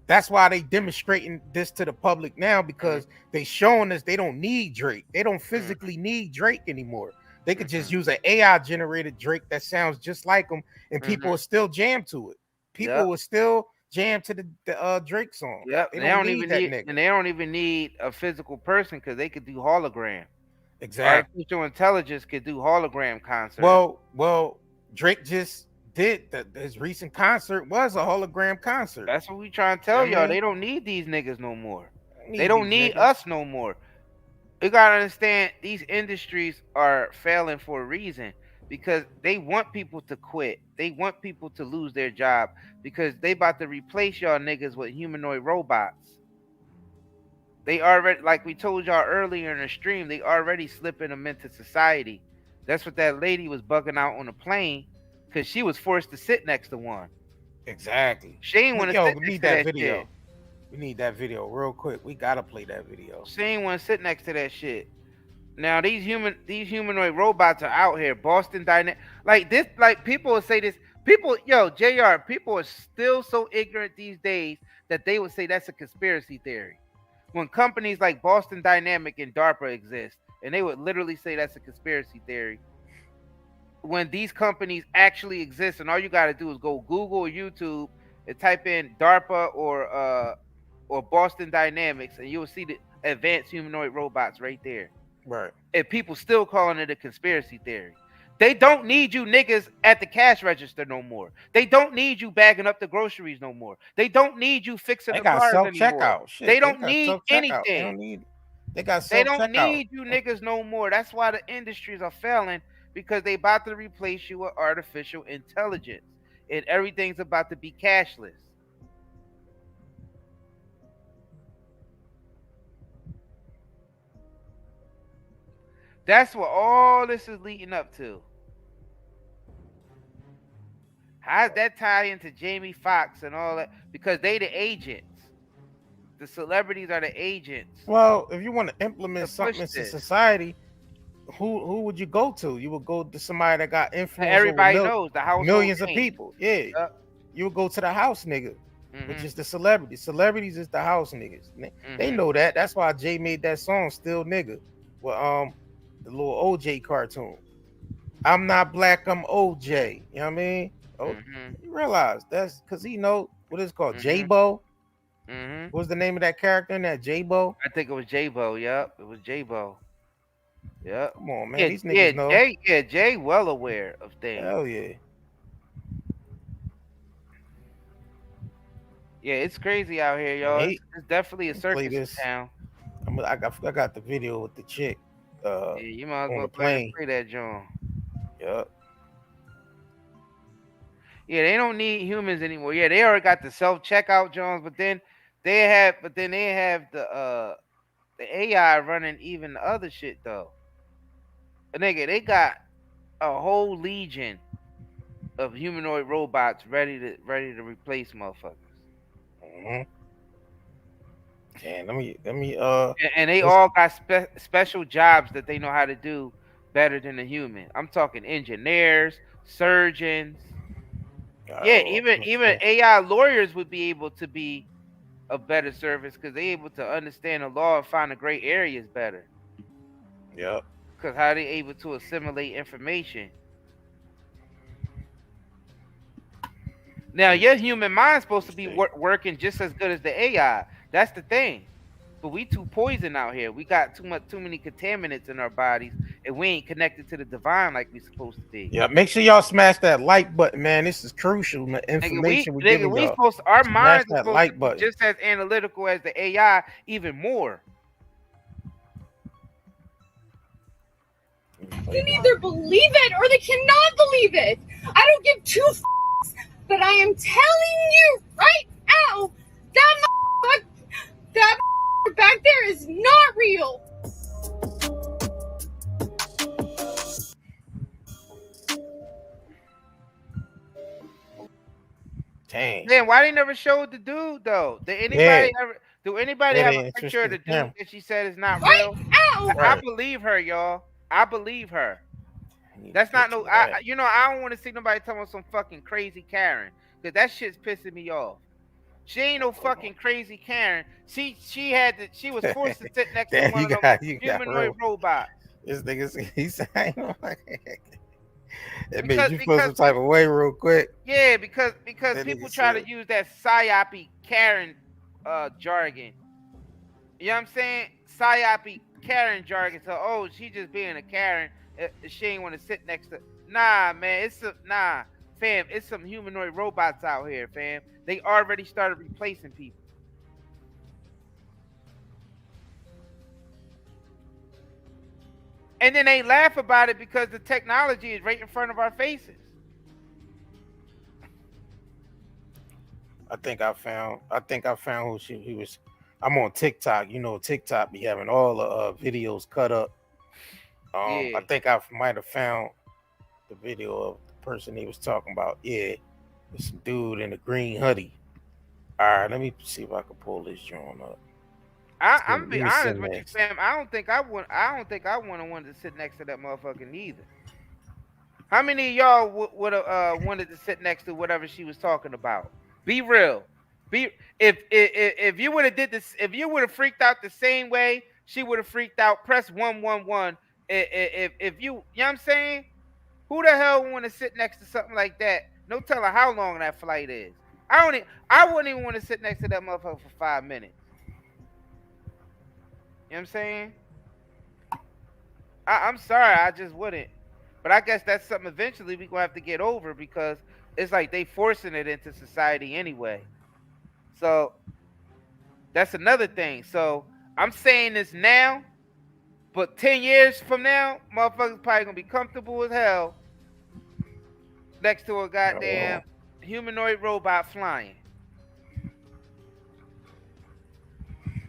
C: That's why they demonstrating this to the public now, because they showing us they don't need Drake. They don't physically need Drake anymore. They could just use an AI generated Drake that sounds just like him, and people will still jam to it. People will still jam to the Drake song.
D: Yep.
C: They don't even need,
D: and they don't even need a physical person because they could do hologram.
C: Exactly.
D: Artificial intelligence could do hologram concerts.
C: Well, Drake just did his recent concert was a hologram concert.
D: That's what we trying to tell y'all. They don't need these niggas no more. They don't need us no more. You gotta understand, these industries are failing for a reason, because they want people to quit. They want people to lose their job because they about to replace y'all niggas with humanoid robots. They already, like we told y'all earlier in the stream, they already slipping them into society. That's what that lady was bugging out on the plane, because she was forced to sit next to one.
C: Exactly.
D: She ain't want to sit
C: we need
D: next to
C: that
D: that
C: video.
D: shit.
C: We need that video real quick. We gotta play that video.
D: She ain't want to sit next to that shit. Now these humanoid robots are out here. Boston Dynamics, like this, like people will say this. People, JR, people are still so ignorant these days that they would say that's a conspiracy theory. When companies like Boston Dynamic and DARPA exist, and they would literally say that's a conspiracy theory. When these companies actually exist, and all you got to do is go Google or YouTube and type in DARPA or Boston Dynamics, and you'll see the advanced humanoid robots right there.
C: Right.
D: And people still calling it a conspiracy theory. They don't need you niggas at the cash register no more. They don't need you bagging up the groceries no more. They don't need you fixing the cars anymore. They don't need anything.
C: They got
D: They don't need you niggas no more. That's why the industries are failing, because they about to replace you with artificial intelligence, and everything's about to be cashless. That's what all this is leading up to. How does that tie into Jamie Foxx and all that? Because they the agents. The celebrities are the agents.
C: Well, if you want to implement something into society, who would you go to? You would go to somebody that got influence.
D: Everybody knows the house.
C: Millions of people. Yeah. Yep. You would go to the house nigga, which is the celebrities. Celebrities is the house niggas. They know that. That's why Jay made that song "Still Nigga" with the little OJ cartoon. I'm not black, I'm OJ. You know what I mean? Oh, you realize that's because he know what it's called, J-Bo. What's the name of that character in that, J-Bo?
D: I think it was J-Bo. Yep, it was J-Bo. Yep.
C: Come on, man. These niggas know.
D: Jay well aware of things.
C: Hell yeah.
D: Yeah, it's crazy out here, y'all. It's definitely a circus in town.
C: I got the video with the chick.
D: Yeah, you might as well play that John.
C: Yep.
D: Yeah, they don't need humans anymore. Yeah, they already got the self-checkout Jones, but then they have the AI running even the other shit though. Nigga, they got a whole legion of humanoid robots ready to replace motherfuckers.
C: Mm-hmm. And let me
D: and they all got special jobs that they know how to do better than a human. I'm talking engineers, surgeons. Yeah, even AI lawyers would be able to be a better service because they're able to understand the law and find the gray areas better.
C: Yep.
D: Because how they able to assimilate information. Now, your human mind's supposed to be working just as good as the AI. That's the thing. But we too poison out here. We got too many contaminants in our bodies, and we ain't connected to the divine like we supposed to be.
C: Yeah, make sure y'all smash that like button, man. This is crucial. The information
D: Nigga, we supposed to, our minds are supposed
C: like
D: to be just as analytical as the AI, even more.
L: They can either believe it or they cannot believe it. I don't give two f***s, but I am telling you right now, that back there is not real.
C: Dang.
D: Man, why they never showed the dude though? Did anybody ever? Do anybody have a picture of the dude that she said is not real? I believe her, y'all. I believe her. That's not no. I don't want to see nobody talking about some fucking crazy Karen, because that shit's pissing me off. She ain't no fucking crazy Karen. She was forced to sit next to one of them humanoid robots.
C: This nigga, he's saying it made you feel some type of way real quick.
D: Yeah, because people try to use that psyopic Karen jargon. You know what I'm saying? Psyopic Karen jargon. So, oh, she just being a Karen. She ain't want to sit next to. Nah, man, fam. It's some humanoid robots out here, fam. They already started replacing people. And then they laugh about it because the technology is right in front of our faces.
C: I think I found who he was. I'm on TikTok. You know, TikTok be having all the videos cut up. I think I might have found the video of the person he was talking about. Yeah, this dude in a green hoodie. All right, let me see if I can pull this joint up.
D: I'm gonna be honest with you, Sam. I don't think I want to want to sit next to that motherfucker neither. How many of y'all would have wanted to sit next to whatever she was talking about? Be real. If you would have did this, if you would have freaked out the same way she would have freaked out, press 111. If you know what I'm saying? Who the hell want to sit next to something like that? No telling how long that flight is. I wouldn't even want to sit next to that motherfucker for 5 minutes. You know what I'm saying? I'm sorry, I just wouldn't. But I guess that's something eventually we're gonna have to get over, because it's like they forcing it into society anyway. So that's another thing. So I'm saying this now, but 10 years from now, motherfuckers probably gonna be comfortable as hell next to a goddamn humanoid robot flying.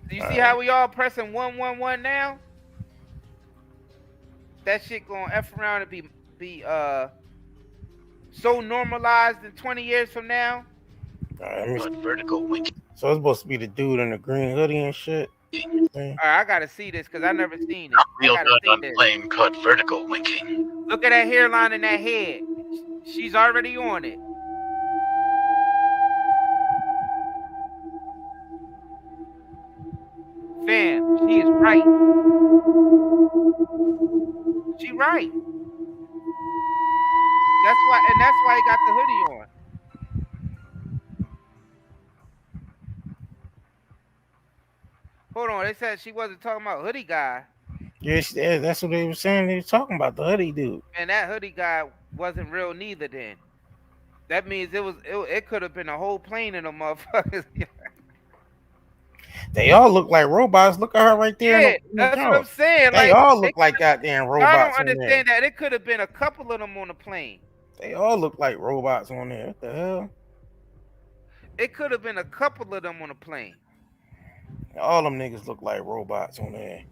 D: Do you see how we all pressing 111 now? That shit gonna F around and be so normalized in 20 years from now.
C: Vertical wink. So it's supposed to be the dude in the green hoodie and shit.
D: All right, I gotta see this because I never seen it.
F: Real good on flame cut vertical winking.
D: Look at that hairline in that head. She's already on it. Fam, she is right. She right. That's why he got the hoodie on. Hold on, they said she wasn't talking about hoodie guy.
C: Yes, that's what they were saying. They were talking about the hoodie dude.
D: And that hoodie guy wasn't real neither. Then that means it could have been a whole plane of them motherfuckers.
C: They all look like robots. Look at her right there.
D: Yeah, that's what I'm saying.
C: They all look like goddamn robots.
D: I don't understand that. It could have been a couple of them on the plane.
C: They all look like robots on there. What the hell?
D: It could have been a couple of them on a plane.
C: All them niggas look like robots on there.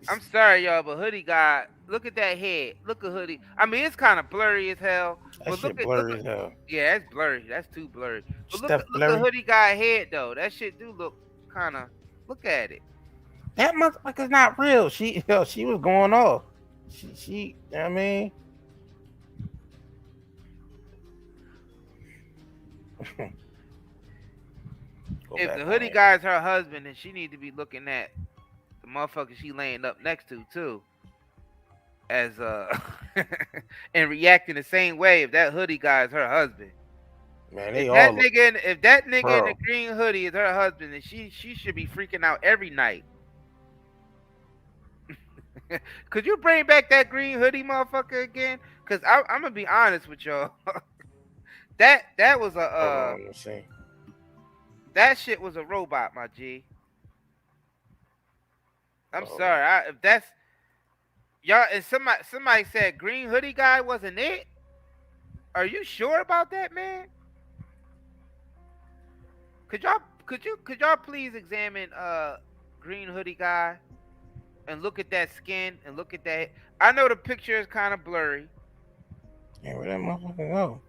D: I'm sorry, y'all, but Hoodie guy, look at that head. Look at Hoodie. I mean, it's kind of blurry as hell.
C: That shit blurry as hell.
D: Yeah, that's blurry. That's too blurry. But look at
C: blurry?
D: Hoodie guy head though. That shit do look kind of. Look at it.
C: That motherfucker's not real. She was going off. She you know what I mean.
D: If the Hoodie guy's her husband, then she need to be looking at the motherfucker she laying up next to too. As and reacting the same way if that Hoodie guy is her husband.
C: Man,
D: if that nigga in the green hoodie is her husband, then she should be freaking out every night. Could you bring back that green hoodie motherfucker again? Cause I'm gonna be honest with y'all. that was a that shit was a robot, my G. I'm sorry. If that's y'all, and somebody said green hoodie guy wasn't it. Are you sure about that, man? Could y'all please examine green hoodie guy and look at that skin and look at that? I know the picture is kind of blurry.
C: Yeah, where that motherfucker go?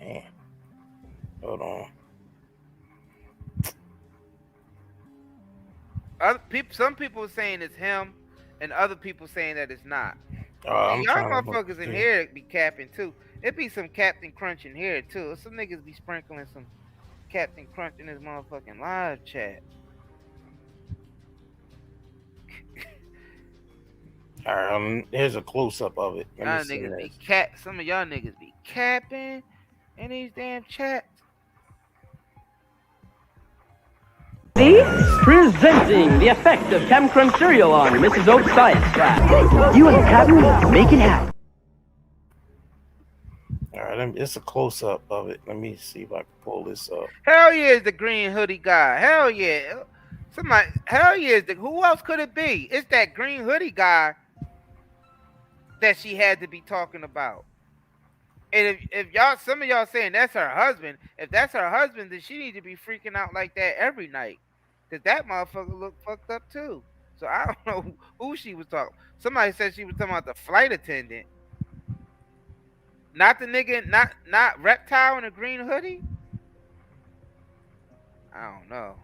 C: Yeah. Hold on.
D: Some people are saying it's him, and other people saying that it's not.
C: Y'all
D: motherfuckers in here be capping too. It be some Captain Crunch in here too. Some niggas be sprinkling some Captain Crunch in his motherfucking live chat.
C: All right, here's a close up of it.
D: Y'all niggas be some of y'all niggas be capping in these damn chats.
B: Presenting the effect of Chem Crunch cereal on Mrs. Oak's science class. You and Captain make it happen.
C: All right, it's a close up of it. Let me see if I can pull this up.
D: Hell yeah, is the green hoodie guy. Hell yeah. Somebody. Hell yeah, who else could it be? It's that green hoodie guy that she had to be talking about. And if y'all, some of y'all saying that's her husband, if that's her husband, then she need to be freaking out like that every night. Cause that motherfucker looked fucked up too. So I don't know who she was talking. Somebody said she was talking about the flight attendant. Not the nigga, not Reptile in a green hoodie? I don't know.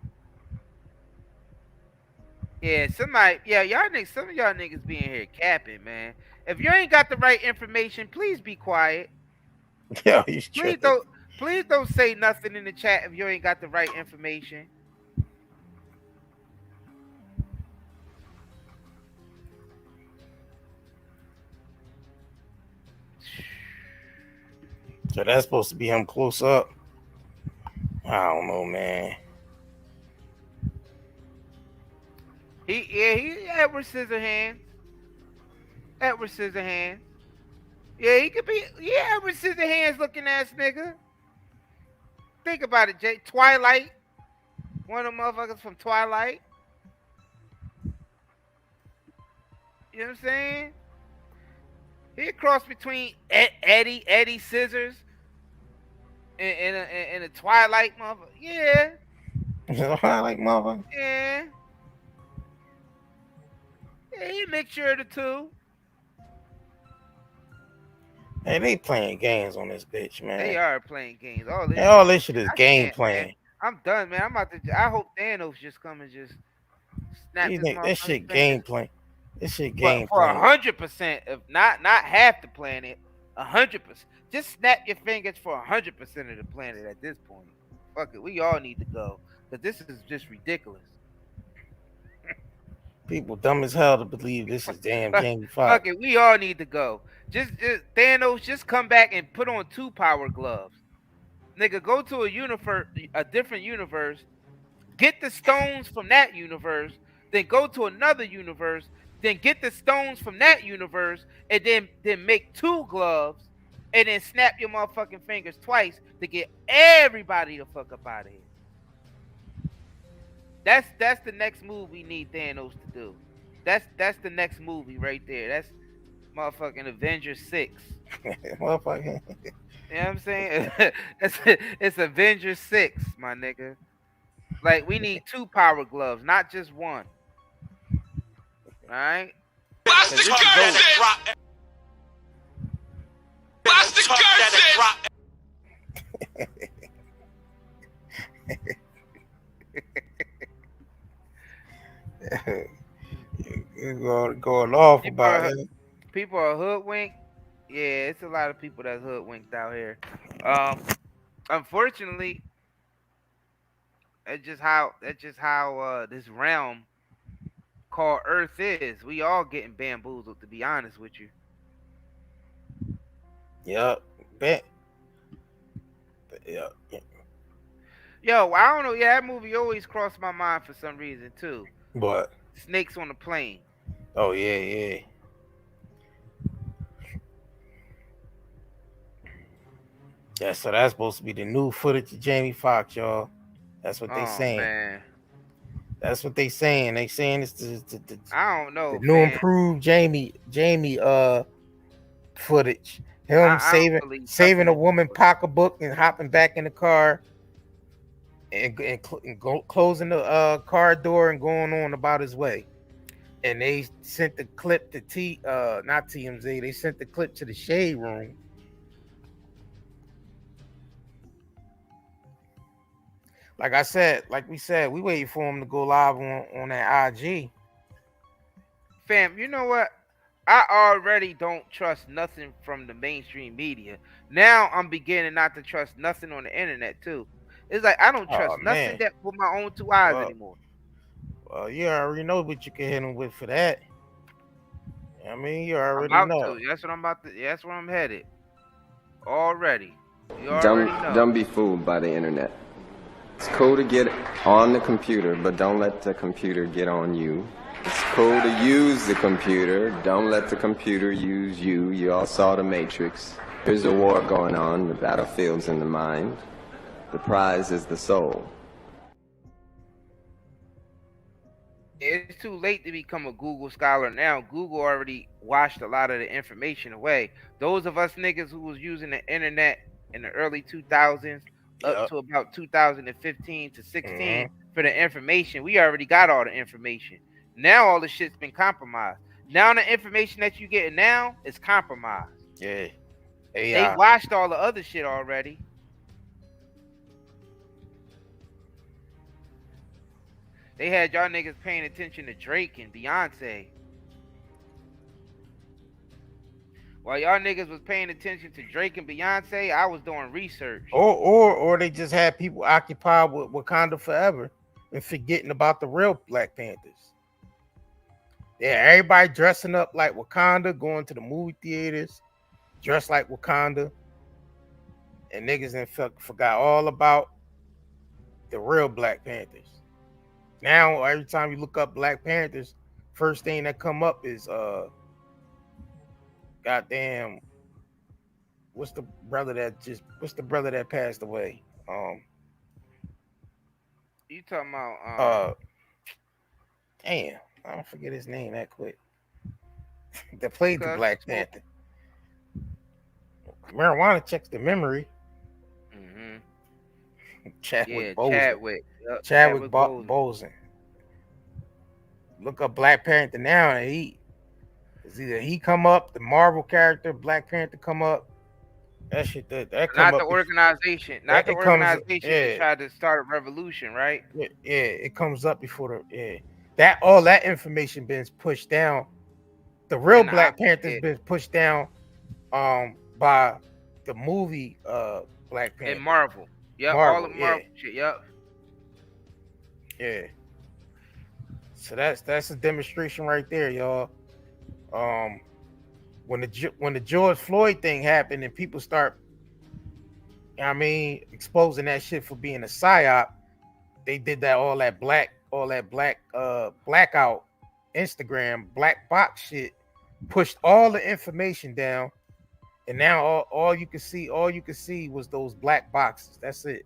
D: Yeah, some of y'all niggas being here capping, man. If you ain't got the right information, please be quiet.
C: Yeah,
D: please don't say nothing in the chat if you ain't got the right information.
C: So that's supposed to be him close up. I don't know, man.
D: He Edward Scissorhands. Edward Scissorhands. Yeah, he could be. Yeah, Edward Scissorhands looking ass nigga. Think about it, Jay. Twilight. One of the motherfuckers from Twilight. You know what I'm saying? He a cross between Eddie Scissors and a Twilight motherfucker. Yeah.
C: Twilight motherfucker?
D: Yeah. Yeah, he a mixture of the two.
C: Hey, they playing games on this bitch, man.
D: They are playing games. All
C: this shit is game playing.
D: Man. I'm done, man. I hope Thanos just come and just snap his motherfucking
C: this shit game playing. This shit
D: game for 100%, if not half the planet, 100%. Just snap your fingers for 100% of the planet at this point. Fuck it, we all need to go because this is just ridiculous.
C: People dumb as hell to believe this is damn Jamie Foxx.
D: Fuck it, we all need to go. Just Thanos, just come back and put on 2 power gloves. Nigga, go to a different universe, get the stones from that universe, then go to another universe, then get the stones from that universe, and then make 2 gloves, and then snap your motherfucking fingers twice to get everybody the fuck up out of here. That's the next move we need Thanos to do. That's the next movie right there. That's motherfucking Avengers 6.
C: Motherfucking.
D: You know what I'm saying? it's Avengers 6, my nigga. Like, we need 2 power gloves, not just one. Alright?
F: Watch the curtain! Watch the curtain!
C: You're going off about it.
D: People are hoodwinked. Yeah, it's a lot of people that's hoodwinked out here. Unfortunately, that's just how this realm called Earth is. We all getting bamboozled, to be honest with you.
C: Yep. Bet. Yep.
D: Yo, I don't know. Yeah, that movie always crossed my mind for some reason too.
C: What?
D: Snakes on the Plane.
C: Oh yeah. Yeah, so that's supposed to be the new footage of Jamie Foxx, y'all. That's what they saying.
D: Man.
C: That's what they saying. They saying it's the
D: I don't know.
C: The new improved Jamie footage. Him saving a woman pocketbook and hopping back in the car and closing the car door and going on about his way. And they sent the clip to not TMZ. They sent the clip to the Shade Room. Like we said, we waiting for him to go live on that IG.
D: Fam, you know what? I already don't trust nothing from the mainstream media. Now I'm beginning not to trust nothing on the internet too. It's like I don't trust nothing that with my own 2 eyes anymore.
C: Well, you already know what you can hit him with for that. I mean, you already know.
D: That's what I'm about to. That's where I'm headed. Already. You already know.
N: Don't be fooled by the internet. It's cool to get on the computer, but don't let the computer get on you. It's cool to use the computer. Don't let the computer use you. You all saw The Matrix. There's a war going on. The battlefield's in the mind. The prize is the soul.
D: It's too late to become a Google scholar now. Google already washed a lot of the information away. Those of us niggas who was using the internet in the early 2000s up to about 2015 to 16 for the information, we already got all the information. Now all the shit's been compromised. Now the information that you getting now is compromised.
C: Yeah.
D: They watched all the other shit already. They had y'all niggas paying attention to Drake and Beyonce. While y'all niggas was paying attention to Drake and Beyonce, I was doing research.
C: Or they just had people occupied with Wakanda forever and forgetting about the real Black Panthers. Yeah, everybody dressing up like Wakanda, going to the movie theaters, dressed like Wakanda, and niggas then forgot all about the real Black Panthers. Now, every time you look up Black Panthers, first thing that come up is goddamn, what's the brother that passed away?
D: You talking about
C: damn, I don't forget his name that quick. That played the Black Panther. Marijuana checks the memory. Chadwick Boseman. Chadwick Boseman. Look up Black Panther now, and it's either he come up, the Marvel character, Black Panther come up. That shit that come
D: not
C: up.
D: The organization, not the organization that tried to start a revolution, right?
C: Yeah, it comes up before that all that information been pushed down. The real Black Panther's been pushed down by the movie Black Panther.
D: And Marvel. Yep, all the Marvel shit, yep.
C: Yeah. So that's a demonstration right there, y'all. When the George Floyd thing happened and people start, exposing that shit for being a psyop, they did that all that black blackout Instagram black box shit, pushed all the information down, and now all you could see was those black boxes. That's it.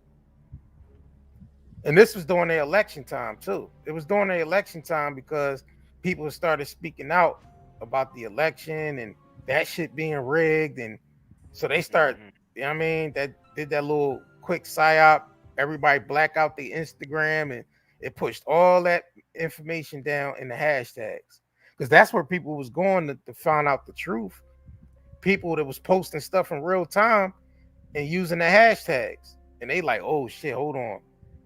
C: And this was during the election time too. It was during the election time because people started speaking out about the election and that shit being rigged. And so they start, you know what I mean, that did that little quick psyop. Everybody black out the Instagram and it pushed all that information down in the hashtags. Because that's where people was going to find out the truth. People that was posting stuff in real time and using the hashtags. And they like, oh shit, hold on.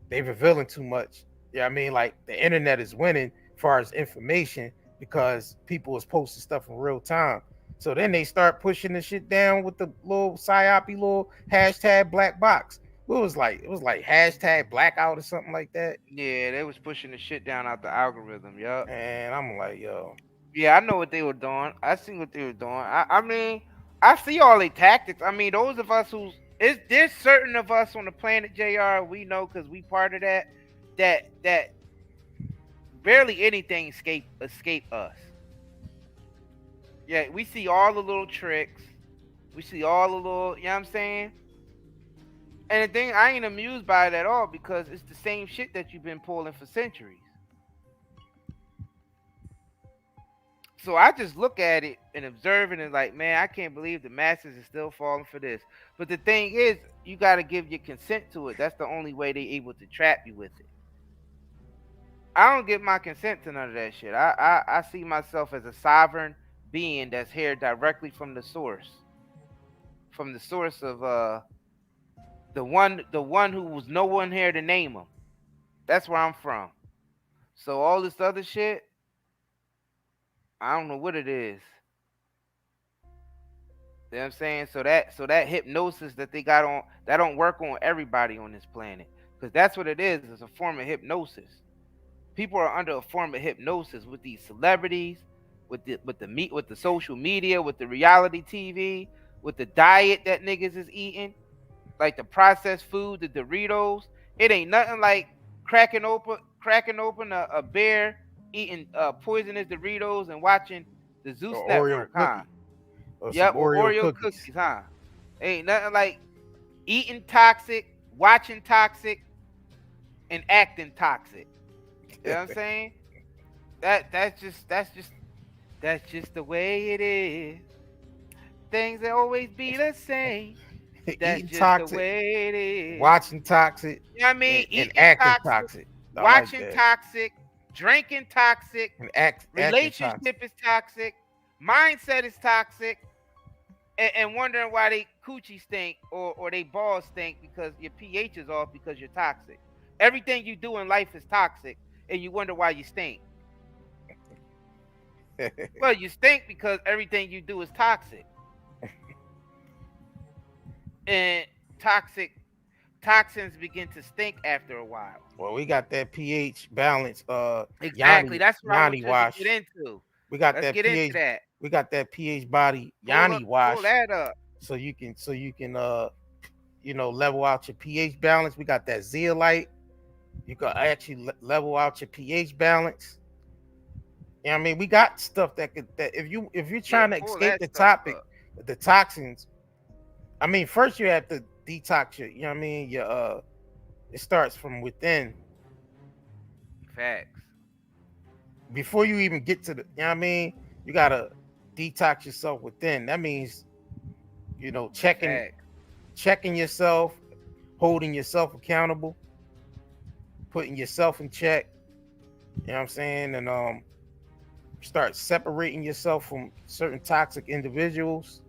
C: They revealing too much. Yeah, I mean, like the internet is winning as far as information because people is posting stuff in real time. So then they start pushing the shit down with the little psyopy little hashtag black box. It was like hashtag blackout or something like that.
D: Yeah, they was pushing the shit down out the algorithm. Yup.
C: And I'm like, yo.
D: Yeah, I know what they were doing. I see what they were doing. I mean, I see all their tactics. I mean, those of us there's certain of us on the planet, JR, we know because we part of that barely anything escape us. Yeah, we see all the little tricks. We see all the little, you know what I'm saying? And the thing, I ain't amused by it at all because it's the same shit that you've been pulling for centuries. So I just look at it and observe it and like, man, I can't believe the masses are still falling for this. But the thing is, you got to give your consent to it. That's the only way they're able to trap you with it. I don't give my consent to none of that shit. I see myself as a sovereign being that's here directly from the source. From the source of the one who was no one here to name him. That's where I'm from. So all this other shit, I don't know what it is. You know what I'm saying? So that hypnosis that they got on, that don't work on everybody on this planet. Because that's what it is. It's a form of hypnosis. People are under a form of hypnosis with these celebrities, with the social media, with the reality TV, with the diet that niggas is eating, like the processed food, the Doritos. It ain't nothing like cracking open a bear, eating poisonous Doritos and watching the Zeus Network, huh? Yep, or Oreo cookies, huh? Ain't nothing like eating toxic, watching toxic, and acting toxic. You know what I'm saying? That's just the way it is. Things will always be the same. That's
C: Eating
D: just
C: toxic,
D: the way it is.
C: watching toxic,
D: you know what I mean?
C: and acting toxic.
D: Watching
C: like
D: toxic, drinking toxic,
C: and
D: relationship is toxic, mindset is toxic, and wondering why they coochie stink or they balls stink because your pH is off because you're toxic. Everything you do in life is toxic, and you wonder why you stink. Well, you stink because everything you do is toxic. And toxins begin to stink after a while.
C: Well, we got that pH balance.
D: Exactly. That's what I
C: Yanni wash.
D: To get into.
C: We got
D: Let's
C: that
D: get
C: pH.
D: Into that.
C: We got that pH body Yanni wash.
D: Pull that up.
C: So you can level out your pH balance. We got that zeolite. You can actually level out your pH balance. You know what I mean? We got stuff that if you're trying to escape the topic, the toxins. I mean, first you have to detox your, you know what I mean? Your it starts from within.
D: Facts.
C: Before you even get to the, you know what I mean? You gotta detox yourself within. That means, checking yourself, holding yourself accountable, putting yourself in check. You know what I'm saying? And start separating yourself from certain toxic individuals.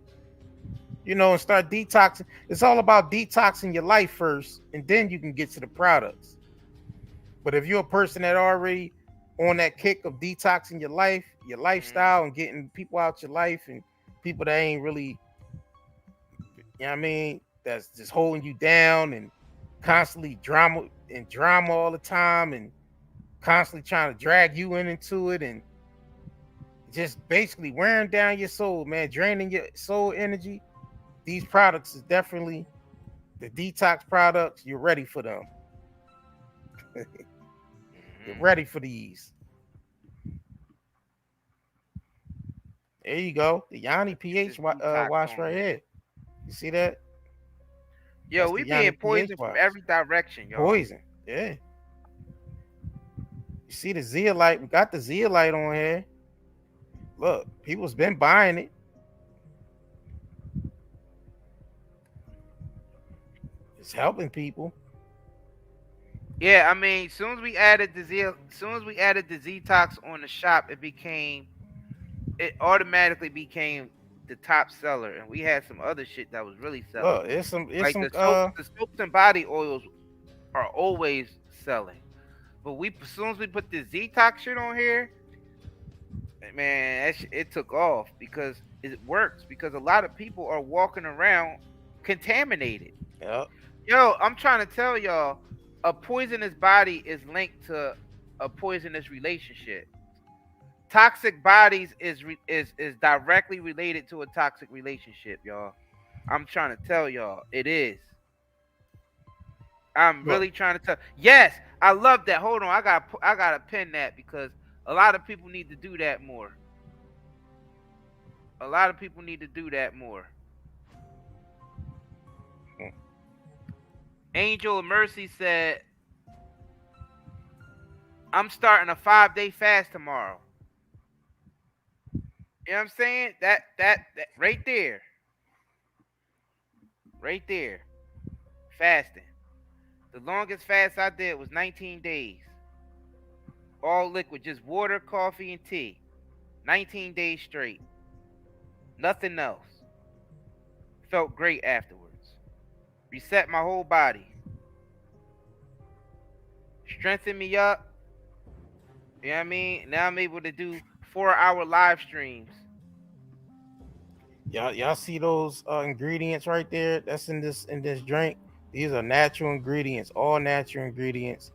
C: And start detoxing. It's all about detoxing your life first, and then you can get to the products. But if you're a person that already on that kick of detoxing your life, your lifestyle, and getting people out your life, and people that ain't really, you know what I mean, that's just holding you down and constantly drama all the time, and constantly trying to drag you into it, and just basically wearing down your soul, man, draining your soul energy. These products is definitely the detox products. You're ready for them. You're ready for these. There you go. The Yanni pH wash right here. You see that?
D: Yo, we being poisoned from every direction, yo.
C: Poison. Yeah. see the zeolite. We got the zeolite on here. Look, people's been buying it. It's helping people.
D: Yeah, I mean, soon as we added the Zetox on the shop, it automatically became the top seller, and we had some other shit that was really selling.
C: Look, it's some
D: the soaps and body oils are always selling, but as soon as we put the Zetox shit on here, man, it took off because it works. Because a lot of people are walking around contaminated.
C: Yep.
D: Yo, I'm trying to tell y'all, a poisonous body is linked to a poisonous relationship. Toxic bodies is directly related to a toxic relationship, y'all. I'm trying to tell y'all, it is. I'm really trying to tell. Yes, I love that. Hold on, I gotta pin that because a lot of people need to do that more. A lot of people need to do that more. Angel of Mercy said, I'm starting a 5-day fast tomorrow. You know what I'm saying? That right there. Right there. Fasting. The longest fast I did was 19 days. All liquid, just water, coffee, and tea. 19 days straight. Nothing else. Felt great afterwards. Reset my whole body. Strengthened me up. You know what I mean? Now I'm able to do 4-hour live streams.
C: Y'all see those ingredients right there? That's in this drink. These are natural ingredients, all natural ingredients.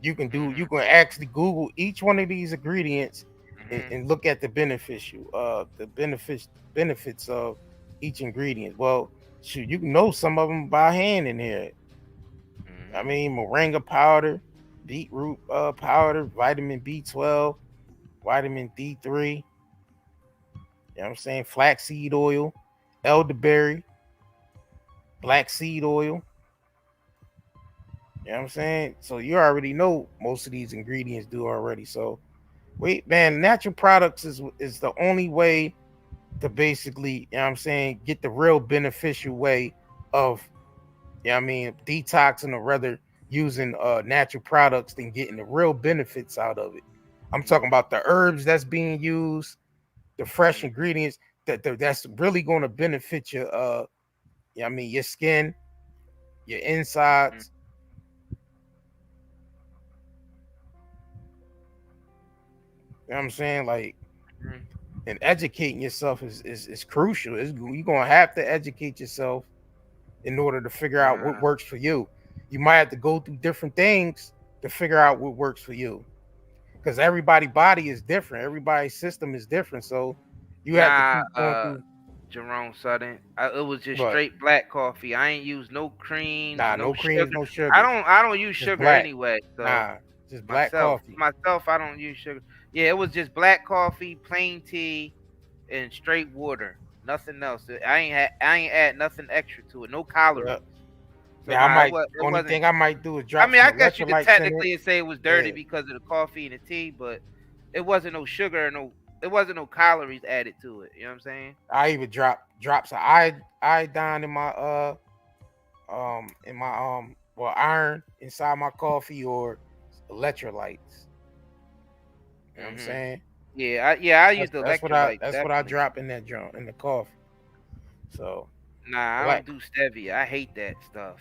C: You can actually Google each one of these ingredients and look at the benefits of each ingredient. Well, shoot, you can know some of them by hand in here. I mean, moringa powder, beetroot powder, vitamin B12, vitamin D3. You know what I'm saying? Flaxseed oil, elderberry, black seed oil. You know what I'm saying? So you already know most of these ingredients do already. So wait, man, natural products is the only way to basically, you know what I'm saying, get the real beneficial way of, you know what I mean, detoxing or rather using natural products than getting the real benefits out of it. I'm talking about the herbs that's being used, the fresh ingredients that's really going to benefit your you know what I mean, your skin, your insides. You know what I'm saying? Like, and educating yourself is crucial. You're gonna have to educate yourself in order to figure out what works for you. You might have to go through different things to figure out what works for you, because everybody's body is different, everybody's system is different. So you have to keep going through.
D: Jerome Sutton, it was just straight black coffee. I ain't use no creams,
C: no creams, no sugar.
D: I don't use sugar
C: black.
D: Anyway. So
C: just black coffee.
D: Myself, I don't use sugar. Yeah, it was just black coffee, plain tea, and straight water. Nothing else. I ain't add nothing extra to it. No calories.
C: Yeah. So yeah, only thing I might do is drop.
D: I mean, I guess you could technically say it was dirty because of the coffee and the tea, but it wasn't no sugar, it wasn't no calories added to it. You know what I'm saying?
C: I even drop some iodine in my iron inside my coffee or electrolytes. You know what I'm saying?
D: Yeah, I use the electrolytes.
C: That's what I drop in that joint, in the coffee. So
D: I don't do stevia. I hate that stuff.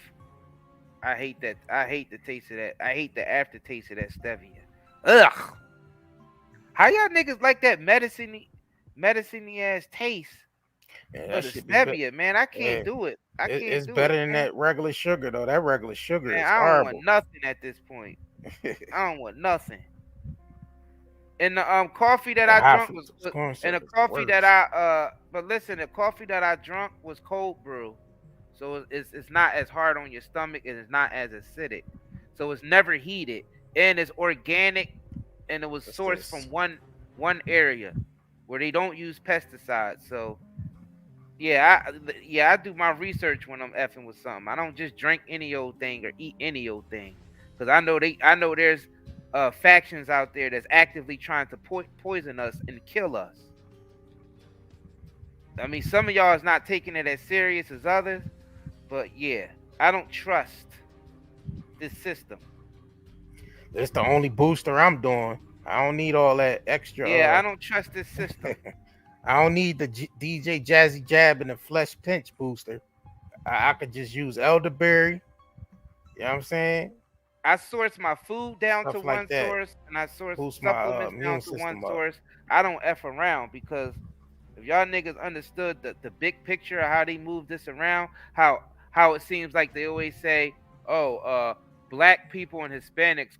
D: I hate that. I hate the taste of that. I hate the aftertaste of that stevia. Ugh. How y'all niggas like that medicine-y ass taste?
C: Yeah,
D: that stevia, man. I can't do it.
C: It's better than that regular sugar though. That regular sugar is
D: I
C: horrible.
D: don't want nothing at this point. I don't want nothing. And the coffee that I drunk was and the coffee that but listen, the coffee that I drunk was cold brew. So it's not as hard on your stomach and it's not as acidic. So it's never heated and it's organic and it was sourced from one area where they don't use pesticides. So I do my research when I'm effing with something. I don't just drink any old thing or eat any old thing. Cause I know there's factions out there that's actively trying to poison us and kill us. I mean, some of y'all is not taking it as serious as others, but yeah, I don't trust this system.
C: It's the only booster I'm doing. I don't need all that extra.
D: Yeah, I don't trust this system.
C: I don't need the DJ Jazzy Jab and the Flesh Pinch booster. I could just use elderberry. You know what I'm saying?
D: I source my food down
C: Stuff
D: to
C: like
D: one
C: that.
D: source, and I source
C: Boost my
D: supplements down
C: immune
D: to one
C: system up.
D: source. I don't F around, because if y'all niggas understood the big picture of how they move this around, how it seems like they always say, oh, black people and Hispanics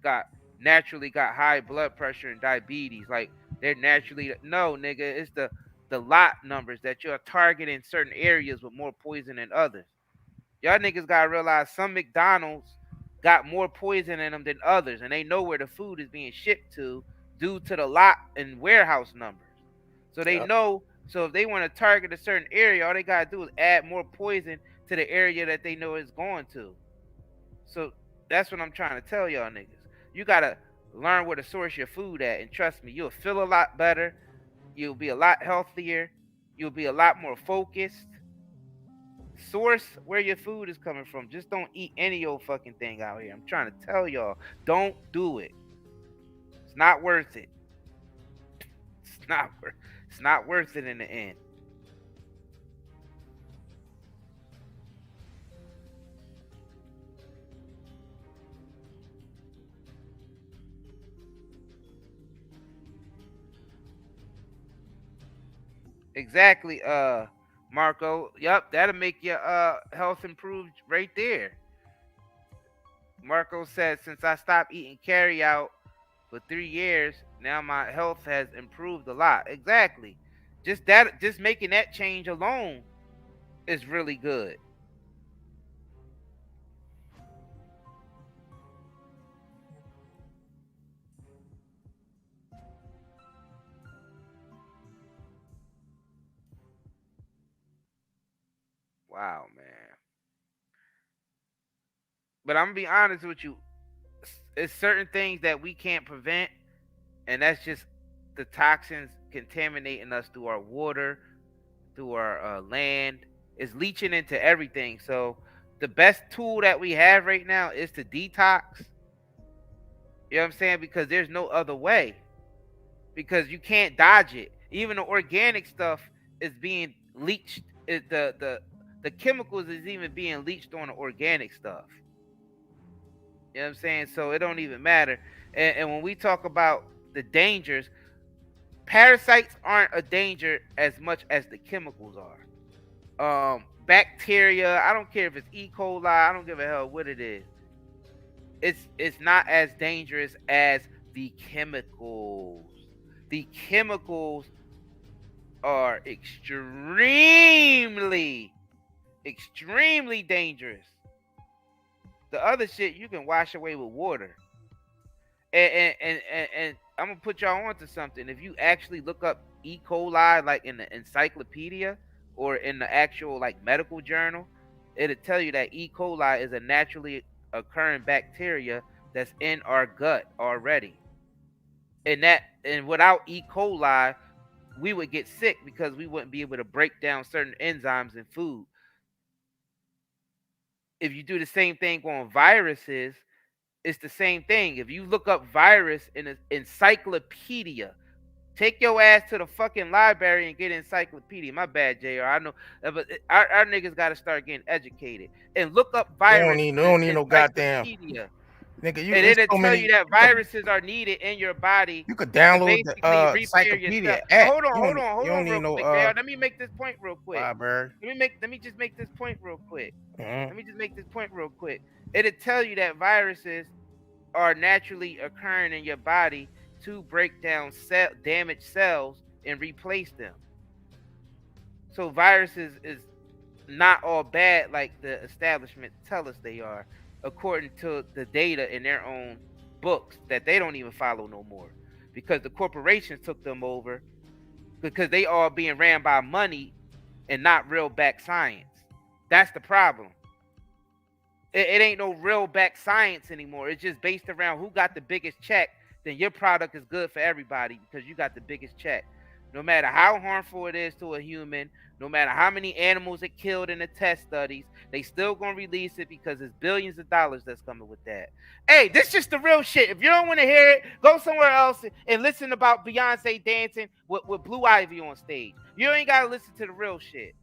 D: naturally got high blood pressure and diabetes. Like, they're naturally, no, nigga, it's the lot numbers that you're targeting certain areas with more poison than others. Y'all niggas gotta realize some McDonald's got more poison in them than others, and they know where the food is being shipped to due to the lot and warehouse numbers. So they know. So if they want to target a certain area, all they gotta do is add more poison to the area that they know it's going to. So that's what I'm trying to tell y'all niggas. You gotta learn where to source your food at, and trust me, you'll feel a lot better. You'll be a lot healthier. You'll be a lot more focused. Source where your food is coming from. Just don't eat any old fucking thing out here. I'm trying to tell y'all, don't do it. It's not worth it. It's not worth it in the end. Exactly, Marco. Yep, that'll make your health improve right there. Marco said, since I stopped eating carry out for 3 years, now my health has improved a lot. Exactly. Just making that change alone is really good. Wow, man. But I'm gonna be honest with you. It's certain things that we can't prevent, and that's just the toxins contaminating us through our water, through our land. It's leaching into everything. So the best tool that we have right now is to detox. You know what I'm saying? Because there's no other way. Because you can't dodge it. Even the organic stuff is being leached. The chemicals is even being leached on the organic stuff. You know what I'm saying? So it don't even matter. And when we talk about the dangers, parasites aren't a danger as much as the chemicals are. Bacteria, I don't care if it's E. coli, I don't give a hell what it is. It's not as dangerous as the chemicals. The chemicals are extremely dangerous. The other shit you can wash away with water. And I'm gonna put y'all onto something. If you actually look up E. coli like in the encyclopedia or in the actual like medical journal, it'll tell you that E. coli is a naturally occurring bacteria that's in our gut already. And without E. coli, we would get sick because we wouldn't be able to break down certain enzymes in food. If you do the same thing on viruses, it's the same thing. If you look up virus in an encyclopedia, take your ass to the fucking library and get an encyclopedia. My bad, JR. I know, but our niggas got to start getting educated and look up virus.
C: You don't need no goddamn. Nigga,
D: and it'll tell you that viruses are needed in your body.
C: You could download the encyclopedia app.
D: Hold on real quick. Let me make this point real quick.
C: Library.
D: Let me just make this point real quick. It'll tell you that viruses are naturally occurring in your body to break down damaged cells and replace them. So viruses is not all bad like the establishment tell us they are, according to the data in their own books that they don't even follow no more, because the corporations took them over, because they all being ran by money and not real back science. That's the problem. It ain't no real back science anymore. It's just based around who got the biggest check then your product is good for everybody because you got the biggest check. No matter how harmful it is to a human, no matter how many animals it killed in the test studies, they still gonna release it because it's billions of dollars that's coming with that. Hey, this is just the real shit. If you don't want to hear it, go somewhere else and listen about Beyonce dancing with Blue Ivy on stage. You ain't gotta listen to the real shit.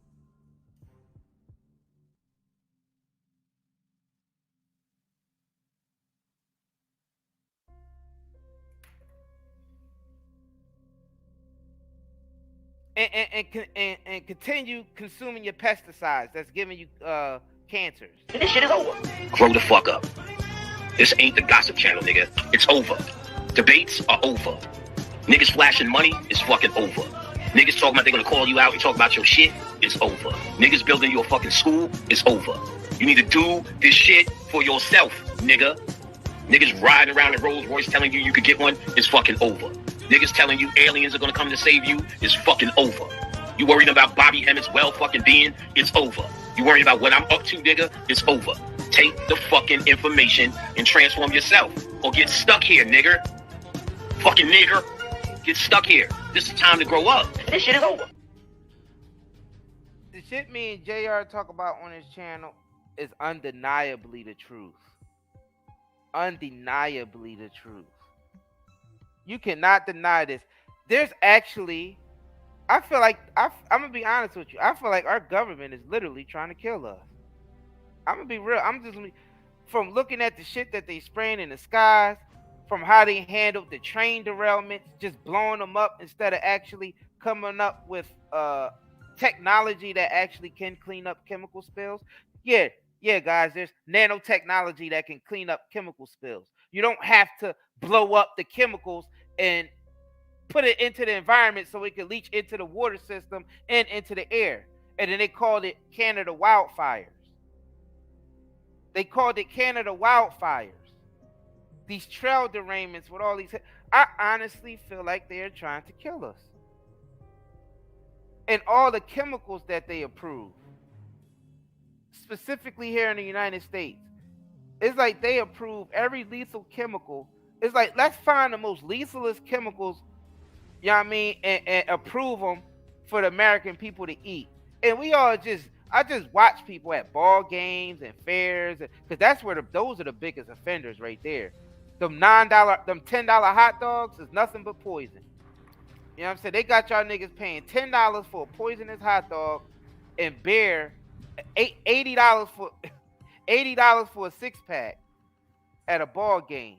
D: And continue consuming your pesticides that's giving you cancers.
M: This shit is over. Grow the fuck up. This ain't the gossip channel, nigga. It's over. Debates are over. Niggas flashing money is fucking over. Niggas talking about they're gonna call you out and talk about your shit, it's over. Niggas building you a fucking school, it's over. You need to do this shit for yourself, nigga. Niggas riding around in Rolls Royce telling you could get one, it's fucking over. Niggas telling you aliens are gonna come to save you is fucking over. You worried about Bobby Emmett's well fucking being, it's over. You worried about what I'm up to, nigga, it's over. Take the fucking information and transform yourself. Or get stuck here, nigger. Fucking nigger. Get stuck here. This is time to grow up. This shit is over.
D: The shit me and JR talk about on his channel is undeniably the truth. Undeniably the truth. You cannot deny this. There's actually, I feel like, I'm going to be honest with you. I feel like our government is literally trying to kill us. I'm going to be real. From looking at the shit that they spraying in the skies, from how they handled the train derailments, just blowing them up instead of actually coming up with technology that actually can clean up chemical spills. Yeah, guys, there's nanotechnology that can clean up chemical spills. You don't have to blow up the chemicals and put it into the environment so it can leach into the water system and into the air. And then they called it Canada wildfires. They called it Canada wildfires. These trail derailments with all these, I honestly feel like they are trying to kill us. And all the chemicals that they approve, specifically here in the United States, it's like they approve every lethal chemical. It's like, let's find the most lethalest chemicals, you know what I mean, and approve them for the American people to eat. And I just watch people at ball games and fairs, because that's where those are the biggest offenders right there. Them $10 hot dogs is nothing but poison. You know what I'm saying? They got y'all niggas paying $10 for a poisonous hot dog and beer, $80 for a 6-pack at a ball game.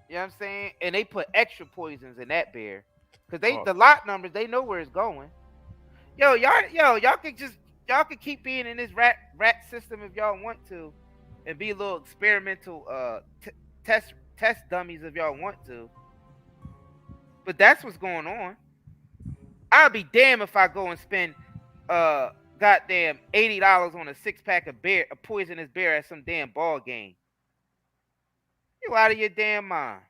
D: You know what I'm saying? And they put extra poisons in that beer because the lot numbers, they know where it's going. Y'all could keep being in this rat system if y'all want to, and be a little experimental test dummies if y'all want to. But that's what's going on. I'll be damned if I go and spend goddamn $80 on a 6-pack of beer, a poisonous beer at some damn ball game. You out of your damn mind.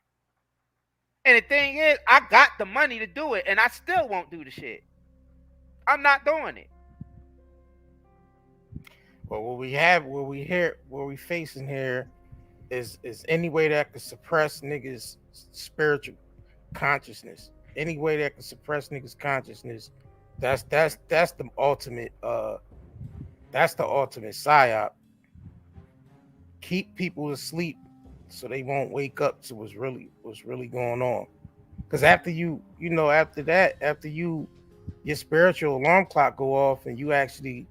D: And the thing is, I got the money to do it, and I still won't do the shit. I'm not doing it.
C: Well, what we facing here is any way that could suppress niggas' spiritual consciousness. Any way that could suppress niggas' consciousness. That's the ultimate psyop. Keep people asleep so they won't wake up to what's really going on. Because after your spiritual alarm clock go off and you actually,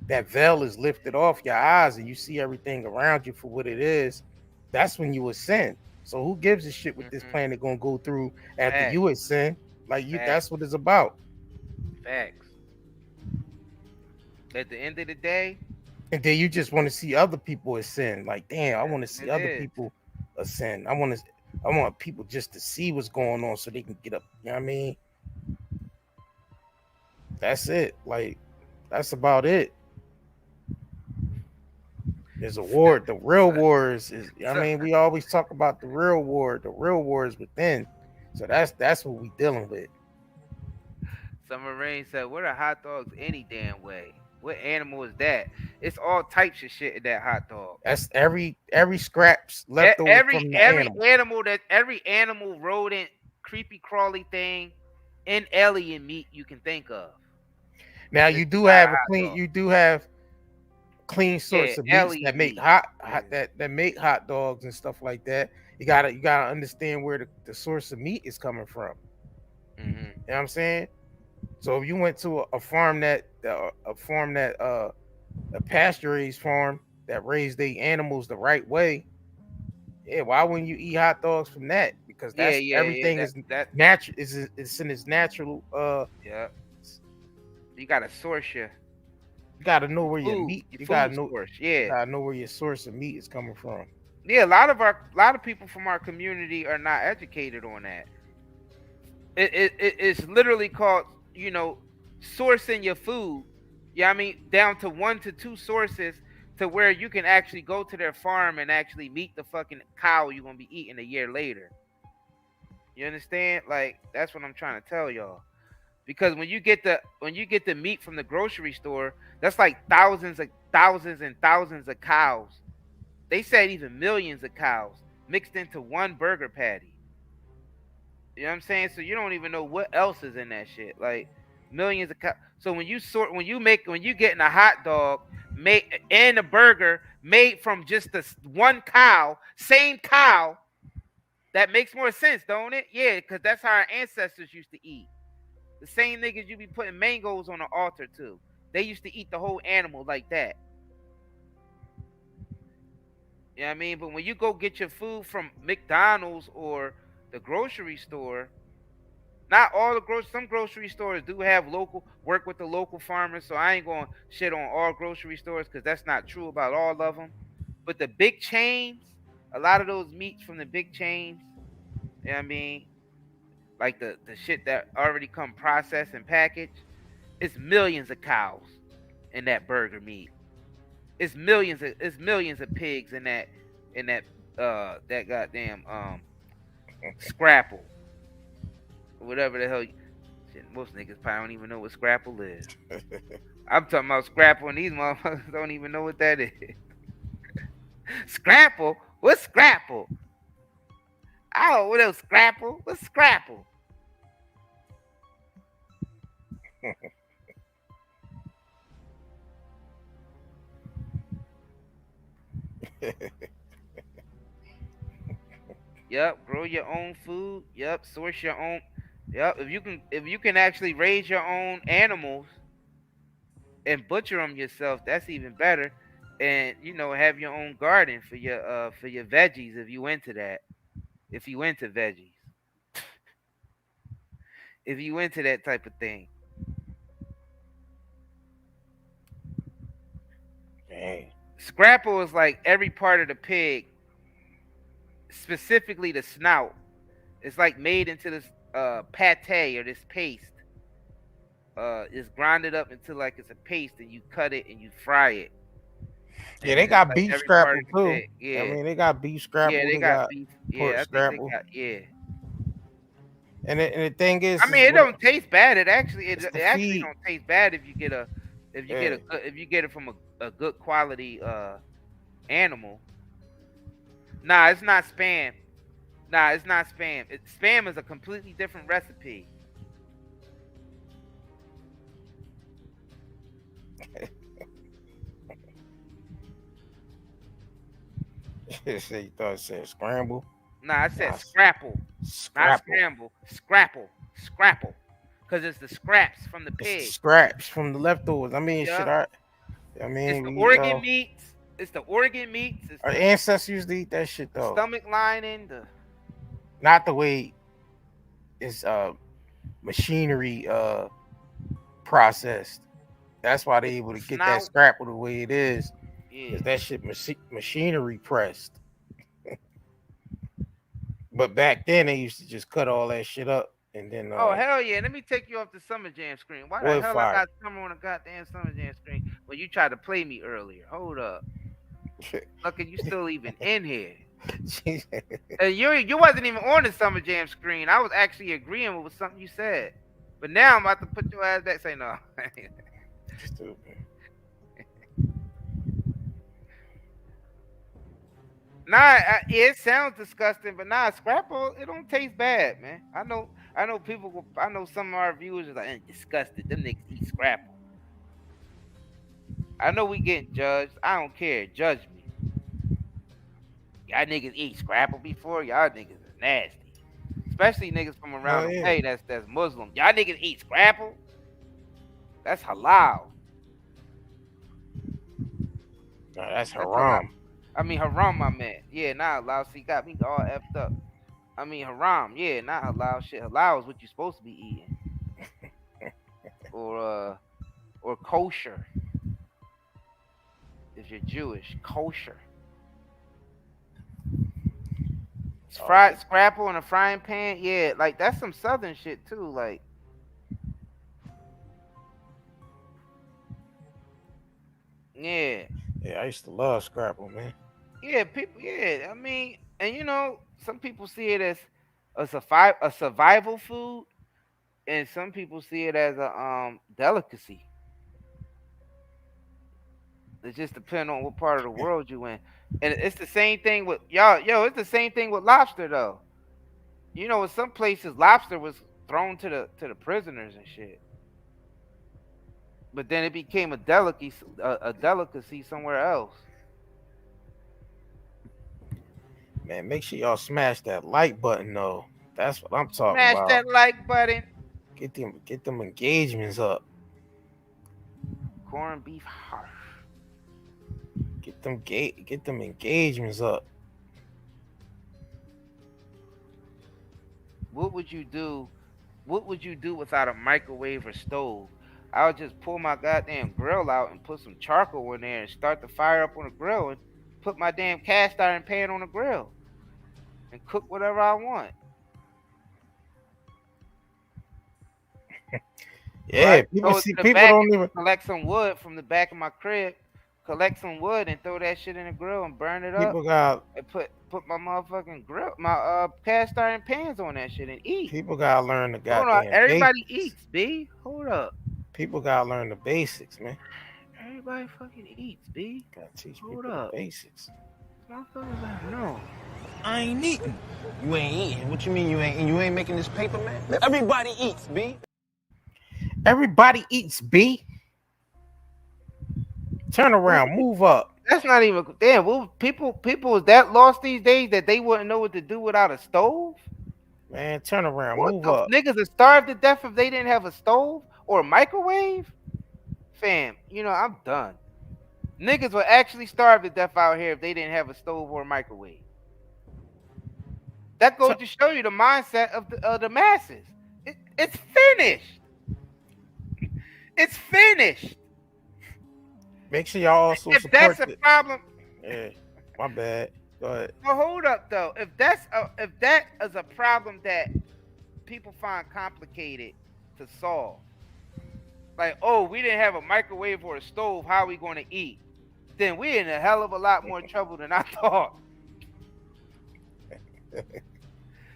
C: that veil is lifted off your eyes and you see everything around you for what it is, that's when you ascend. So who gives a shit what this planet gonna go through after you ascend? That's what it's about.
D: Facts. At the end of the day.
C: And then you just want to see other people ascend. Like, damn, I want to see other people ascend. I want people just to see what's going on so they can get up. You know what I mean? That's it. Like, that's about it. There's a war. The real war is we always talk about the real war. The real war is within. So that's what we dealing with.
D: Summer Rain said, "What are hot dogs any damn way?" What animal is that? It's all types of shit in that hot dog.
C: That's every scraps left over from the animal.
D: Every animal, rodent, creepy crawly thing, and alien meat you can think of.
C: Now you do have clean sorts of meats
D: alien
C: that make
D: meat.
C: that make hot dogs and stuff like that. You gotta understand where the source of meat is coming from.
D: Mm-hmm.
C: You know what I'm saying? So if you went to a pasture raised farm that raised their animals the right way, why wouldn't you eat hot dogs from that? Because everything is natural. It's in its natural.
D: Yeah. You gotta source you
C: gotta know where your meat. You gotta know.
D: Source.
C: You gotta know where your source of meat is coming from.
D: Yeah, a lot of people from our community are not educated on that. It's literally called, sourcing your food. Yeah, I mean, down to 1 to 2 sources to where you can actually go to their farm and actually meet the fucking cow you're gonna be eating a year later. You understand? Like, that's what I'm trying to tell y'all. Because when you get the meat from the grocery store, that's like thousands and thousands of cows. They said even millions of cows mixed into one burger patty. You know what I'm saying? So you don't even know what else is in that shit. Like millions of cows. So when you getting a hot dog made and a burger made from just the one cow, same cow, that makes more sense, don't it? Yeah, because that's how our ancestors used to eat. The same niggas you be putting mangoes on the altar to. They used to eat the whole animal like that. You know what I mean? But when you go get your food from McDonald's or the grocery store, not all some grocery stores do have work with the local farmers, so I ain't going to shit on all grocery stores because that's not true about all of them. But the big chains, a lot of those meats from the big chains, you know what I mean? Like the shit that already come processed and packaged, it's millions of cows in that burger meat. It's millions of pigs in that goddamn scrapple. Whatever the hell. Shit, most niggas probably don't even know what scrapple is. I'm talking about scrapple, and these motherfuckers don't even know what that is. Scrapple? What's scrapple? Oh, what else? Scrapple? What's scrapple? Yep, grow your own food. Yep, source your own. Yep, if you can actually raise your own animals and butcher them yourself, that's even better. And have your own garden for your veggies if you into that. If you into veggies. If you into that type of thing.
C: Dang.
D: Scrapple is like every part of the pig, specifically the snout. It's like made into this pate or this paste. It's grinded up into like it's a paste, and you cut it and you fry it.
C: Yeah, they got beef scrapple too.
D: Yeah,
C: I mean, they got beef scrapple.
D: Yeah, they got beef.
C: Pork scrapple. And the thing is,
D: I mean, it don't taste bad. It actually don't taste bad if you get it from a good quality animal. Nah, it's not spam. Spam is a completely different recipe.
C: You thought it said scramble?
D: Nah, I said scrapple. Not scramble. Scrapple. Because it's the scraps from the pig.
C: Scraps from the leftovers. I mean, shit. I mean,
D: it's the organ meats. It's the organ meats.
C: Our ancestors used to eat that shit though.
D: Stomach lining.
C: Not the way it's machinery processed. That's why they able to get that scrapple the way it is. Yeah. Cause that shit machinery pressed. But back then they used to just cut all that shit up and then.
D: Oh hell yeah! Let me take you off the Summer Jam screen. Why the hell I got Summer on a goddamn Summer Jam screen? Well, you tried to play me earlier. Hold up. Look, you still even in here? And you wasn't even on the Summer Jam screen. I was actually agreeing with something you said. But now I'm about to put your ass back. Say no.
C: Stupid.
D: It sounds disgusting, but Scrapple, it don't taste bad, man. I know people. I know some of our viewers are like, disgusted. Them niggas eat Scrapple. I know we getting judged. I don't care. Judge me. Y'all niggas eat Scrapple before? Y'all niggas are nasty. Especially niggas from around the way that's Muslim. Y'all niggas eat Scrapple? That's halal.
C: No, that's haram.
D: I mean haram, my man. Yeah, not halal. See, got me all effed up. I mean haram. Yeah, not halal. Shit, halal is what you're supposed to be eating. Or kosher. If you're Jewish, kosher. Fried Scrapple in a frying pan, yeah, like that's some southern shit too, like. Yeah.
C: Yeah, I used to love Scrapple, man.
D: Yeah, people. Yeah, I mean, and you know, some people see it as a survival food, and some people see it as a delicacy. It just depends on what part of the world you in. And it's the same thing with y'all. Yo, it's the same thing with lobster though. You know, in some places, lobster was thrown to the prisoners and shit. But then it became a delicacy somewhere else.
C: Man, make sure y'all smash that like button though. That's what I'm talking about.
D: Smash that like button.
C: Get them engagements up.
D: Corned beef harsh.
C: Get them engagements up.
D: What would you do? What would you do without a microwave or stove? I would just pull my goddamn grill out and put some charcoal in there and start the fire up on the grill and put my damn cast iron pan on the grill and cook whatever I want.
C: Yeah,
D: right?
C: people
D: People don't even collect some wood from the back of my crib. Collect some wood and throw that shit in the grill and burn it up. And put my motherfucking grill, my cast iron pans on that shit and eat.
C: People gotta learn the goddamn.
D: Hold on, everybody eats, B. Hold up.
C: People gotta learn the basics, man.
D: Everybody fucking eats, B.
C: Gotta teach
D: Hold
C: people
D: up.
C: the basics.
D: Motherfuckers gotta know.
G: I ain't eating. You ain't eating. What you mean you ain't eating? You ain't making this paper, man? Everybody eats, B.
C: Everybody eats, B. Turn around, move up.
D: That's not even damn. Well, people is that lost these days that they wouldn't know what to do without a stove?
C: Man, turn around, move up.
D: Niggas are starved to death if they didn't have a stove or a microwave. Fam, you know I'm done. Niggas will actually starve to death out here if they didn't have a stove or a microwave. That goes to show you the mindset of the masses. It's finished. It's finished.
C: Make sure y'all also
D: if
C: support
D: that's a problem.
C: Yeah, my bad. Go ahead.
D: Well, hold up though. If that is a problem that people find complicated to solve, like, oh, we didn't have a microwave or a stove, how are we going to eat? Then we're in a hell of a lot more trouble than I thought.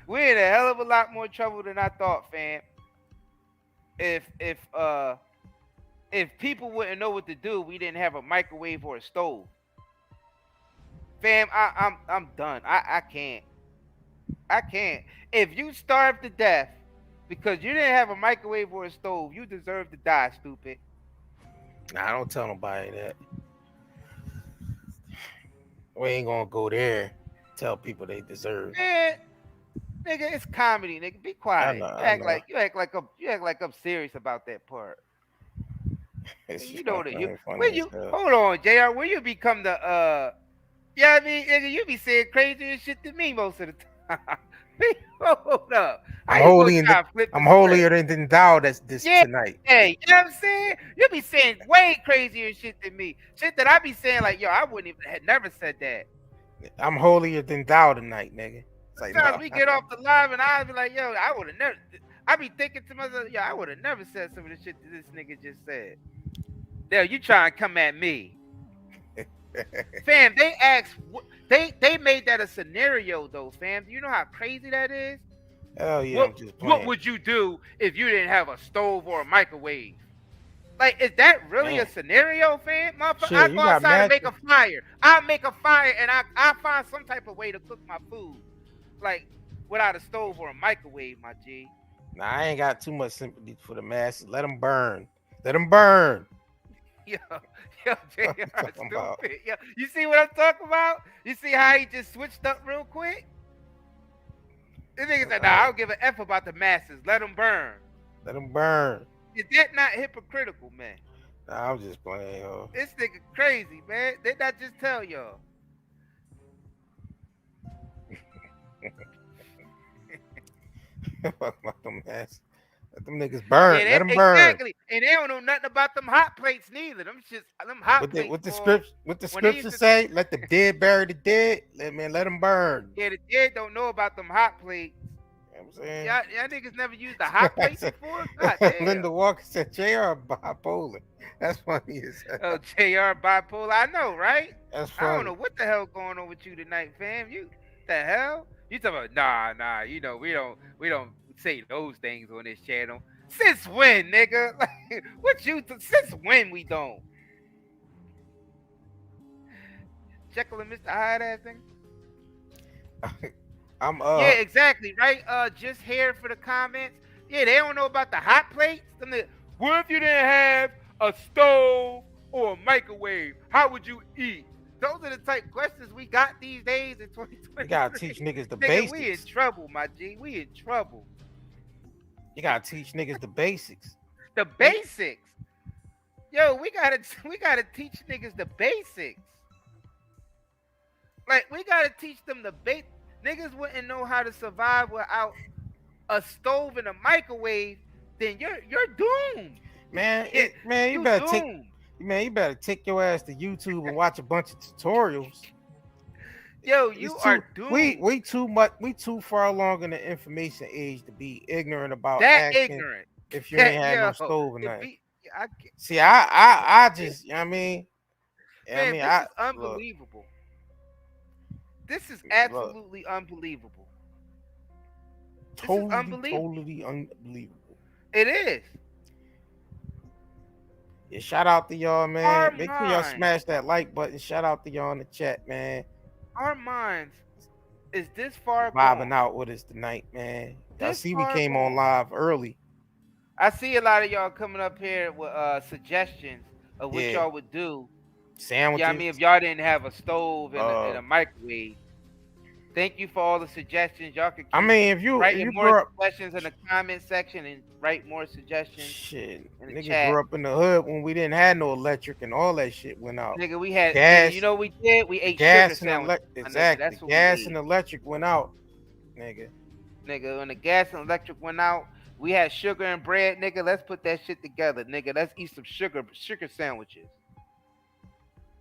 D: We're in a hell of a lot more trouble than I thought, fam. If people wouldn't know what to do, we didn't have a microwave or a stove. Fam, I'm done. I can't. If you starve to death because you didn't have a microwave or a stove, you deserve to die, stupid.
C: Nah, don't tell nobody that. We ain't gonna go there. Tell people they deserve.
D: Man, nigga, it's comedy, nigga. Be quiet.
C: I know,
D: you act like I'm serious about that part. You know that hold on, JR. When you become the yeah, I mean, nigga, you be saying crazy shit to me most of the time. Hold up.
C: I'm holier than thou tonight.
D: Hey, you know what I'm saying? You be saying way crazier shit than me. Shit that I be saying like, yo, I wouldn't even had never said that.
C: I'm holier than thou tonight, nigga. Like,
D: sometimes we get off the live and I be like, yo, I would have never. I be thinking to myself, yo, I would have never said some of the shit that this nigga just said. There, you trying to come at me. Fam, they asked, they made that a scenario though, fam. Do you know how crazy that is?
C: Hell yeah,
D: what would you do if you didn't have a stove or a microwave? Like, is that really a scenario, fam? Motherfucker,
C: Shit,
D: I
C: you
D: go
C: got
D: outside and make
C: mattress.
D: a fire. I'll make a fire and I find some type of way to cook my food. Like, without a stove or a microwave, my G.
C: Nah, I ain't got too much sympathy for the masses. Let them burn. Let them burn.
D: Yo, JR, stupid. Yo, you see what I'm talking about? You see how he just switched up real quick? This nigga said, nah, I don't give a F about the masses. Let them burn.
C: Let them burn.
D: Is that not hypocritical, man?
C: Nah, I'm just playing, yo.
D: This nigga crazy, man. Didn't I just tell y'all?
C: Fuck about them masses. Let them niggas burn.
D: Yeah,
C: Let them burn.
D: Exactly. And they don't know nothing about them hot plates neither. Them hot plates.
C: What the scripture say? Let the dead bury the dead. Let them burn.
D: Yeah, the dead don't know about them hot plates.
C: You know what I'm saying?
D: Y'all niggas never used the hot plates before? God damn.
C: Linda Walker said JR bipolar. That's funny as hell.
D: Oh, JR bipolar. I know, right?
C: That's funny.
D: I don't know what the hell going on with you tonight, fam. You the hell? You talking about nah, you know, we don't say those things on this channel. Since when, nigga? Like, what you since when we don't? Jekyll and Mr. Hyde ass thing. Yeah, exactly, right? Just here for the comments. Yeah, they don't know about the hot plates. What if you didn't have a stove or a microwave? How would you eat? Those are the type questions we got these days in 2020.
C: You gotta teach niggas the
D: Nigga,
C: basics.
D: we in trouble, my G. We in trouble.
C: You gotta teach niggas the basics.
D: The basics. Yo, we gotta teach niggas the basics. Like, we gotta teach them the basics. Niggas wouldn't know how to survive without a stove and a microwave. Then you're doomed.
C: Man, you better take your ass to YouTube and watch a bunch of tutorials.
D: Yo, you are doomed.
C: We too far along in the information age to be ignorant about
D: that
C: acting
D: ignorant.
C: if you ain't had no stove or nothing. See,
D: I
C: just, I mean,
D: this is unbelievable. This is absolutely unbelievable.
C: Totally unbelievable.
D: It is.
C: Yeah, shout out to y'all, man.
D: Our
C: Make sure y'all smash that like button. Shout out to y'all in the chat, man.
D: Our minds is this far
C: vibing out with us tonight, man. I see we came on live early.
D: I see a lot of y'all coming up here with suggestions of what y'all would do.
C: Sandwiches.
D: Yeah, I mean, if y'all didn't have a stove and a microwave. Thank you for all the suggestions. Y'all could
C: if you
D: more suggestions in the comment section and write more suggestions.
C: Shit,
D: in the
C: niggas
D: chat.
C: grew up in the hood when we didn't have no electric and all that shit went out.
D: Nigga, we had
C: gas.
D: You know what we did? We ate
C: gas
D: sugar
C: and
D: sandwiches.
C: exactly.
D: That's what
C: Gas and electric went out, nigga.
D: Nigga, when the gas and electric went out, we had sugar and bread. Nigga, let's put that shit together. Nigga, let's eat some sugar sandwiches.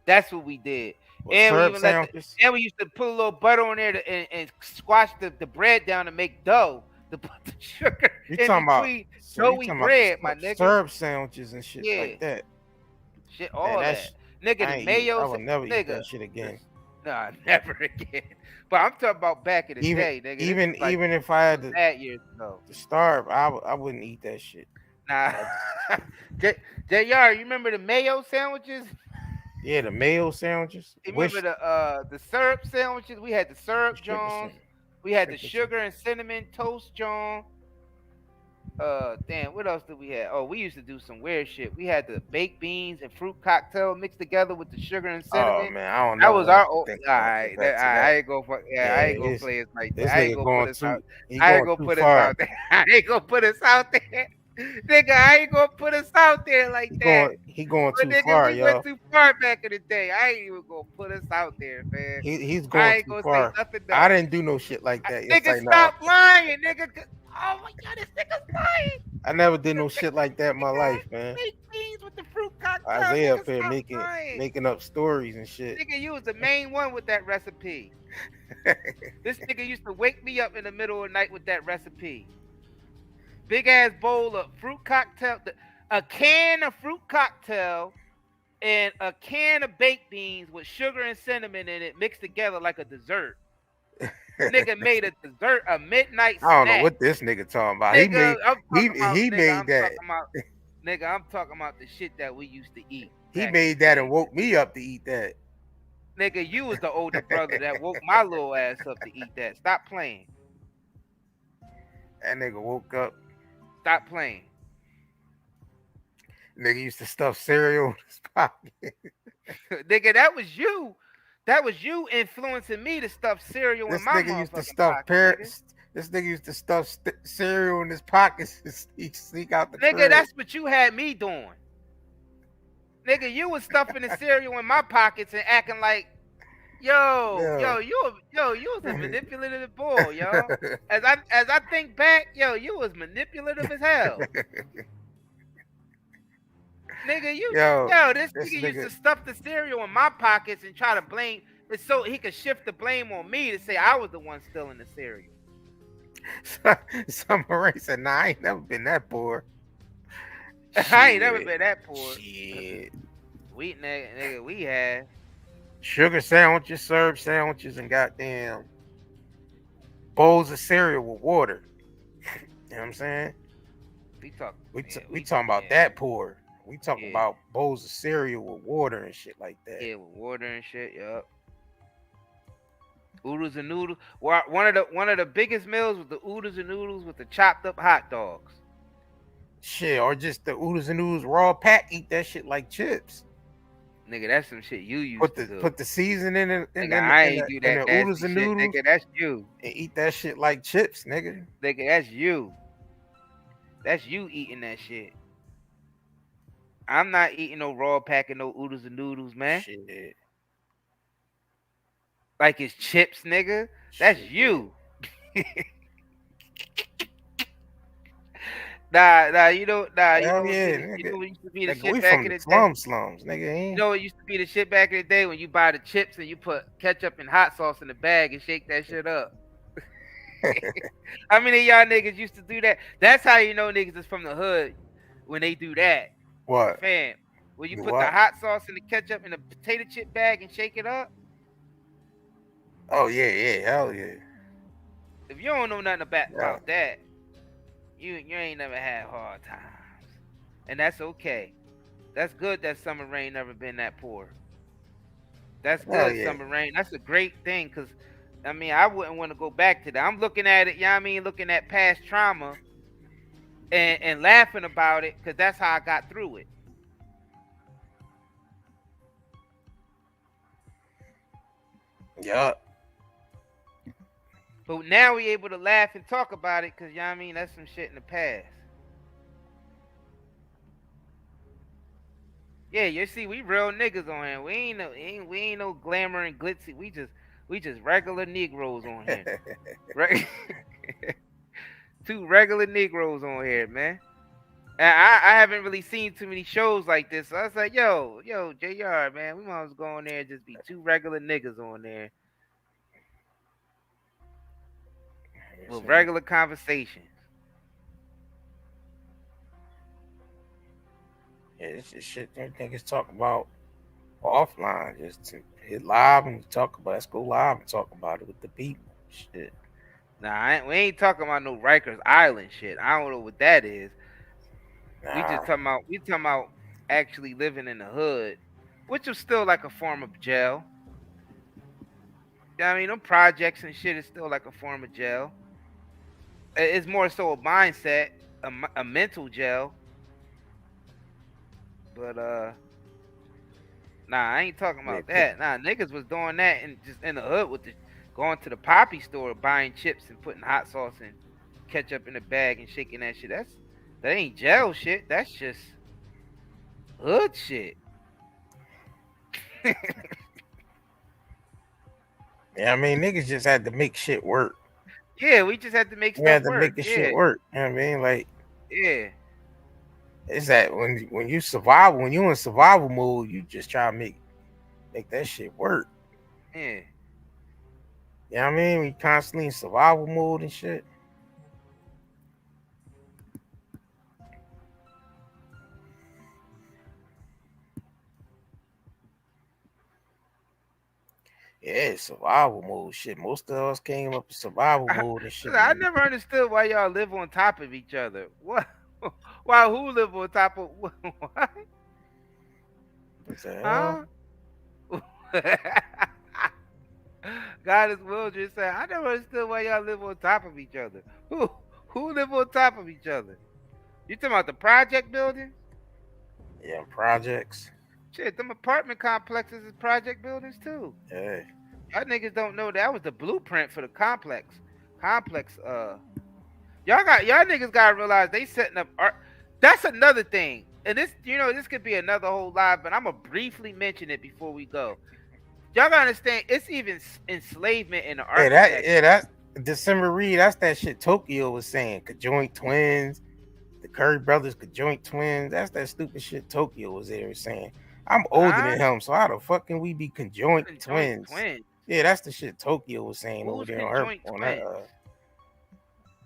D: That's what we did. And we used to put a little butter on there and squash the bread down to make dough to put the sugar
C: You
D: in
C: talking about
D: between doughy bread, my nigga.
C: Syrup sandwiches and shit like that.
D: Shit, all that. Nigga, the mayo.
C: I would never
D: nigga,
C: eat that shit again.
D: Nah, never again. But I'm talking about back in the day, nigga.
C: Even if I had
D: years ago
C: to starve, I wouldn't eat that shit.
D: Nah. JR, you remember the mayo sandwiches?
C: Yeah, the mayo sandwiches.
D: You remember the syrup sandwiches? We had the syrup Jones. We had the sugar and cinnamon toast John. Damn, what else did we have? Oh, we used to do some weird shit. We had the baked beans and fruit cocktail mixed together with the sugar and cinnamon.
C: Oh man, I don't know.
D: That was our old. Alright, I ain't gonna fuck. Yeah, I ain't gonna play it like that. I ain't gonna put us out. I ain't gonna put us out there. I ain't gonna put us out there. Nigga, I ain't gonna put us out there like that.
C: He going too
D: nigga,
C: far,
D: we
C: yo.
D: went too far back in the day. I ain't even gonna put us out there, man.
C: He's going too far. I didn't do no shit like that.
D: Nigga, stop lying, nigga. Oh my god, this nigga's lying.
C: I never did no shit like that in my life, man.
D: Baked beans with the fruit cocktail.
C: Isaiah up here making up stories and shit.
D: Nigga, you was the main one with that recipe. This nigga used to wake me up in the middle of the night with that recipe. Big ass bowl of fruit cocktail, a can of fruit cocktail, and a can of baked beans with sugar and cinnamon in it mixed together like a dessert. Nigga made a dessert, a midnight snack.
C: I don't know what this nigga talking about.
D: Nigga,
C: he made that.
D: Nigga, I'm talking about the shit that we used to eat.
C: He made that and woke me up to eat that.
D: Nigga, you was the older brother that woke my little ass up to eat that. Stop playing.
C: That nigga woke up.
D: Stop playing.
C: Nigga used to stuff cereal in his pocket.
D: Nigga, that was you. That was you influencing me to stuff cereal in my
C: nigga used to
D: motherfucking
C: stuff
D: pocket,
C: parrots. This nigga used to stuff cereal in his pockets and sneak out the
D: nigga,
C: crib.
D: that's what you had me doing. Nigga, you was stuffing the cereal in my pockets and acting like, you was a manipulative boy, yo. As I think back, you was manipulative as hell. Nigga, this nigga used to stuff the cereal in my pockets and try to blame it so he could shift the blame on me to say I was the one stealing the cereal.
C: Summer Rae said, "Nah, I ain't never been that poor."
D: I ain't never been that poor.
C: Shit.
D: We nigga, we had
C: sugar sandwiches, syrup sandwiches, and goddamn bowls of cereal with water. You know what I'm saying? We talking about that poor. We talking about bowls of cereal with water and shit like that.
D: Yeah, with water and shit. Yup. Oodles and noodles. One of the biggest meals was the oodles and noodles with the chopped up hot dogs.
C: Shit, or just the oodles and noodles raw pack. Eat that shit like chips.
D: Nigga, that's some shit you used to do.
C: Put the seasoning in
D: the
C: oodles and noodles.
D: Nigga, that's you.
C: And eat that shit like chips, nigga.
D: Nigga, that's you. That's you eating that shit. I'm not eating no raw pack of no oodles and noodles, man.
C: Shit.
D: Like it's chips, nigga. That's you. You know what used to be the shit back in the day?
C: Slums, nigga.
D: You know what used to be the shit back in the day when you buy the chips and you put ketchup and hot sauce in the bag and shake that shit up. How many of y'all niggas used to do that? That's how you know niggas is from the hood when they do that.
C: What?
D: Fam, when you put the hot sauce and the ketchup in a potato chip bag and shake it up.
C: Oh yeah, hell yeah.
D: If you don't know nothing about that, you ain't never had hard times. And that's okay. That's good that Summer Rae never been that poor. That's good, Summer Rae. That's a great thing, because I mean, I wouldn't want to go back to that. I'm looking at it, looking at past trauma and laughing about it, because that's how I got through it.
C: Yeah.
D: But now we able to laugh and talk about it, because that's some shit in the past. Yeah, you see, we real niggas on here. We ain't no glamour and glitzy. We just regular Negroes on here. Right? Two regular Negroes on here, man. And I haven't really seen too many shows like this. So I was like, yo, JR, man, we might as well go on there and just be two regular niggas on there. With regular conversations.
C: Yeah, this is shit that niggas talk about offline. Just to hit live and talk about it. Let's go live and talk about it with the people. Shit.
D: Nah, we ain't talking about no Rikers Island shit. I don't know what that is. Nah. We talking about actually living in the hood, which is still like a form of jail. Them projects and shit is still like a form of jail. It's more so a mindset, a mental jail. But nah, I ain't talking about that. Nah, niggas was doing that and just in the hood with going to the poppy store, buying chips and putting hot sauce and ketchup in a bag and shaking that shit. That ain't jail shit. That's just hood shit.
C: Yeah, niggas just had to make shit work.
D: Yeah, we just had to make stuff work. We had to make
C: the shit work. You know what I mean? Like,
D: yeah.
C: It's that when you survive, when you in survival mode, you just try to make that shit work.
D: Yeah.
C: You know what I mean? We constantly in survival mode and shit. Yeah, survival mode shit. Most of us came up in survival mode and shit.
D: I never understood why y'all live on top of each other. Why? Who live on top of what?
C: Huh?
D: God is will just said, I never understood why y'all live on top of each other. Who live on top of each other? You talking about the project buildings?
C: Yeah, projects.
D: Shit, them apartment complexes is project buildings too.
C: Yeah.
D: Y'all niggas don't know that was the blueprint for the complex. Y'all niggas gotta realize they setting up art. That's another thing. And this, this could be another whole live, but I'm gonna briefly mention it before we go. Y'all gotta understand, it's even enslavement in the architecture.
C: That's December Reed. That's that shit Tokyo was saying. Conjoint twins. The Curry brothers conjoint twins. That's that stupid shit Tokyo was there saying. I'm older than him, so how the fuck can we be conjoint twins? Yeah, that's the shit Tokyo was saying over there on her.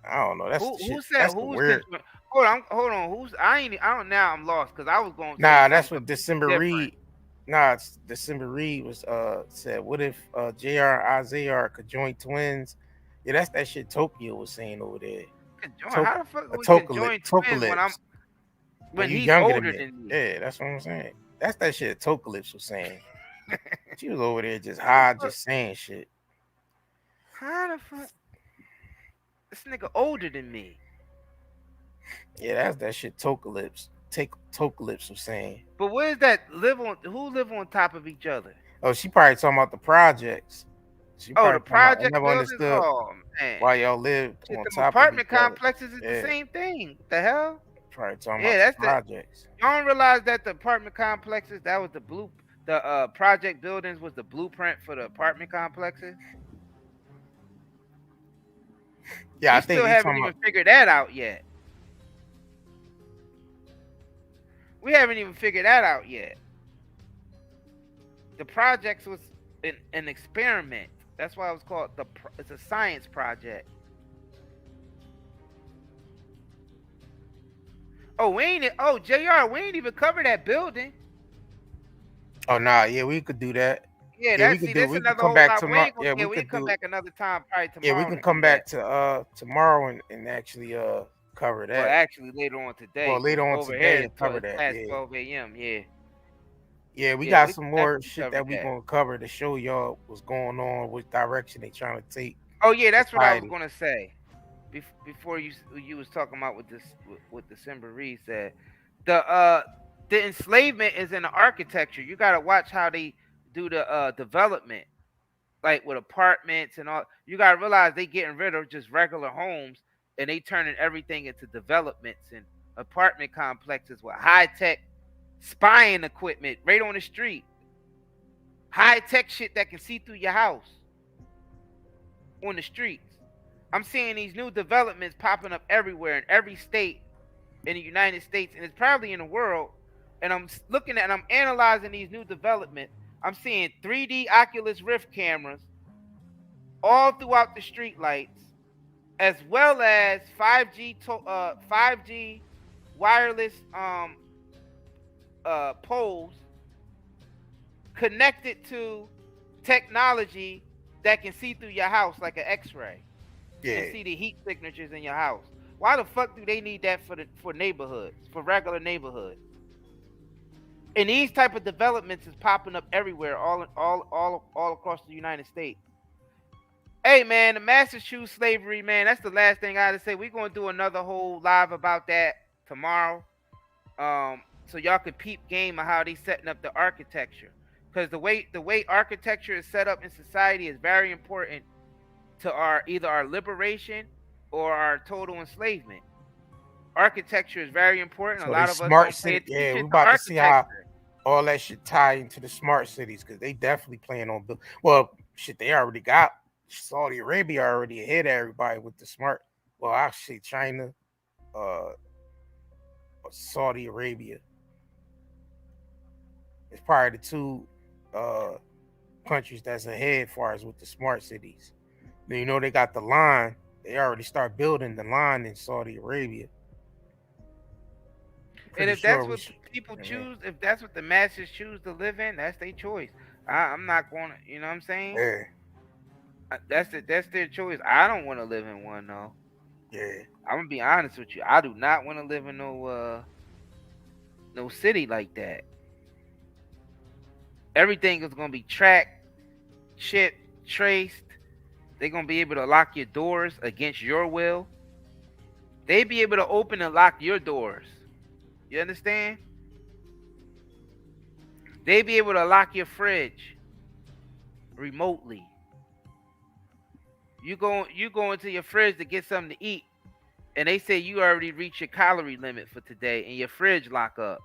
C: I don't know. That's the shit.
D: Who said
C: That's
D: who's
C: weird.
D: Hold on. Who's I don't now I'm lost because I was going to
C: That's what December Reed. It's December Reed was said, what if JR Isaiah are conjoint twins? Yeah, that's that shit Tokyo was saying over there.
D: How the fuck we conjoin twins when he's older than me?
C: Yeah, that's what I'm saying. That's that shit Tokalypse was saying. She was over there just high, just saying shit.
D: How the fuck? This nigga older than me.
C: Yeah, that's that shit Tokalypse. Tokalypse was saying.
D: But where's that who live on top of each other?
C: Oh, she probably talking about the projects.
D: The project
C: I never
D: buildings?
C: understood
D: Why
C: y'all live on top
D: apartment
C: of each
D: complexes is the same thing. The hell?
C: Probably talking about the projects.
D: Y'all don't realize that the apartment complexes, that was the project buildings was the blueprint for the apartment complexes?
C: Yeah, I
D: we
C: think
D: still haven't even figured that out yet. We haven't even figured that out yet. The projects was an experiment. That's why it was called it's a science project. JR, we ain't even covered that building.
C: Oh nah, yeah, we could do that.
D: Yeah,
C: that's
D: another
C: come back
D: tomorrow.
C: tomorrow.
D: We can come back another time, probably tomorrow.
C: Yeah, we can come back to tomorrow and actually cover that.
D: Well, actually later on today.
C: Well, later on today and cover that.
D: Past 12 a.m. Yeah.
C: Yeah, we got some more shit that we gonna cover to show y'all what's going on, which direction they trying to take.
D: Oh yeah, that's what I was gonna say. Before you was talking about what December Reed said, the enslavement is in the architecture. You gotta watch how they do the development, like with apartments and all. You gotta realize they getting rid of just regular homes and they turning everything into developments and apartment complexes with high tech spying equipment right on the street, high tech shit that can see through your house on the streets. I'm seeing these new developments popping up everywhere in every state in the United States, and it's probably in the world. And I'm analyzing these new developments. I'm seeing 3D Oculus Rift cameras all throughout the street lights, as well as 5G wireless poles connected to technology that can see through your house like an X-ray. And see the heat signatures in your house. Why the fuck do they need that for neighborhoods, for regular neighborhoods? And these type of developments is popping up everywhere, all across the United States. Hey man, the masses choose slavery, man. That's the last thing I had to say. We're gonna do another whole live about that tomorrow. So y'all can peep game of how they setting up the architecture. Because the way architecture is set up in society is very important to either our liberation or our total enslavement. Architecture is very important.
C: So
D: a lot of
C: smart
D: us
C: city. Yeah, we about to see how all that shit tie into the smart cities because they definitely plan on build. Well, shit, they already got Saudi Arabia already ahead of everybody with the smart. Well, I say China, Saudi Arabia. It's probably the two countries that's ahead as far as with the smart cities. You know, they got the line. They already start building the line in Saudi Arabia.
D: And if that's what people choose, if that's what the masses choose to live in, that's their choice. I'm not going to, you know what I'm saying?
C: Yeah.
D: That's their choice. I don't want to live in one though.
C: Yeah.
D: I'm gonna be honest with you. I do not want to live in no city like that. Everything is gonna be tracked, shit, traced. They're gonna be able to lock your doors against your will. They be able to open and lock your doors. You understand? They be able to lock your fridge remotely. You go into your fridge to get something to eat, and they say you already reached your calorie limit for today, and your fridge lock up.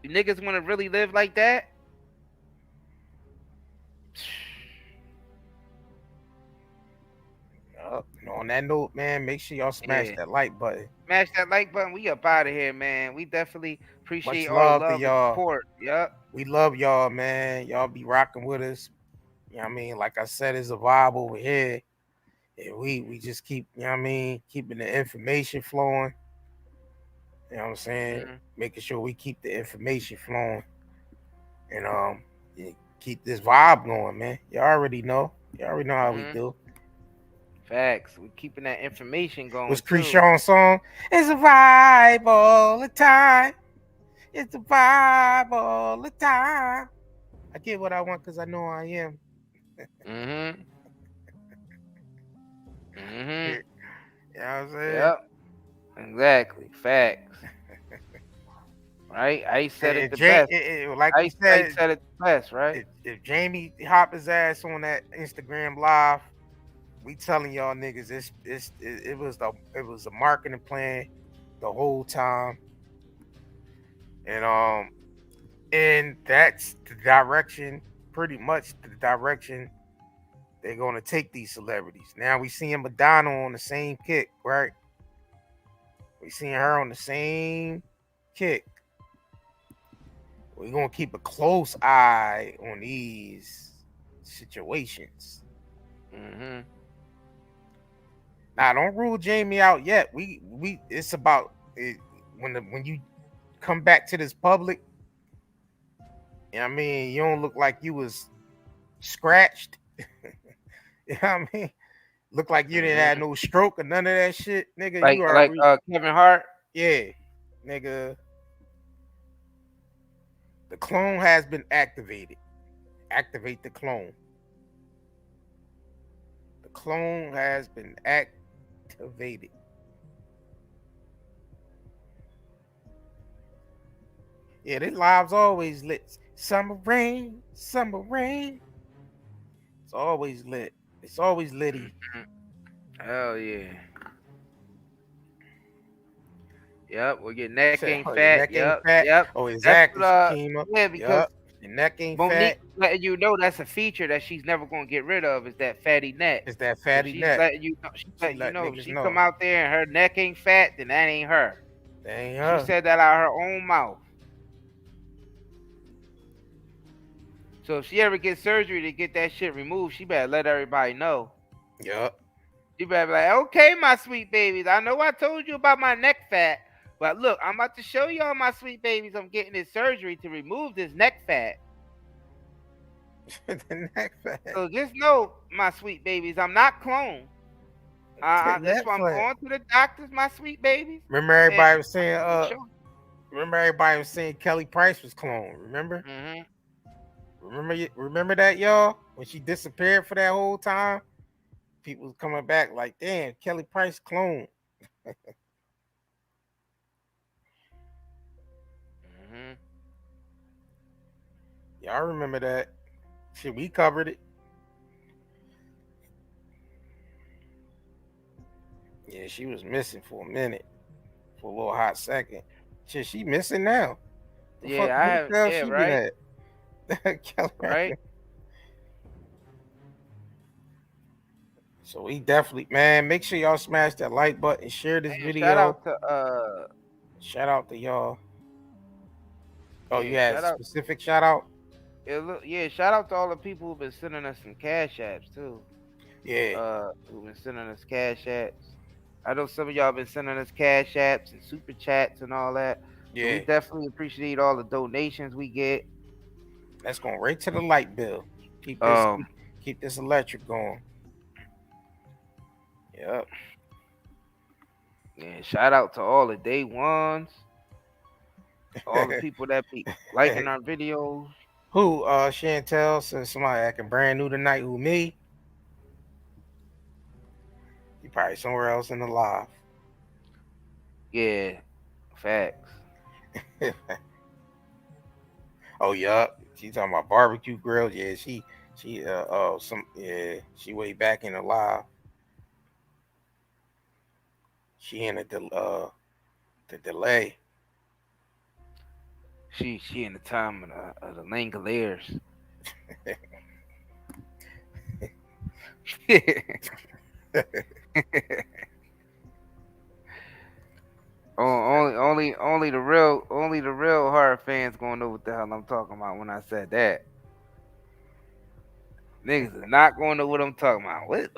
D: You niggas want to really live like that?
C: On that note, man, make sure y'all smash that like button.
D: Smash that like button. We up out of here, man. We definitely appreciate
C: Much
D: all the
C: love
D: love
C: to
D: and
C: y'all.
D: support. Yep.
C: We love y'all, man. Y'all be rocking with us. You know what I mean? Like I said, it's a vibe over here. And we just keep, you know what I mean, keeping the information flowing. You know what I'm saying? Making sure we keep the information flowing. And keep this vibe going, man. You already know. You already know how we do.
D: Facts. We're keeping that information going.
C: What's Krishan's song? It's a vibe all the time. It's a vibe all the time. I get what I want because I know I am.
D: Mm-hmm.
C: You know what I'm saying?
D: Yep. Exactly. Facts. Right? I said it the best.
C: Like
D: I
C: we said,
D: said it the best, right?
C: If Jamie hop his ass on that Instagram live, we telling y'all niggas it was a marketing plan the whole time. And that's the direction, pretty much the direction they're gonna take these celebrities. Now we seeing Madonna on the same kick, right? We seeing her on the same kick. We're gonna keep a close eye on these situations. Now, don't rule Jamie out yet. We it's about it, when you come back to this public. You know what I mean, you don't look like you was scratched. You know what I mean? Look like you didn't have no stroke or none of that shit, nigga.
D: Like
C: you are
D: Kevin Hart.
C: Yeah, nigga. The clone has been activated. Activate the clone. The clone has been activated. Yeah, this live's always lit. Summer rain, summer rain. It's always lit. It's always litty.
D: Hell yeah. Yep, we'll get neck ain't fat. Yep.
C: Oh, exactly.
D: Yeah, because
C: your neck ain't
D: Monique
C: fat.
D: letting you know that's a feature that she's never gonna get rid of is that fatty neck.
C: It's that fatty neck.
D: She's letting you know. If she come out there and her neck ain't fat, then that ain't her.
C: That ain't her.
D: She said that out of her own mouth. So if she ever gets surgery to get that shit removed, she better let everybody know.
C: Yup.
D: She better be like, okay, my sweet babies, I know I told you about my neck fat, but look, I'm about to show y'all, my sweet babies, I'm getting this surgery to remove this neck fat.
C: The neck fat.
D: So just know, my sweet babies, I'm not clone. That's why I'm going to the doctors, my sweet babies.
C: Remember everybody was saying Kelly Price was cloned. Remember? Remember that, y'all? When she disappeared for that whole time, people was coming back like, damn, Kelly Price clone. Y'all remember that? Shit, we covered it. Yeah, she was missing for a minute, for a little hot second. Shit, she missing now.
D: Right.
C: Right. So we definitely, man, make sure y'all smash that like button, share this video. Shout out to y'all. Oh, you had a specific shout out?
D: Yeah, shout out to all the people who've been sending us some cash apps too.
C: Yeah.
D: Who've been sending us cash apps. I know some of y'all been sending us cash apps and super chats and all that.
C: Yeah.
D: So we definitely appreciate all the donations we get.
C: That's going right to the light bill. Keep this electric going. Yep.
D: Yeah, shout out to all the day ones, all the people that be liking our videos.
C: Who? Chantel says somebody acting brand new tonight. Who, me? You probably somewhere else in the live.
D: Yeah, facts.
C: Oh, yup. She talking about barbecue grill. Yeah, she way back in the live. She in the delay.
D: She in the time of the Langoliers. only the real horror fans gonna know what the hell I'm talking about when I said that. Niggas is not gonna know what I'm talking about. What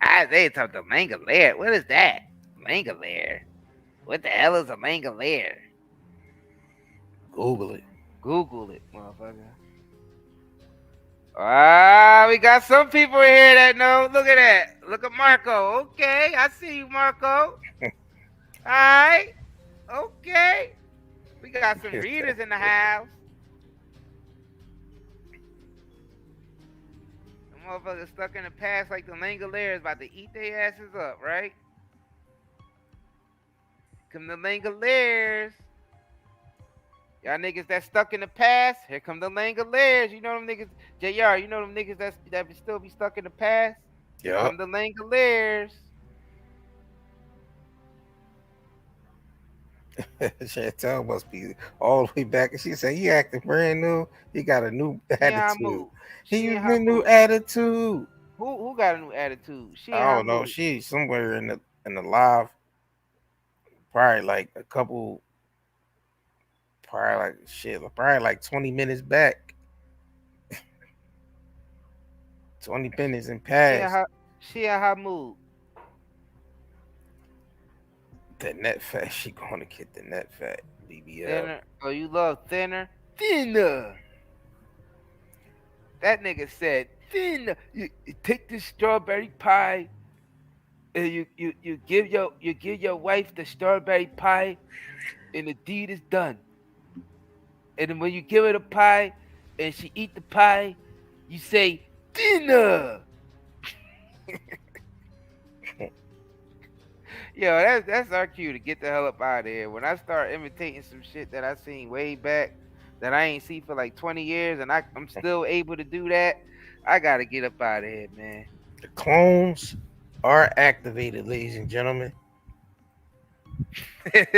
D: Isaiah talking about Langolier? What is that? Langolier? What the hell is a Langolier?
C: Google it.
D: Google it, motherfucker. Ah, we got some people here that know. Look at that. Look at Marco. Okay, I see you, Marco. Alright. Okay. We got some readers in the house. The motherfuckers stuck in the past like the Langoliers about to eat their asses up, right? Come the Langoliers. Y'all niggas that stuck in the past, here come the Langoliers. You know them niggas, JR, you know them niggas that still be stuck in the past?
C: Yeah.
D: Come the Langoliers.
C: Chantel must be all the way back. And she said, he acting brand new. He got a new attitude. He used a new attitude.
D: Who got a new attitude?
C: I don't know. She's somewhere in the live. Probably like a couple. Probably like 20 minutes back. 20 minutes in past.
D: She in her mood.
C: The net fat. She gonna get the net fat. BBL.
D: Thinner. Oh, you love thinner? Thinner. That nigga said thinner. You take this strawberry pie and you give your wife the strawberry pie and the deed is done. And then when you give her the pie and she eat the pie, you say, dinner. Yo, that's our cue to get the hell up out of here. When I start imitating some shit that I seen way back that I ain't seen for like 20 years and I'm still able to do that, I got to get up out of here, man.
C: The clones are activated, ladies and gentlemen.
D: Did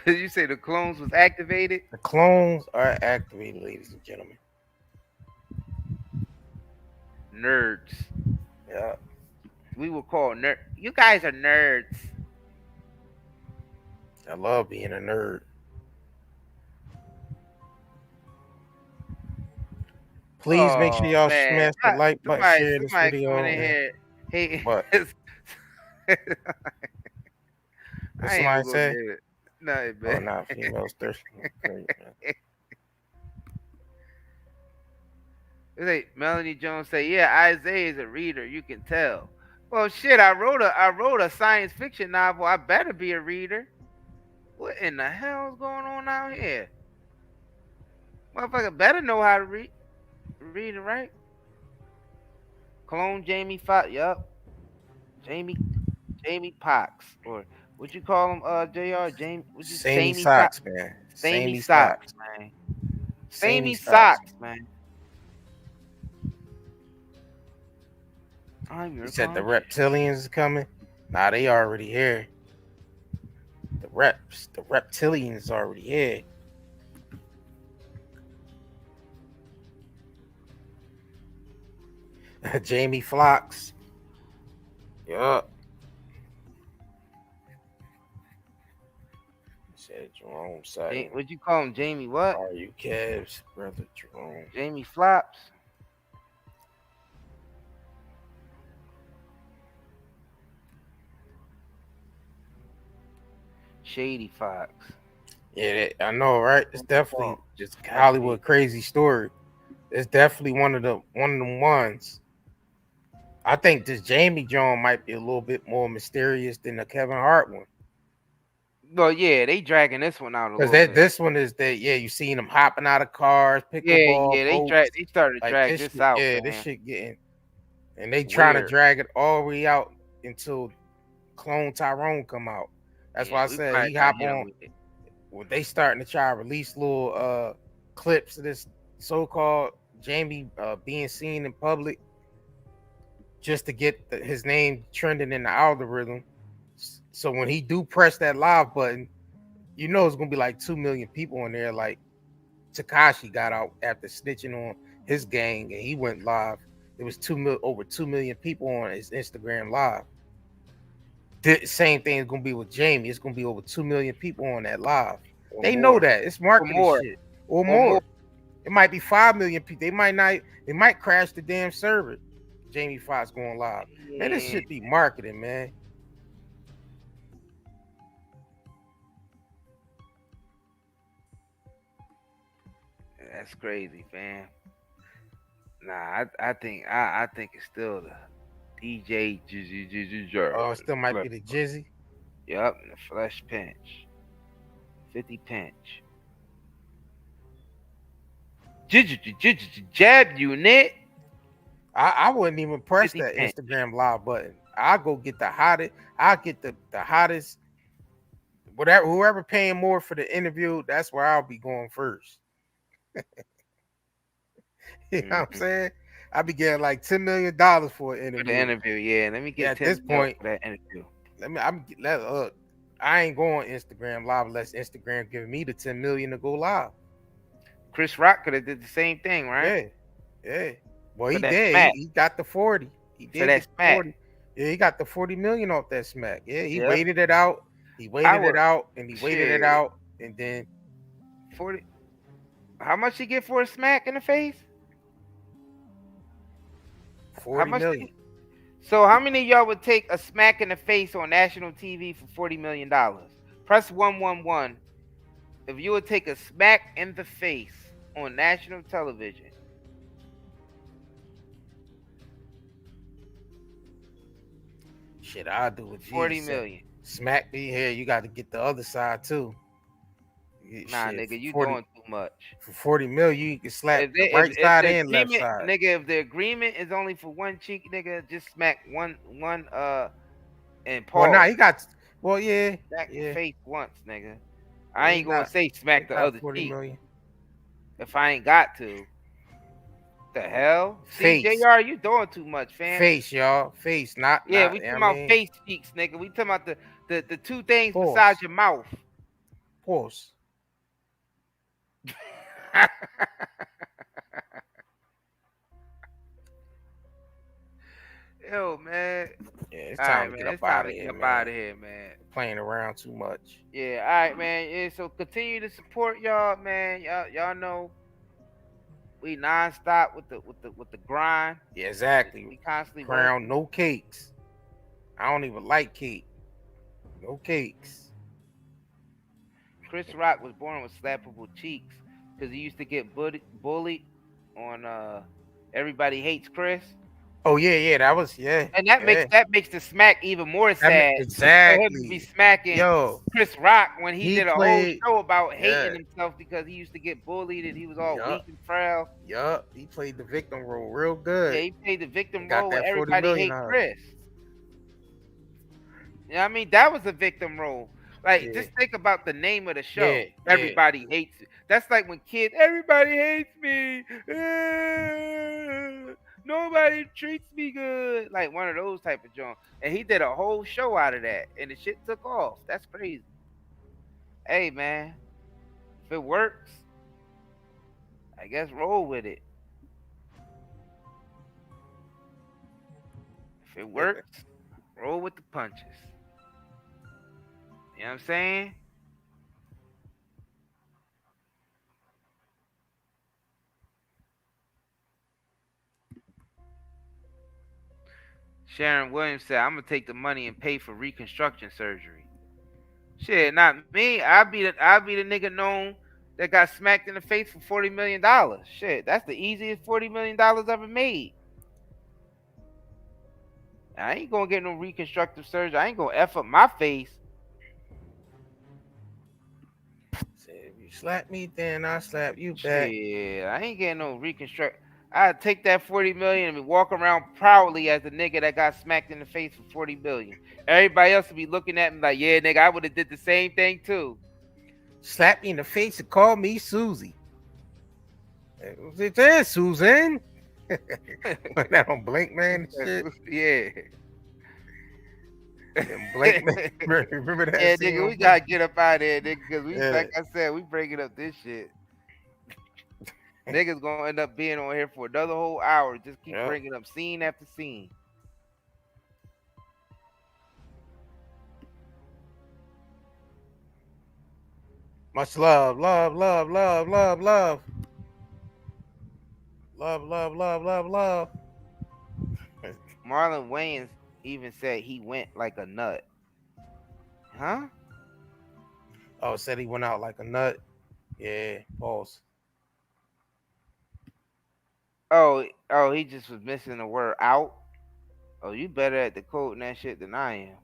D: you say the clones was activated?
C: The clones are activated, ladies and gentlemen.
D: Nerds.
C: Yeah.
D: We will call nerd. You guys are nerds.
C: I love being a nerd. Please make sure y'all smash the like button, share this video.
D: Coming in here. Hey,
C: what? What somebody say?
D: Nothing, man.
C: Oh, nah, females thirsty.
D: Melanie Jones say, "Yeah, Isaiah is a reader. You can tell." Well, shit, I wrote a science fiction novel. I better be a reader. What in the hell is going on out here? Motherfucker better know how to read. Read it right. Clone Jamie Foxx. Yup. Jamie Foxx, or what you call him? Jr.
C: Jamie Foxx, man.
D: Samey Foxx, man. Samey Foxx, man.
C: You said the reptilians is coming? Nah, they already here. The reptilians already here. Jamie Foxx. Yup. Said Jerome Sutton.
D: What'd you call him? Jamie what?
C: Are you Cavs, brother Jerome?
D: Jamie Flops. Shady Fox.
C: Yeah, I know, right? It's definitely just Hollywood crazy story. It's definitely one of them ones. I think this Jamie Jones might be a little bit more mysterious than the Kevin Hart one.
D: Well, yeah, they dragging this one out a little
C: Because
D: bit.
C: this one is that you seen them hopping out of cars, pickleball,
D: Yeah,
C: boats.
D: they started to
C: Like
D: drag this
C: shit,
D: out.
C: yeah,
D: Man.
C: this shit getting, and they trying to drag it all the way out until Clone Tyrone come out. That's why I said he hop on. When they starting to try to release little clips of this so-called Jamie being seen in public, just to get his name trending in the algorithm. So when he do press that live button, you know it's gonna be like 2 million people in there. Like Tekashi got out after snitching on his gang and he went live. It was over 2 million people on his Instagram live. The same thing is gonna be with Jamie. It's gonna be over 2 million people on that live. They know that it's marketing shit or more. It might be 5 million people. They might crash the damn server. Jamie Foxx going live. Man, this should be marketing, man.
D: That's crazy, fam. Nah, I think it's still the DJ Jizzy.
C: Oh, it still might be the Jizzy.
D: Yep, and the Flesh Pinch. 50 Pinch. Jab unit.
C: I wouldn't even press that Instagram live button. I'll go get the hottest. I'll get the hottest. Whoever paying more for the interview, that's where I'll be going first. You know what I'm saying? I'll be getting like $10 million for an interview.
D: For the interview, yeah. Let me get
C: at this point
D: for that interview.
C: I ain't going Instagram live unless Instagram giving me the 10 million to go live.
D: Chris Rock could have did the same thing, right?
C: Yeah. Well, he did. He got the 40. He did
D: that
C: get 40. Yeah, he got the 40 million off that smack. Yeah, he waited it out. He waited it out, and he waited it out, and then
D: 40. How much he get for a smack in the face?
C: 40 million.
D: So how many of y'all would take a smack in the face on national TV for $40 million? Press 111 if you would take a smack in the face on national television.
C: Shit, I'll do it.
D: 40 million.
C: Smack me here. You got to get the other side too.
D: Nah, nigga, you doing too much.
C: For 40 million, you can slap the right side and left side.
D: Nigga, if the agreement is only for one cheek, nigga, just smack one and pause.
C: Well, nah, he got. Well, yeah.
D: Smack the face once, nigga. I ain't gonna say smack the other
C: 40
D: cheek.
C: million.
D: If I ain't got to. The hell?
C: Face.
D: See, JR, you doing too much, fam.
C: Face, y'all. Face, not.
D: Yeah, we talking about face cheeks, nigga. We talking about the two things besides your mouth.
C: Pause.
D: Yo, man.
C: Yeah, it's time to get up out of here, man.
D: Out of here, man.
C: Playing around too much.
D: Yeah, all right, man. Yeah, so continue to support y'all, man. Y'all know we nonstop with the grind.
C: Yeah, exactly.
D: We constantly
C: Crown, no cakes. I don't even like cake. No cakes.
D: Chris Rock was born with slappable cheeks because he used to get bullied on Everybody Hates Chris.
C: Oh yeah, that was
D: and that makes the smack even more sad.
C: Exactly.
D: For him to be smacking Chris Rock when he did a whole show about hating himself because he used to get bullied and he was all weak and frail.
C: Yup, he played the victim role real good.
D: Yeah, he played the victim role with Everybody Hates Chris. You know what I mean? That was a victim role. Like, just think about the name of the show. Everybody hates it. That's like when kids, everybody hates me. Nobody treats me good. Like one of those type of joints. And he did a whole show out of that. And the shit took off. That's crazy. Hey, man. If it works, I guess roll with it. If it works, roll with the punches. You know what I'm saying? Sharon Williams said, I'm going to take the money and pay for reconstruction surgery. Shit, not me. I'll be the nigga known that got smacked in the face for $40 million. Shit, that's the easiest $40 million ever made. I ain't gonna get no reconstructive surgery. I ain't gonna F up my face.
C: If you slap me, then I slap you back.
D: Yeah, I ain't getting no reconstruct. I'd take that 40 million and walk around proudly as the nigga that got smacked in the face for 40 million. Everybody else would be looking at me like, yeah, nigga, I would have did the same thing too.
C: Slap me in the face and call me Susie. It there, Susan. That on Blink, man. Shit.
D: Yeah.
C: Blink, man. Remember that?
D: Yeah,
C: scene
D: nigga, we
C: on
D: gotta get up out of here, nigga, because we,
C: Yeah.
D: like I said, we breaking up this shit. Niggas gonna end up being on here for another whole hour. Just keep bringing up scene after scene.
C: Much love, love, love, love, love, love. Love, love, love, love, love.
D: Marlon Wayans even said he went like a nut. Huh?
C: Oh, said he went out like a nut. Yeah, pause.
D: Oh, he just was missing the word out. Oh, you better at decoding that shit than I am.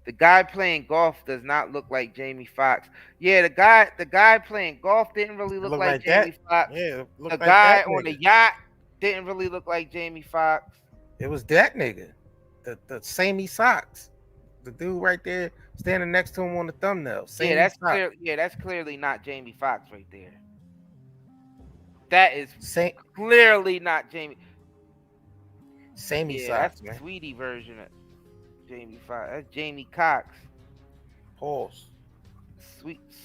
D: The guy playing golf does not look like Jamie Foxx. Yeah, the guy playing golf didn't really look like Jamie Foxx.
C: Yeah,
D: the guy on the yacht didn't really look like Jamie Foxx.
C: It was that nigga, the samey socks, the dude right there standing next to him on the thumbnail.
D: Yeah, that's clearly not Jamie Foxx right there. That is clearly not Jamie.
C: Samey
D: yeah,
C: socks,
D: that's
C: man.
D: the Sweetie version of Jamie Foxx. That's Jamie Cox.
C: Pause.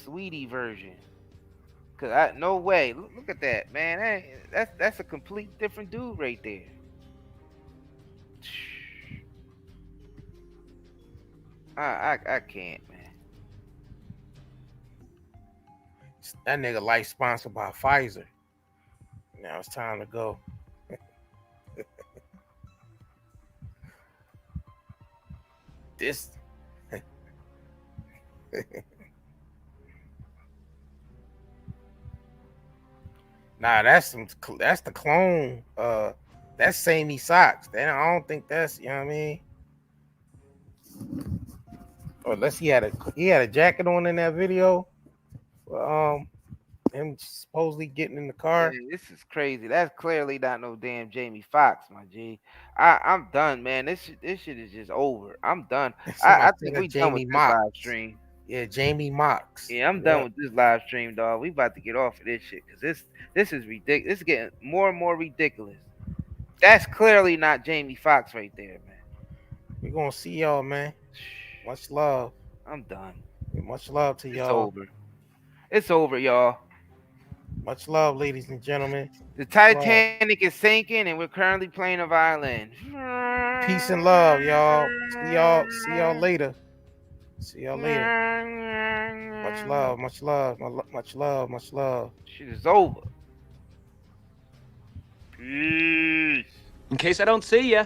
D: Sweetie version. Cause no way. Look at that, man. That's a complete different dude right there. I can't, man.
C: That nigga life sponsored by Pfizer. Now it's time to go. This. Nah, that's the clone. That's samey socks. Then I don't think that's, you know what I mean. Or unless he had a jacket on in that video. Him supposedly getting in the car.
D: Yeah, this is crazy. That's clearly not no damn Jamie Foxx, my G. I'm done, man. This shit is just over. I'm done. I think we done with this live stream.
C: Yeah, Jamie Mox.
D: Yeah, I'm done with this live stream, dog. We about to get off of this shit because this is ridiculous. This is getting more and more ridiculous. That's clearly not Jamie Foxx right there, man.
C: We're gonna see y'all, man. Much love.
D: I'm done.
C: Much love to y'all.
D: It's over. It's over, y'all.
C: Much love, ladies and gentlemen.
D: The Titanic is sinking, and we're currently playing a violin.
C: Peace and love, y'all. See y'all later. See y'all later. Much love, much love, much love, much love.
D: Shit is over. Peace.
K: In case I don't see ya.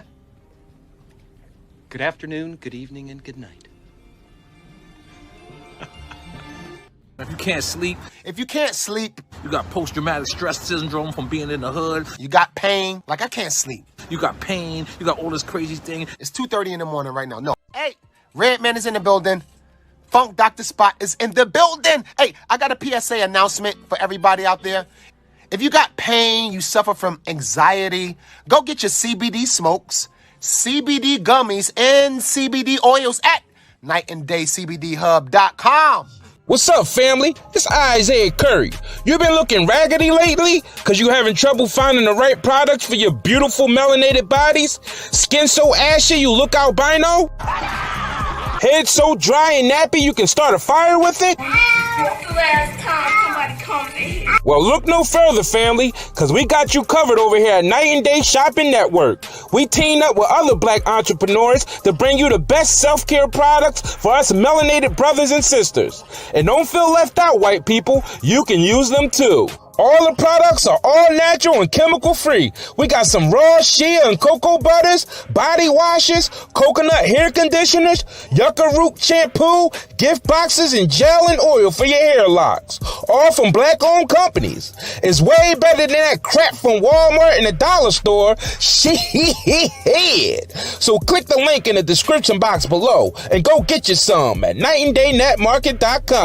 K: Good afternoon, good evening, and good night.
G: If you can't sleep, you got post-traumatic stress syndrome from being in the hood. You got pain. Like, I can't sleep. You got pain. You got all this crazy thing. It's 2:30 in the morning right now. No. Hey, Redman is in the building. Funk Dr. Spot is in the building. Hey, I got a PSA announcement for everybody out there. If you got pain, you suffer from anxiety, go get your CBD smokes, CBD gummies, and CBD oils at nightanddaycbdhub.com.
V: What's up, family? It's Isaiah Curry. You been looking raggedy lately? Cause you having trouble finding the right products for your beautiful melanated bodies? Skin so ashy you look albino? Head so dry and nappy you can start a fire with it?
F: When's the last time somebody comes in here?
V: Well, look no further, family, because we got you covered over here at Night and Day Shopping Network. We teamed up with other black entrepreneurs to bring you the best self-care products for us melanated brothers and sisters. And don't feel left out, white people. You can use them too. All the products are all natural and chemical free. We got some raw shea and cocoa butters, body washes, coconut hair conditioners, yucca root shampoo, gift boxes, and gel and oil for your hair locks. All from black-owned companies. It's way better than that crap from Walmart and the dollar store. Shit. So click the link in the description box below and go get you some at nightanddaynetmarket.com.